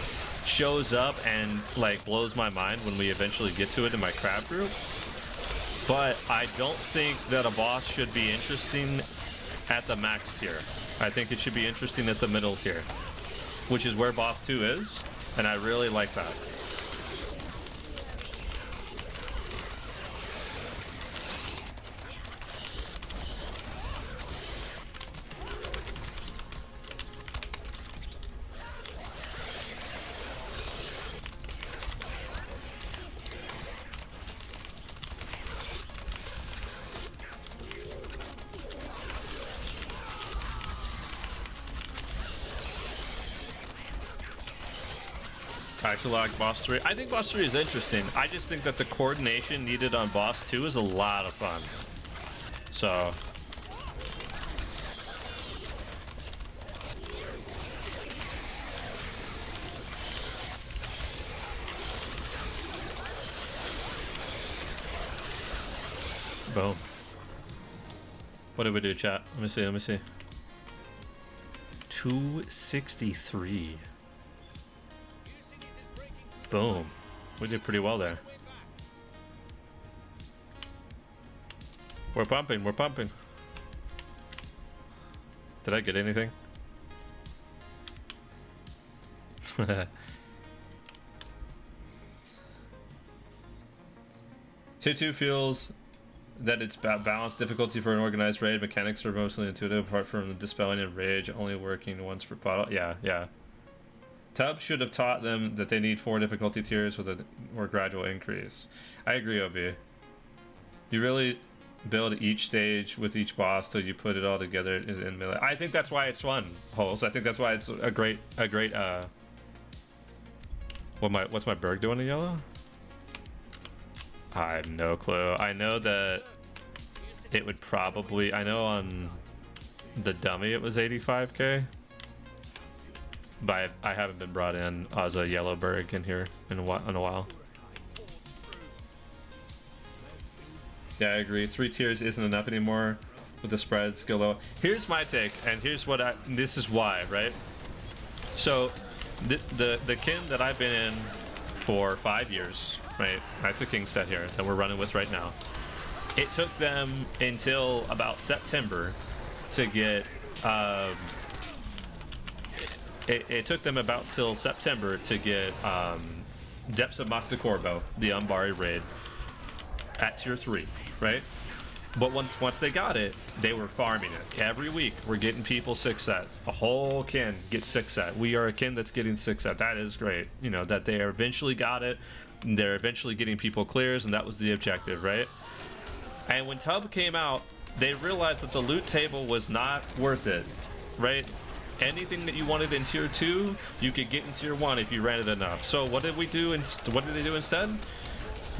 shows up and like blows my mind when we eventually get to it in my crab group. But I don't think that a boss should be interesting at the max tier. I think it should be interesting at the middle tier, which is where boss 2 is, and I really like that. I actually like boss 3. I think boss 3 is interesting. I just think that the coordination needed on boss 2 is a lot of fun. So boom. What did we do, chat? Let me see. 263. Boom. We did pretty well there. We're pumping. Did I get anything? Tier 2 feels that it's balanced difficulty for an organized raid. Mechanics are mostly intuitive, apart from the dispelling and rage only working once per bottle. Yeah. Tubbs should have taught them that they need 4 difficulty tiers with a more gradual increase. I agree, OB. You really build each stage with each boss till you put it all together in melee. I think that's why it's fun, Holes. I think that's why it's a great what's my Berg doing in yellow? I have no clue. I know that it would probably, I know on the dummy it was 85k. But I haven't been brought in as a yellow Berg in here in a while. Yeah, I agree. 3 tiers isn't enough anymore with the spread skill low. Here's my take, and here's what this is why, right? So the kin that I've been in for 5 years, right? That's a king set here that we're running with right now. It took them until about September to get it took them about till September to get Depths of Mach de Corbeau, the Umbari raid, at tier 3, right? But once they got it, they were farming it. Every week, we're getting people 6-set. A whole kin gets 6-set. We are a kin that's getting 6-set. That is great. You know, that they eventually got it. They're eventually getting people clears, and that was the objective, right? And when Tub came out, they realized that the loot table was not worth it, right? Anything that you wanted in tier 2, you could get in tier 1 if you ran it enough. So what did we do? What did they do instead?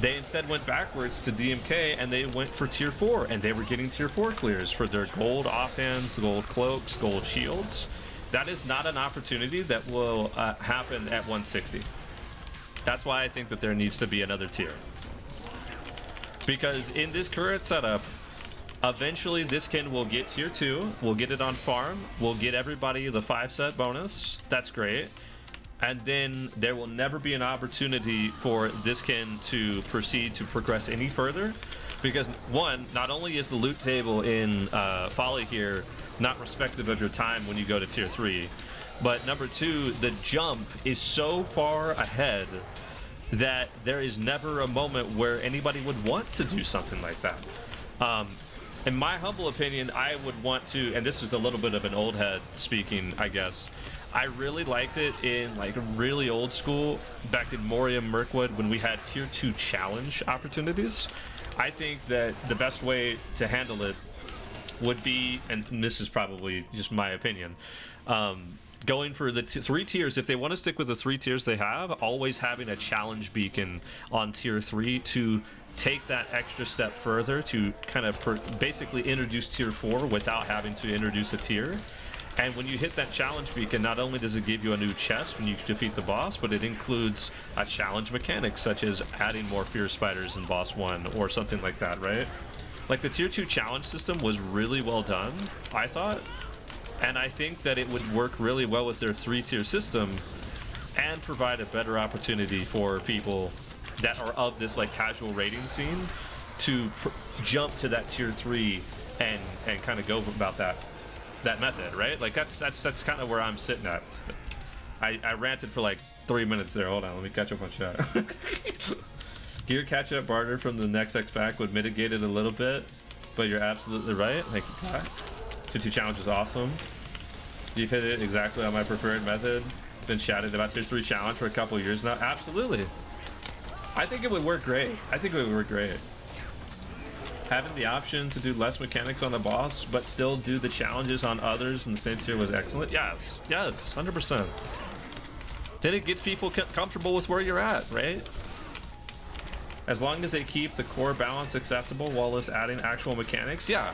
They instead went backwards to DMK and they went for tier 4, and they were getting tier 4 clears for their gold offhands, gold cloaks, gold shields. That is not an opportunity that will happen at 160. That's why I think that there needs to be another tier. Because in this current setup, eventually this kin will get tier 2, we'll get it on farm, we'll get everybody the 5-set bonus, that's great. And then there will never be an opportunity for this kin to proceed to progress any further. Because one, not only is the loot table in Folly here not respective of your time when you go to tier 3, but number 2, the jump is so far ahead that there is never a moment where anybody would want to do something like that. in my humble opinion, I would want to, and this is a little bit of an old head speaking, I guess. I really liked it in like really old school, back in Moria Mirkwood when we had tier 2 challenge opportunities. I think that the best way to handle it would be, and this is probably just my opinion, going for the 3 tiers. If they want to stick with the 3 tiers they have, always having a challenge beacon on tier 3 to take that extra step further to kind of basically introduce tier 4 without having to introduce a tier. And when you hit that challenge beacon, not only does it give you a new chest when you defeat the boss, but it includes a challenge mechanic, such as adding more fear spiders in boss 1 or something like that, right? Like, the tier 2 challenge system was really well done, I thought, and I think that it would work really well with their 3-tier system and provide a better opportunity for people that are of this like casual raiding scene to jump to that tier 3 and kind of go about that method, right? Like, that's kind of where I'm sitting at. I ranted for like 3 minutes there. Hold on, let me catch up on chat. Gear catch-up barter from the next X pack would mitigate it a little bit, but you're absolutely right. Thank you, Kai. Tier 2 challenge is awesome. You've hit it exactly on my preferred method. Been chatting about tier 3 challenge for a couple years now. Absolutely. I think it would work great. I think it would work great. Having the option to do less mechanics on the boss, but still do the challenges on others in the same tier was excellent. Yes, yes, 100%. Then it gets people comfortable with where you're at, right? As long as they keep the core balance acceptable while it's adding actual mechanics, yeah.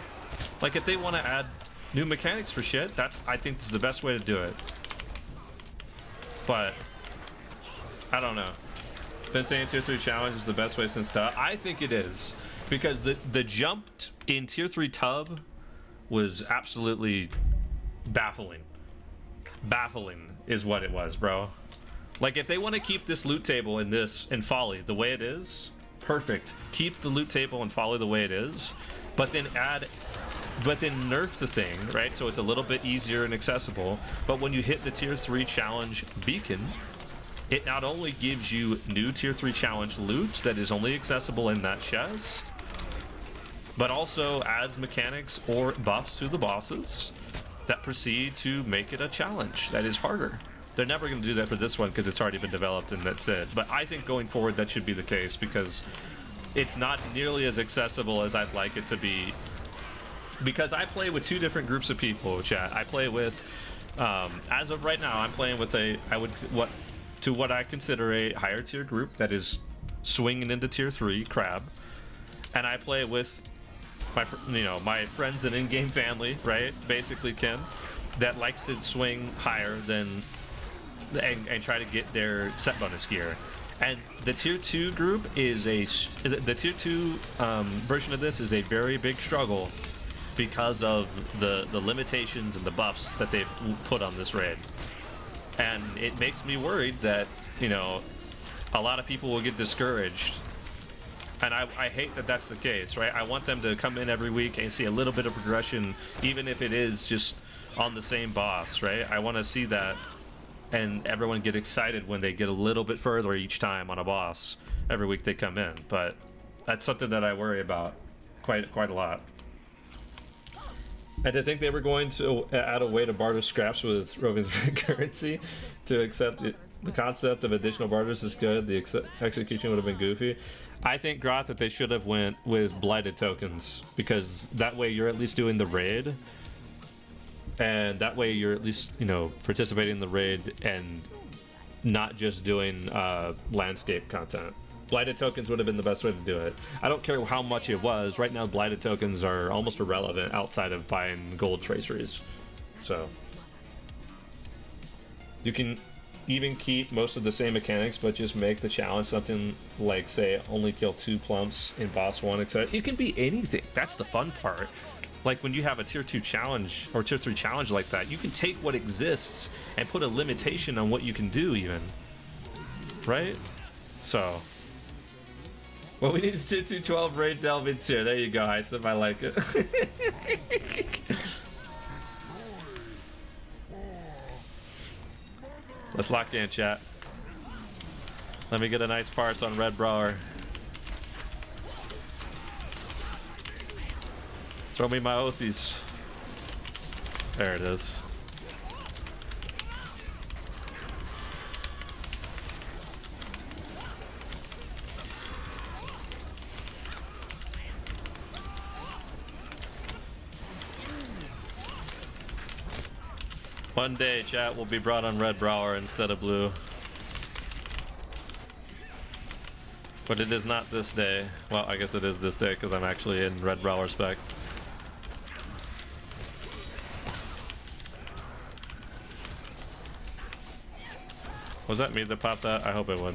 Like, if they want to add new mechanics for shit, I think this is the best way to do it. But I don't know. Been saying tier 3 challenge is the best way since tub. I think it is, because the jump in tier 3 tub was absolutely baffling. Baffling is what it was, bro. Like, if they want to keep this loot table in Folly the way it is, perfect. Keep the loot table and Folly the way it is, but then nerf the thing, right? So it's a little bit easier and accessible. But when you hit the tier 3 challenge beacon, it not only gives you new tier 3 challenge loot that is only accessible in that chest, but also adds mechanics or buffs to the bosses that proceed to make it a challenge that is harder. They're never going to do that for this one because it's already been developed and that's it. But I think going forward that should be the case, because it's not nearly as accessible as I'd like it to be. Because I play with 2 different groups of people, chat. I play with, as of right now, I'm playing with what I consider a higher tier group that is swinging into tier 3 crab, and I play with my friends and in-game family, right? Basically Ken, that likes to swing higher than and try to get their set bonus gear. And the tier 2 group is the tier 2 version of this is a very big struggle because of the limitations and the buffs that they've put on this raid. And it makes me worried that, a lot of people will get discouraged. And I hate that that's the case, right? I want them to come in every week and see a little bit of progression, even if it is just on the same boss, right? I want to see that, and everyone get excited when they get a little bit further each time on a boss every week they come in. But that's something that I worry about quite a lot. And to think they were going to add a way to barter scraps with roving currency to accept it. The concept of additional barters is good. The execution would have been goofy. I think, Groth, that they should have went with blighted tokens, because that way you're at least doing the raid, and that way you're at least participating in the raid and not just doing landscape content. Blighted tokens would have been the best way to do it. I don't care how much it was. Right now, blighted tokens are almost irrelevant outside of buying gold traceries. So you can even keep most of the same mechanics, but just make the challenge something like, say, only kill 2 plumps in boss 1, etc. It can be anything. That's the fun part. Like, when you have a tier 2 challenge or tier 3 challenge like that, you can take what exists and put a limitation on what you can do, even. Right? So what we need is tier 2 12 raid delve into here. There you go, Isam. I like it. Let's lock in, chat. Let me get a nice parse on Red Brawler. Throw me my oathies. There it is. One day, chat will be brought on Red Brower instead of Blue. But it is not this day. Well, I guess it is this day because I'm actually in Red Brower spec. Was that me that popped that? I hope it would.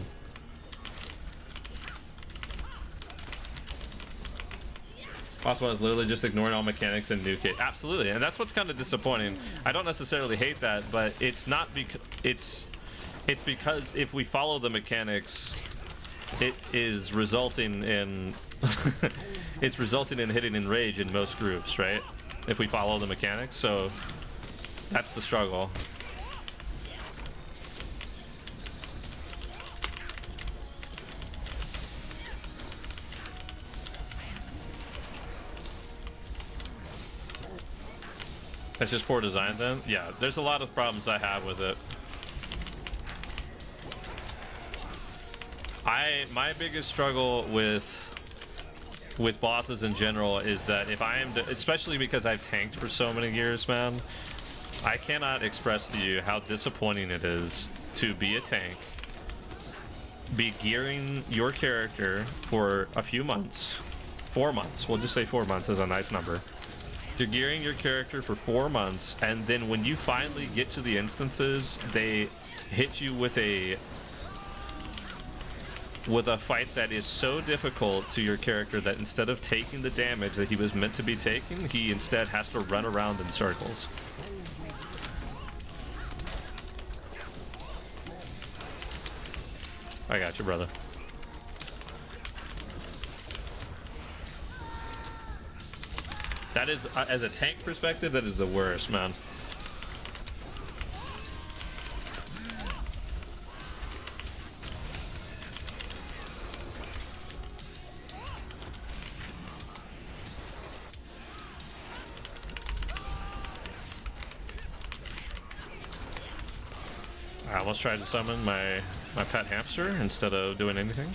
Boss one is literally just ignoring all mechanics and nuke it. Absolutely, and that's what's kind of disappointing. I don't necessarily hate that, but it's not because it's because if we follow the mechanics, it is resulting in it's resulting in hitting in rage in most groups, right? If we follow the mechanics, so that's the struggle. That's just poor design then? Yeah, there's a lot of problems I have with it. My biggest struggle with bosses in general is that if I am especially because I've tanked for so many years, man, I cannot express to you how disappointing it is to be a tank, be gearing your character for a few months, 4 months, we'll just say 4 months is a nice number. You're gearing your character for 4 months, and then when you finally get to the instances, they hit you with a fight that is so difficult to your character that instead of taking the damage that he was meant to be taking, he instead has to run around in circles. I got you, brother. That is, as a tank perspective, that is the worst, man. I almost tried to summon my pet hamster instead of doing anything.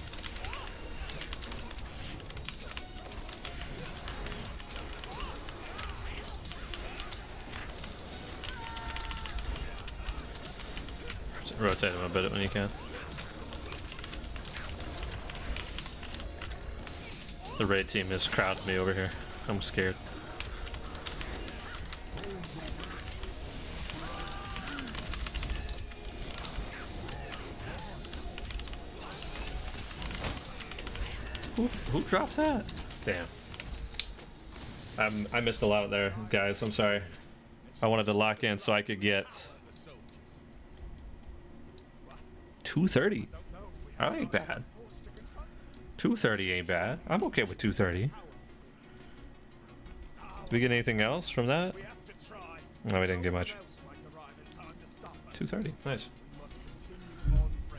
Rotate him a bit when you can. The raid team is crowding me over here. I'm scared. Who drops that? Damn. I missed a lot there, guys. I'm sorry. I wanted to lock in so I could get 230. That ain't bad. 230 ain't bad. I'm okay with 230. Did we get anything else from that? No, we didn't get much. 230. Nice.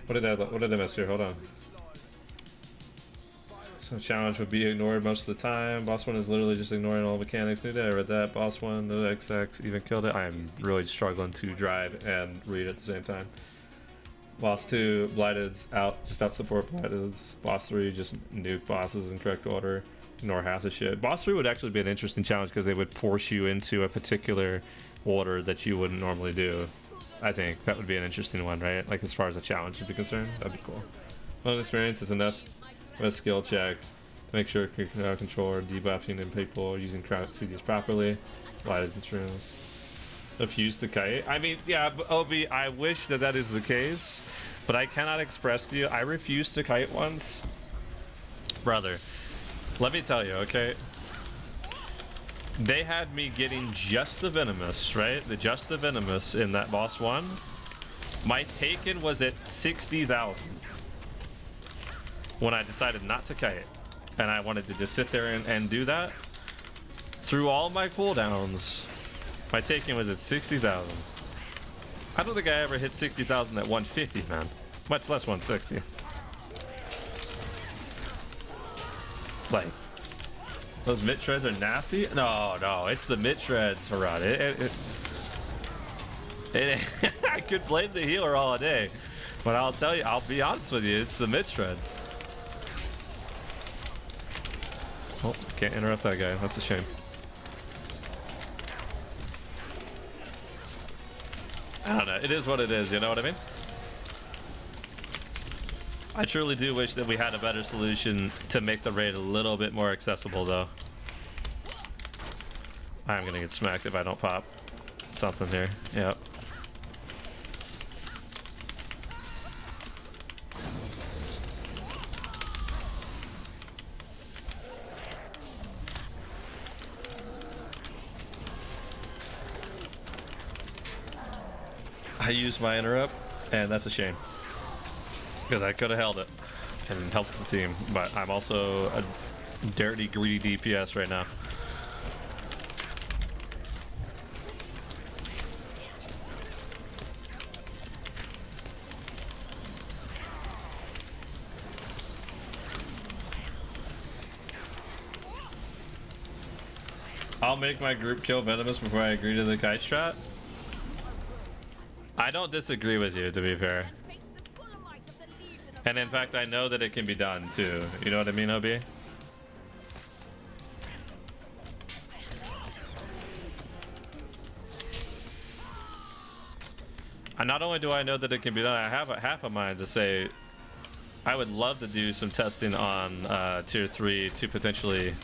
What did I miss here? Hold on. So challenge would be ignored most of the time. Boss 1 is literally just ignoring all mechanics. Knew that. I read that. Boss 1, no XX even killed it. I am really struggling to drive and read at the same time. Boss 2, Blighted's out. Just out support Blighted's. Boss 3, just nuke bosses in correct order. Ignore half the shit. Boss 3 would actually be an interesting challenge because they would force you into a particular order that you wouldn't normally do. I think that would be an interesting one, right? Like as far as a challenge would be concerned, that'd be cool. One experience is enough. A skill check to make sure controller debuffing and people using crowd CDs properly. Lighted insurance. Refuse to kite. I mean, yeah, Obi, I wish that is the case, but I cannot express to you. I refused to kite once, brother. Let me tell you, okay? They had me getting just the venomous, right? Just the venomous in that boss 1. My taken was at 60,000. When I decided not to kite and I wanted to just sit there and do that, through all my cooldowns, my taking was at 60,000. I don't think I ever hit 60,000 at 150, man, much less 160. Like, Those mid shreds are nasty. No, no, it's the mid shreds, Harad. I could blame the healer all day, but I'll tell you, I'll be honest with you, it's the mid shreds. Oh, can't interrupt that guy. That's a shame. I don't know. It is what it is. You know what I mean? I truly do wish that we had a better solution to make the raid a little bit more accessible, though. I'm gonna get smacked if I don't pop something here. Yep. I used my interrupt, and that's a shame. Because I could have held it and helped the team, but I'm also a dirty, greedy DPS right now. I'll make my group kill Venomous before I agree to the kite strat. I don't disagree with you, to be fair. And in fact, I know that it can be done too. You know what I mean, OB? And not only do I know that it can be done, I have a half a mind to say I would love to do some testing on tier 3 to potentially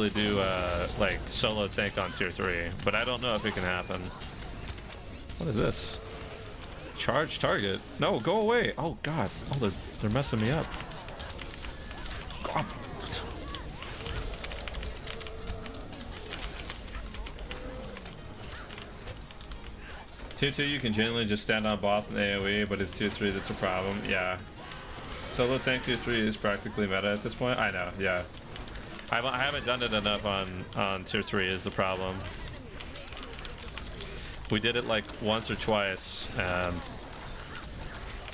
do like solo tank on tier 3, but I don't know if it can happen. What is this? Charge target? No, go away. Oh god. Oh, they're messing me up. God. Tier 2 you can generally just stand on boss and AoE, but it's tier 3 that's a problem. Yeah. Solo tank tier 3 is practically meta at this point. I know, yeah. I haven't done it enough on tier 3 is the problem. We did it like once or twice, and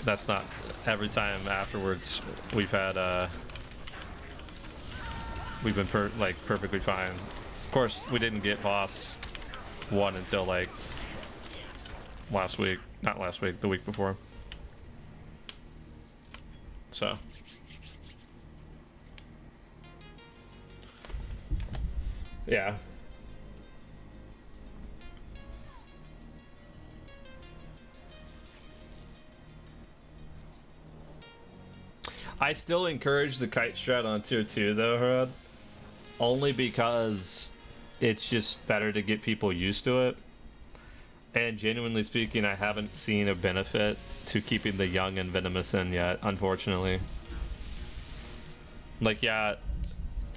that's not every time afterwards. We've had we've been perfectly fine. Of course, we didn't get boss 1 until like last week, not last week, the week before. So. Yeah. I still encourage the kite strat on tier 2 though, Harad. Only because it's just better to get people used to it. And genuinely speaking, I haven't seen a benefit to keeping the young and venomous in yet, unfortunately. Like, yeah,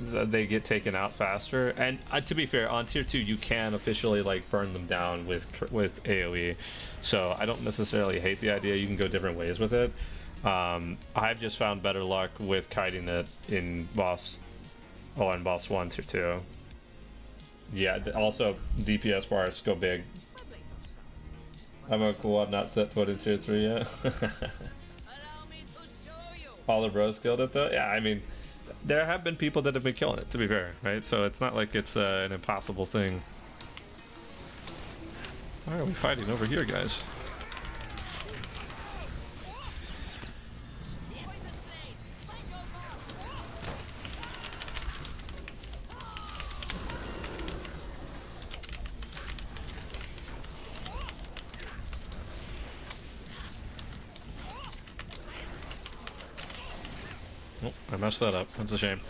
they get taken out faster, and to be fair, on tier 2 you can officially like burn them down with AoE, so I don't necessarily hate the idea. You can go different ways with it. I've just found better luck with kiting it in boss 1 tier 2. Yeah, also DPS bars go big. I'm cool. I'm not set foot in tier 3 yet. All the bros killed it though. Yeah, I mean, there have been people that have been killing it, to be fair, right? So it's not like it's an impossible thing. Why are we fighting over here, guys? Oh, I messed that up. That's a shame.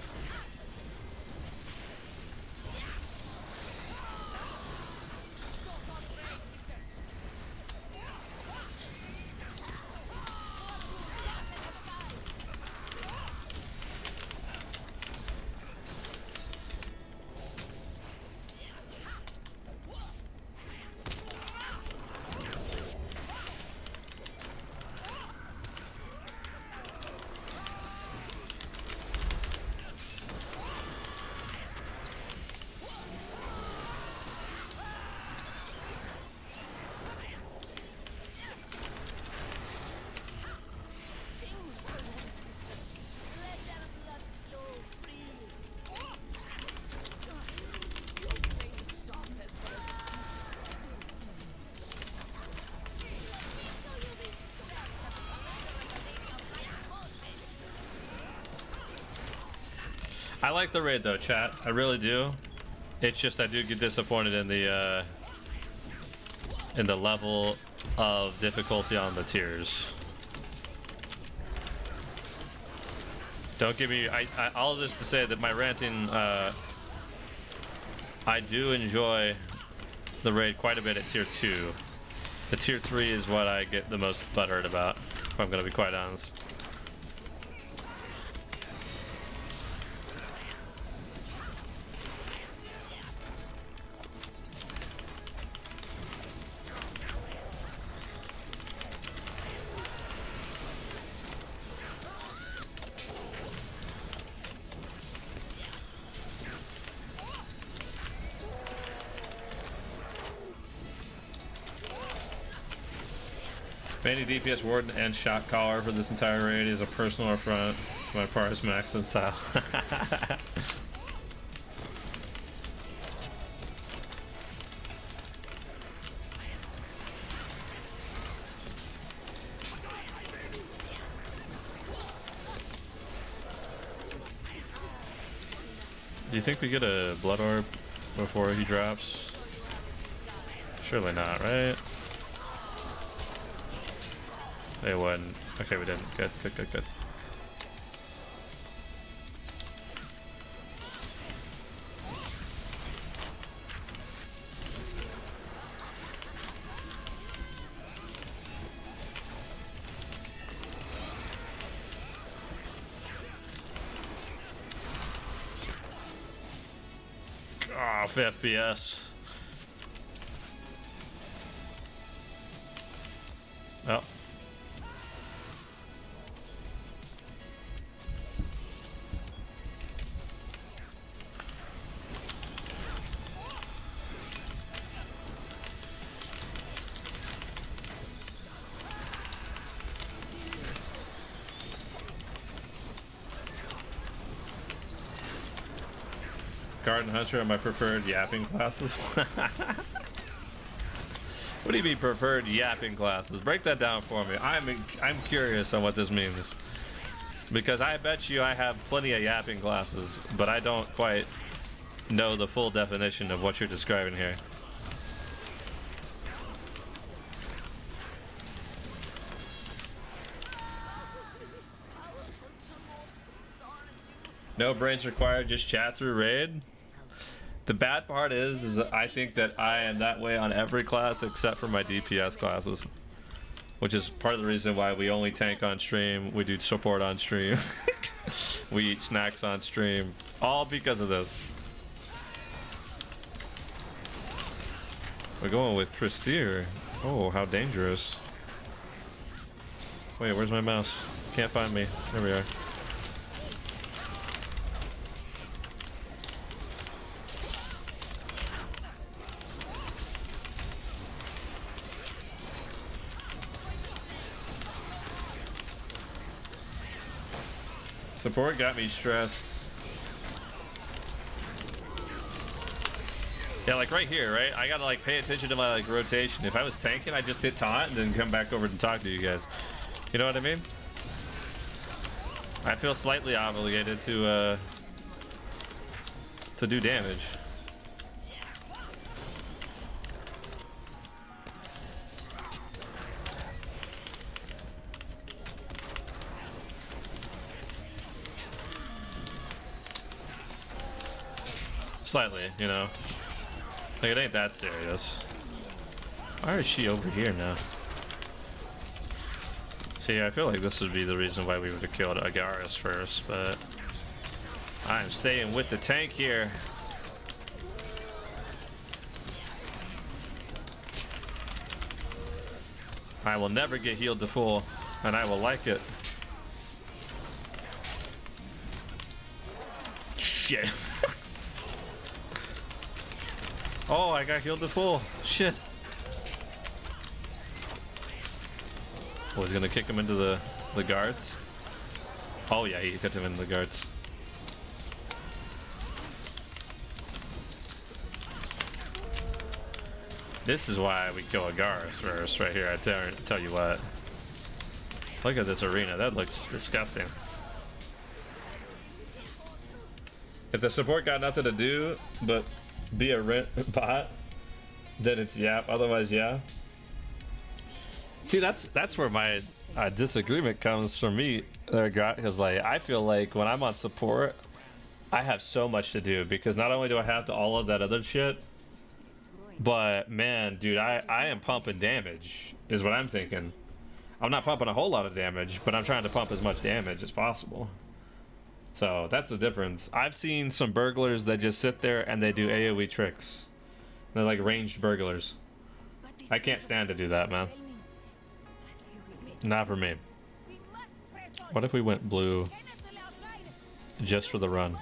I like the raid though, chat. I really do. It's just I do get disappointed in the level of difficulty on the tiers. Don't give me. All of this to say that my ranting. I do enjoy the raid quite a bit at tier 2. The tier 3 is what I get the most butthurt about, if I'm gonna be quite honest. Mainly DPS warden and shot caller for this entire raid is a personal affront to my partner's max and style. Do you think we get a blood orb before he drops? Surely not, right? They wouldn't. Okay, we didn't. Good, good, good, good. Off FPS. Oh. Garden Hunter are my preferred yapping classes. What do you mean preferred yapping classes? Break that down for me. I'm curious on what this means. Because I bet you I have plenty of yapping classes, but I don't quite know the full definition of what you're describing here. No brains required, just chat through raid. The bad part is I think that I am that way on every class except for my DPS classes, which is part of the reason why we only tank on stream, we do support on stream, we eat snacks on stream, all because of this. We're going with Christier. Oh, how dangerous. Wait, where's my mouse? Can't find me. There we are. Support got me stressed. Yeah, like right here, right? I gotta like pay attention to my like rotation. If I was tanking, I'd just hit taunt and then come back over and talk to you guys. You know what I mean? I feel slightly obligated to do damage. Slightly, you know. Like, it ain't that serious. Why is she over here now? See, I feel like this would be the reason why we would have killed Agaris first, but I'm staying with the tank here. I will never get healed to full, and I will like it. Shit. Oh, I got healed to full. Shit. Oh, he's gonna kick him into the guards. Oh yeah, he kicked him into the guards. This is why we kill Agaris first, right here. I tell you what. Look at this arena. That looks disgusting. If the support got nothing to do but be a rent bot, then it's yap. Otherwise, yeah. See, that's where my disagreement comes from me there, because like I feel like when I'm on support, I have so much to do, because not only do I have to all of that other shit, but man, dude, I am pumping damage is what I'm thinking. I'm not pumping a whole lot of damage, but I'm trying to pump as much damage as possible. So that's the difference. I've seen some burglars that just sit there and they do AoE tricks. They're like ranged burglars. I can't stand to do that, man. Not for me. What if we went blue just for the run?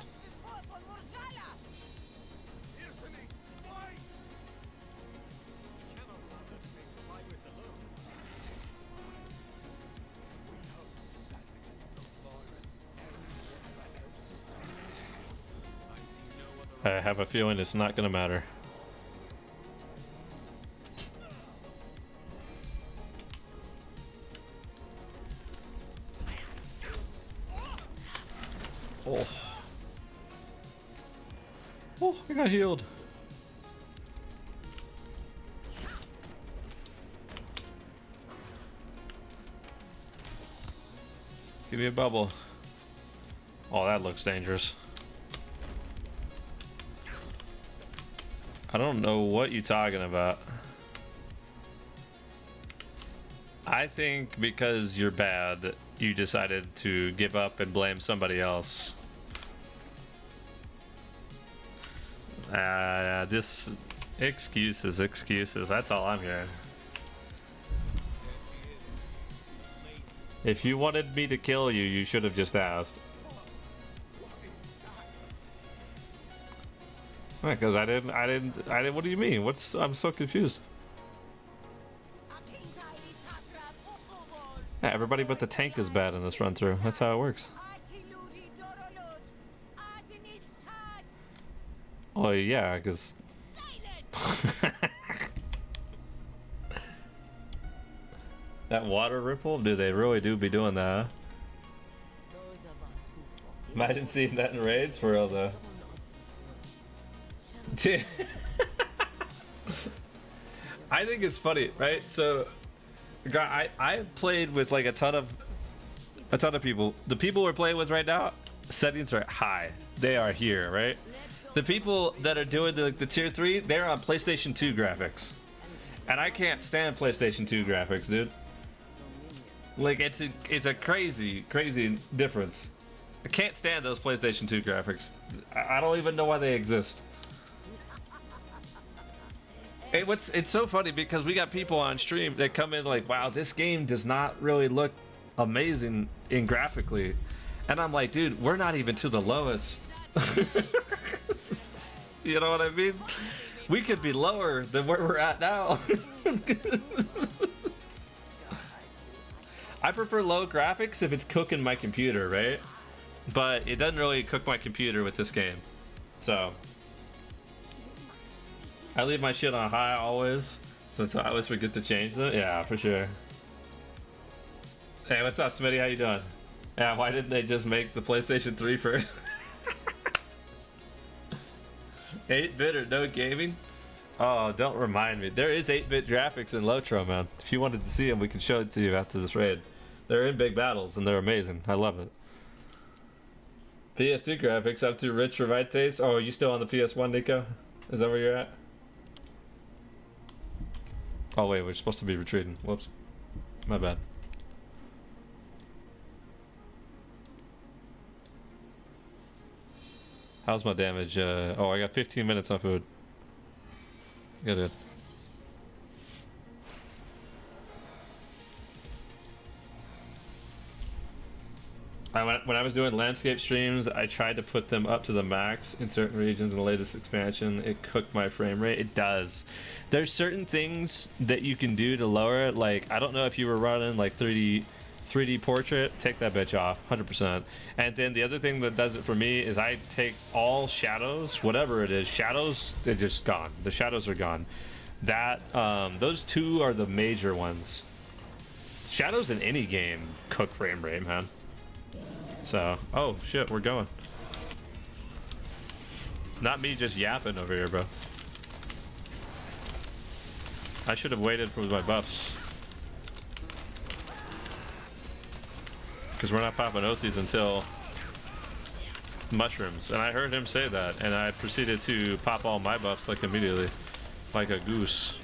I have a feeling it's not gonna matter. Oh. Oh, I got healed. Give me a bubble. Oh, that looks dangerous. I don't know what you're talking about. I think because you're bad, you decided to give up and blame somebody else. Just excuses. That's all I'm hearing. If you wanted me to kill you, you should have just asked. Because I didn't. What do you mean? I'm so confused. Yeah, everybody but the tank is bad in this run through. That's how it works. Oh yeah, because that water ripple, dude, they really do be doing that. Huh? Imagine seeing that in raids for real though. Dude. I think it's funny, right? So I played with like a ton of people. The people we're playing with right now, settings are high. They are here, right? The people that are doing the tier 3, they're on PlayStation 2 graphics. And I can't stand PlayStation 2 graphics, dude. Like it's a crazy difference. I can't stand those PlayStation 2 graphics. I don't even know why they exist. It's so funny because we got people on stream that come in like, wow, this game does not really look amazing in graphically. And I'm like, dude, we're not even to the lowest. You know what I mean? We could be lower than where we're at now. I prefer low graphics if it's cooking my computer, right? But it doesn't really cook my computer with this game. So I leave my shit on high always, since I always forget to change them. Yeah, for sure. Hey, what's up, Smitty? How you doing? Yeah, why didn't they just make the PlayStation 3 first? 8-bit or no gaming? Oh, don't remind me. There is 8-bit graphics in Lotro, man. If you wanted to see them, we can show it to you after this raid. They're in big battles, and they're amazing. I love it. PS2 graphics up to rich for my taste. Oh, are you still on the PS1, Nico? Is that where you're at? Oh, wait, we're supposed to be retreating. Whoops. My bad. How's my damage? Oh, I got 15 minutes on food. Good. When I was doing landscape streams, I tried to put them up to the max in certain regions in the latest expansion. It cooked my frame rate. It does. There's certain things that you can do to lower it. Like, I don't know if you were running like 3D portrait, take that bitch off 100%. And then the other thing that does it for me is I take all shadows, whatever it is, shadows, they're just gone. The shadows are gone. That those two are the major ones. Shadows in any game cook frame rate, man. So, oh shit, we're going. Not me just yapping over here, bro. I should have waited for my buffs. Because we're not popping Oathies until mushrooms. And I heard him say that, and I proceeded to pop all my buffs like immediately. Like a goose.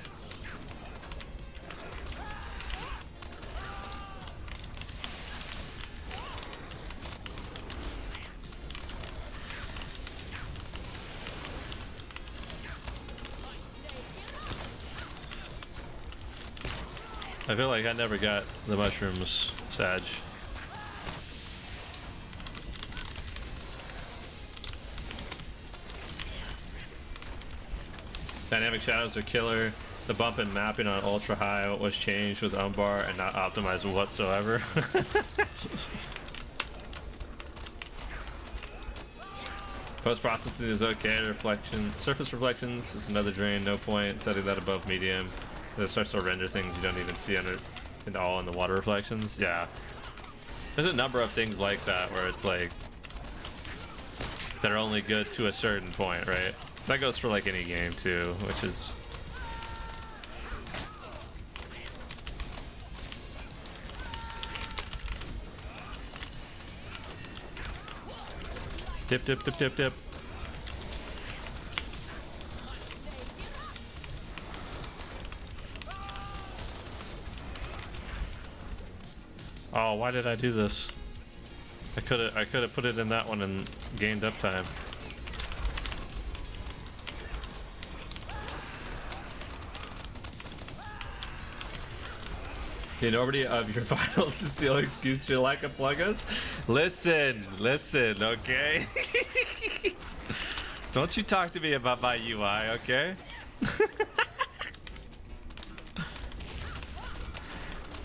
I feel like I never got the mushrooms, Sag. Dynamic shadows are killer. The bump in mapping on ultra high was changed with Umbar and not optimized whatsoever. Post-processing is okay. Reflection, surface reflections is another drain. No point setting that above medium. It starts to render things you don't even see under at all in the water reflections. Yeah, there's a number of things like that where it's like they're only good to a certain point, right? That goes for like any game too, which is dip, dip, dip, dip, dip. Oh, why did I do this? I could have put it in that one and gained uptime. The enormity of your finals is the only excuse for lack of plugins. Listen, okay? Don't you talk to me about my UI, okay?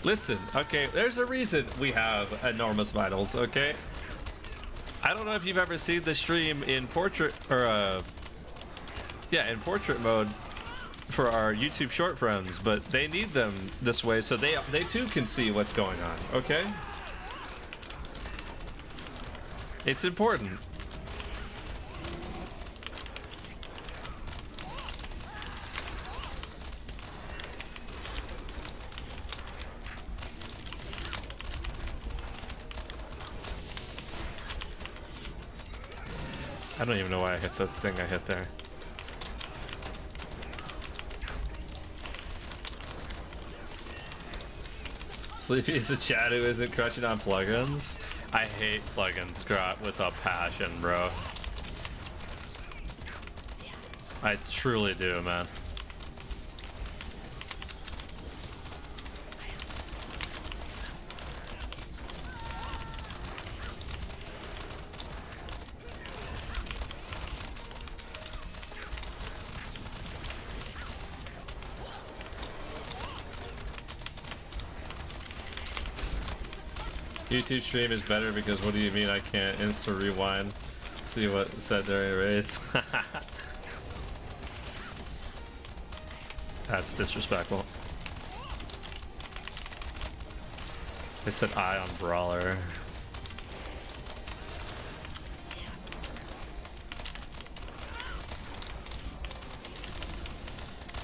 Listen, okay, there's a reason we have enormous vitals, okay? I don't know if you've ever seen the stream in portrait, or yeah, in portrait mode for our YouTube short friends, but they need them this way so they too can see what's going on, okay? It's important. I don't even know why I hit the thing I hit there. Sleepy is a chat who isn't crunching on plugins. I hate plugins with a passion, bro. I truly do, man. YouTube stream is better because what do you mean I can't insta rewind? See what said during a race. That's disrespectful. They said I on Brawler.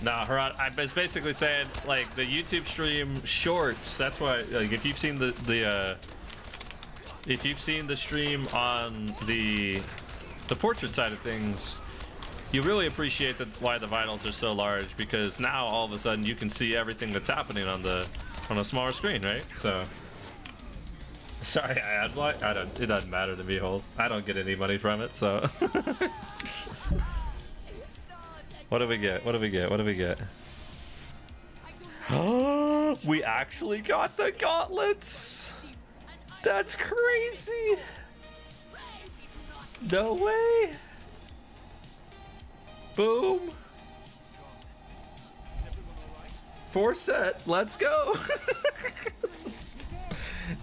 Nah, Harad, I was basically saying like the YouTube stream shorts. That's why, like, if you've seen if you've seen the stream on the portrait side of things, you really appreciate why the vitals are so large, because now all of a sudden you can see everything that's happening on a smaller screen, right? So, sorry, I ad block. It doesn't matter to me, Holes. I don't get any money from it, so. What do we get? What do we get? What do we get? Oh, we actually got the gauntlets. That's crazy. No way. Boom. 4 set. Let's go.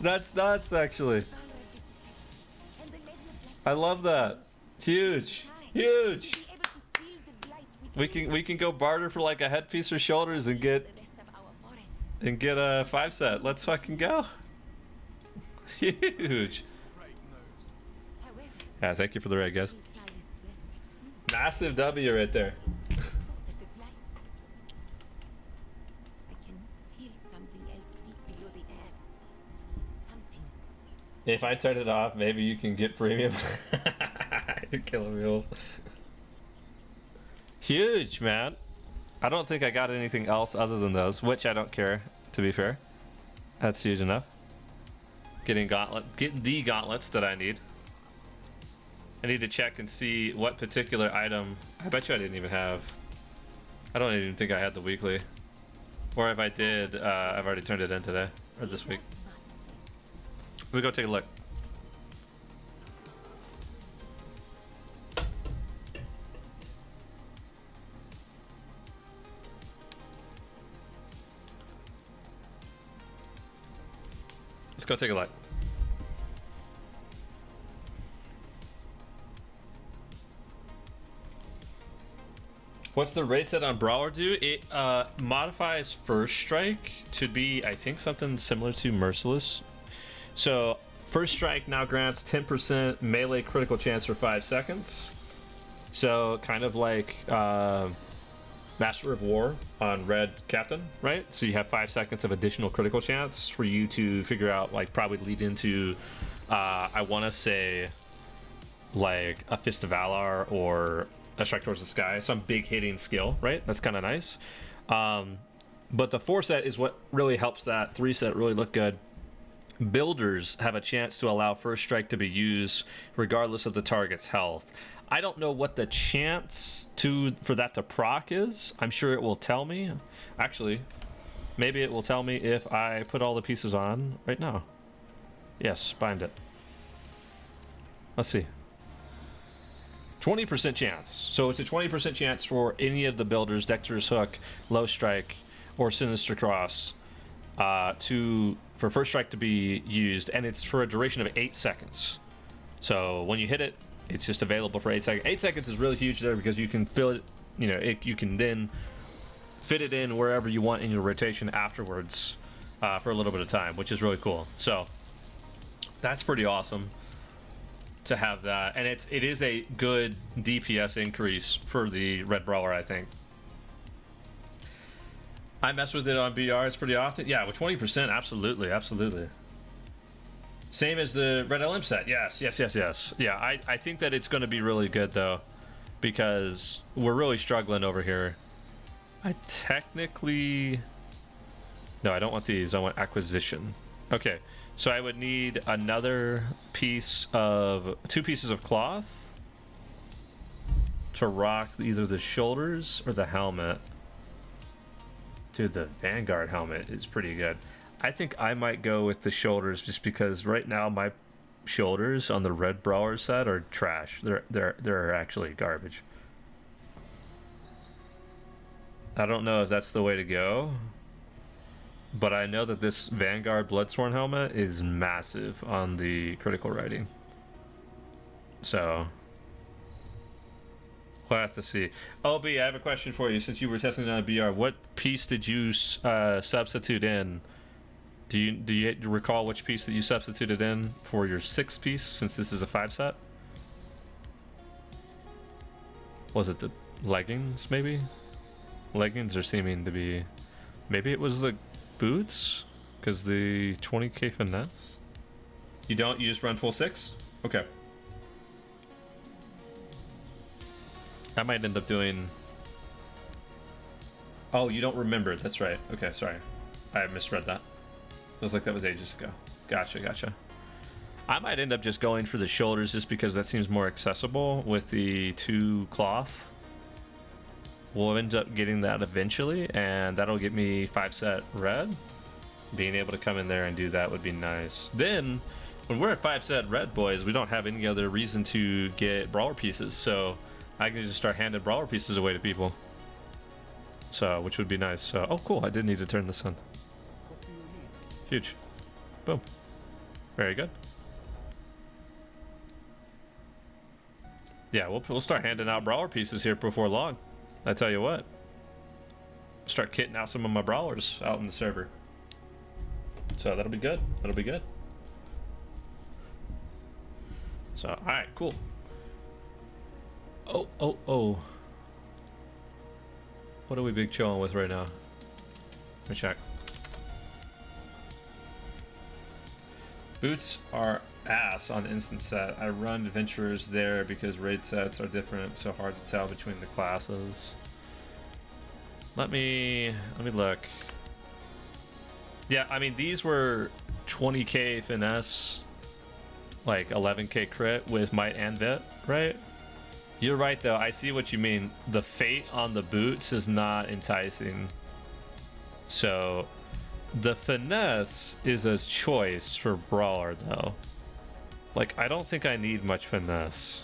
That's nuts, actually. I love that. Huge. Huge. We can go barter for like a headpiece or shoulders and get a 5 set. Let's fucking go. Huge. Yeah, thank you for the raid, guys. Nah, massive W right there. Source of the blight. I can feel something else deep below the earth. Something. If I turn it off, maybe you can get premium. You're killing me, Wolf. Huge, man. I don't think I got anything else other than those, which I don't care, to be fair. That's huge enough. Getting the gauntlets that I need. I need to check and see what particular item. I bet you I didn't even have. I don't even think I had the weekly. Or if I did, I've already turned it in today or this week. We go take a look. Let's go take a look. What's the rate set on Brawler do? It modifies First Strike to be, I think, something similar to Merciless. So, First Strike now grants 10% melee critical chance for 5 seconds. So, kind of like Master of War on Red Captain, right? So you have 5 seconds of additional critical chance for you to figure out, like, probably lead into, I want to say, like, a Fist of Valor or a Strike Towards the Sky, some big hitting skill, right? That's kind of nice. But the 4 set is what really helps that 3 set really look good. Builders have a chance to allow First Strike to be used regardless of the target's health. I don't know what the chance for that to proc is. I'm sure it will tell me. Actually, maybe it will tell me if I put all the pieces on right now. Yes, bind it. Let's see. 20% chance. So it's a 20% chance for any of the builders, Dexter's Hook, Low Strike, or Sinister Cross, for First Strike to be used, and it's for a duration of 8 seconds. So when you hit it, it's just available for 8 seconds. 8 seconds is really huge there because you can fill it, you can then fit it in wherever you want in your rotation afterwards for a little bit of time, which is really cool. So that's pretty awesome to have that, and it is a good DPS increase for the Red Brawler, I think. I mess with it on BRs pretty often. Yeah, with 20%, absolutely. Same as the Red LM set. Yes. Yeah, I think that it's going to be really good, though, because we're really struggling over here. I technically... No, I don't want these. I want acquisition. Okay, so I would need another piece of... 2 pieces of cloth to rock either the shoulders or the helmet. Dude, the Vanguard helmet is pretty good. I think I might go with the shoulders just because right now my shoulders on the Red Brawler set are trash. They're actually garbage. I don't know if that's the way to go, but I know that this Vanguard Bloodsworn helmet is massive on the critical rating. So we'll have to see. OB, I have a question for you. Since you were testing it on a BR, what piece did you substitute in? Do you recall which piece that you substituted in for your 6th piece, since this is a 5 set? Was it the leggings, maybe? Leggings are seeming to be... Maybe it was the boots? Because the 20k finesse? You don't? You just run full 6? Okay. I might end up doing... Oh, you don't remember. That's right. Okay, sorry. I misread that. It was like that was ages ago. Gotcha. I might end up just going for the shoulders just because that seems more accessible with the 2 cloth. We'll end up getting that eventually, and that'll get me 5 set red. Being able to come in there and do that would be nice. Then, when we're at 5 set red, boys, we don't have any other reason to get brawler pieces, so I can just start handing brawler pieces away to people. So, which would be nice. So, oh cool, I did need to turn this on. Huge. Boom. Very good. Yeah, we'll start handing out brawler pieces here before long. I tell you what. Start kitting out some of my brawlers out in the server. So that'll be good. That'll be good. So, alright, cool. Oh. What are we big chilling with right now? Let me check. Boots are ass on instant set. I run adventurers there because raid sets are different, so hard to tell between the classes. Let me look. Yeah, I mean these were 20k finesse, like 11k crit with might and vit, right? You're right though. I see what you mean. The fate on the boots is not enticing. So the finesse is a choice for brawler though. Like I don't think I need much finesse.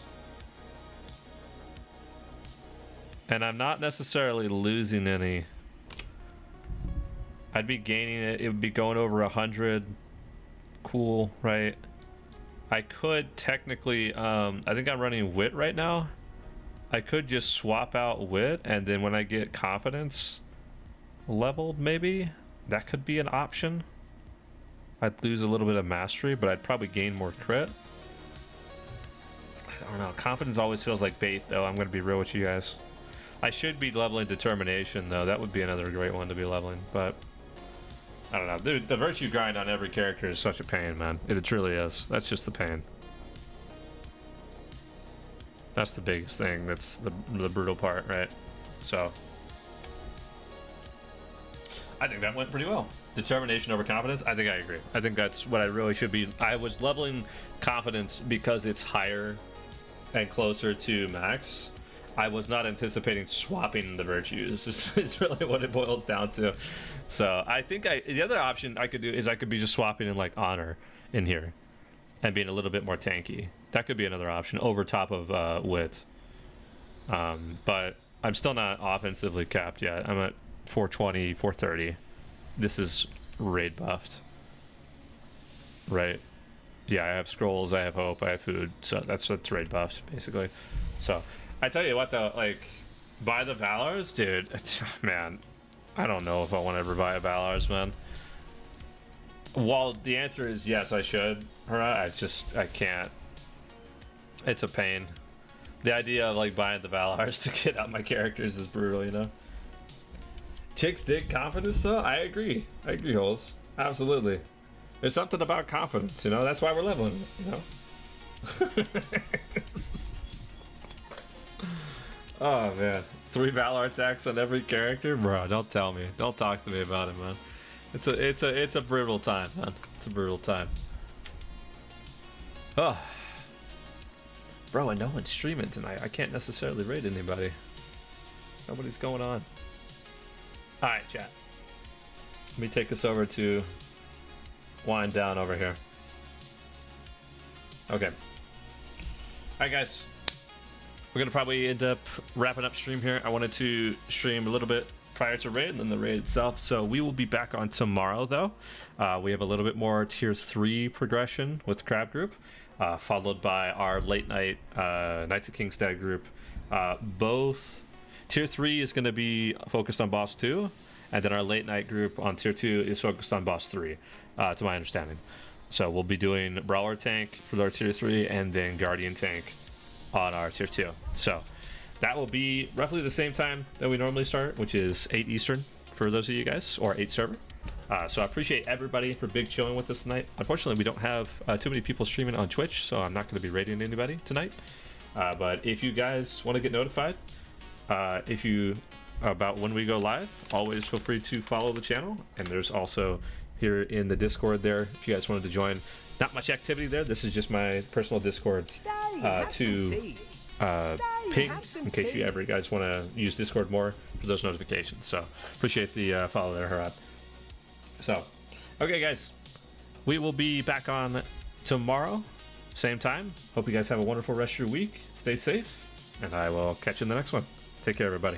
And I'm not necessarily losing any. I'd be gaining it. It would be going over 100. Cool, right? I could technically, I think I'm running wit right now. I could just swap out wit, and then when I get confidence leveled, maybe that could be an option. I'd lose a little bit of mastery, but I'd probably gain more crit. I don't know. Confidence always feels like bait, though. I'm going to be real with you guys. I should be leveling determination, though. That would be another great one to be leveling, but I don't know. Dude, the virtue grind on every character is such a pain, man. It truly is. That's just the pain. That's the biggest thing. That's the brutal part, right? So I think that went pretty well. Determination over confidence. I think I agree. I think that's what I really should be. I was leveling confidence because it's higher and closer to max. I was not anticipating swapping the virtues. It's really what it boils down to. So I think the other option I could do is I could be just swapping in like honor in here and being a little bit more tanky. That could be another option over top of wit. But I'm still not offensively capped yet. I'm at 420, 430. This is raid buffed. Right? Yeah, I have scrolls, I have hope, I have food. So that's raid buffed, basically. So I tell you what though, like, buy the Valors, dude, man, I don't know if I want to ever buy a Valors, man. While the answer is yes, I should, I can't. It's a pain. The idea of like buying the Valors to get out my characters is brutal, you know? Chicks dig confidence though? I agree, Holes. Absolutely. There's something about confidence, you know? That's why we're leveling, you know? Oh man, 3 Valor attacks on every character, bro. Don't tell me. Don't talk to me about it, man. It's a brutal time, man. It's a brutal time. Oh, bro, and no one's streaming tonight. I can't necessarily raid anybody. Nobody's going on. All right, chat. Let me take us over to wind down over here. Okay. All right, guys. We're gonna probably end up wrapping up stream here. I wanted to stream a little bit prior to raid and then the raid itself, so we will be back on tomorrow though. We have a little bit more tier 3 progression with the crab group, followed by our late night Knights of Kingstead group. Both tier 3 is going to be focused on boss 2, and then our late night group on tier 2 is focused on boss 3, to my understanding. So we'll be doing brawler tank for our tier 3 and then guardian tank on our tier 2. So that will be roughly the same time that we normally start, which is 8 Eastern for those of you guys, or 8 server. So I appreciate everybody for big chilling with us tonight. Unfortunately, we don't have too many people streaming on Twitch, so I'm not going to be raiding anybody tonight. But if you guys want to get notified about when we go live, always feel free to follow the channel. And there's also here in the Discord there, if you guys wanted to join. Not much activity there. This is just my personal Discord to ping in case you ever guys want to use Discord more for those notifications. So appreciate the follow there, Harad. So, okay, guys, we will be back on tomorrow, same time. Hope you guys have a wonderful rest of your week. Stay safe, and I will catch you in the next one. Take care, everybody.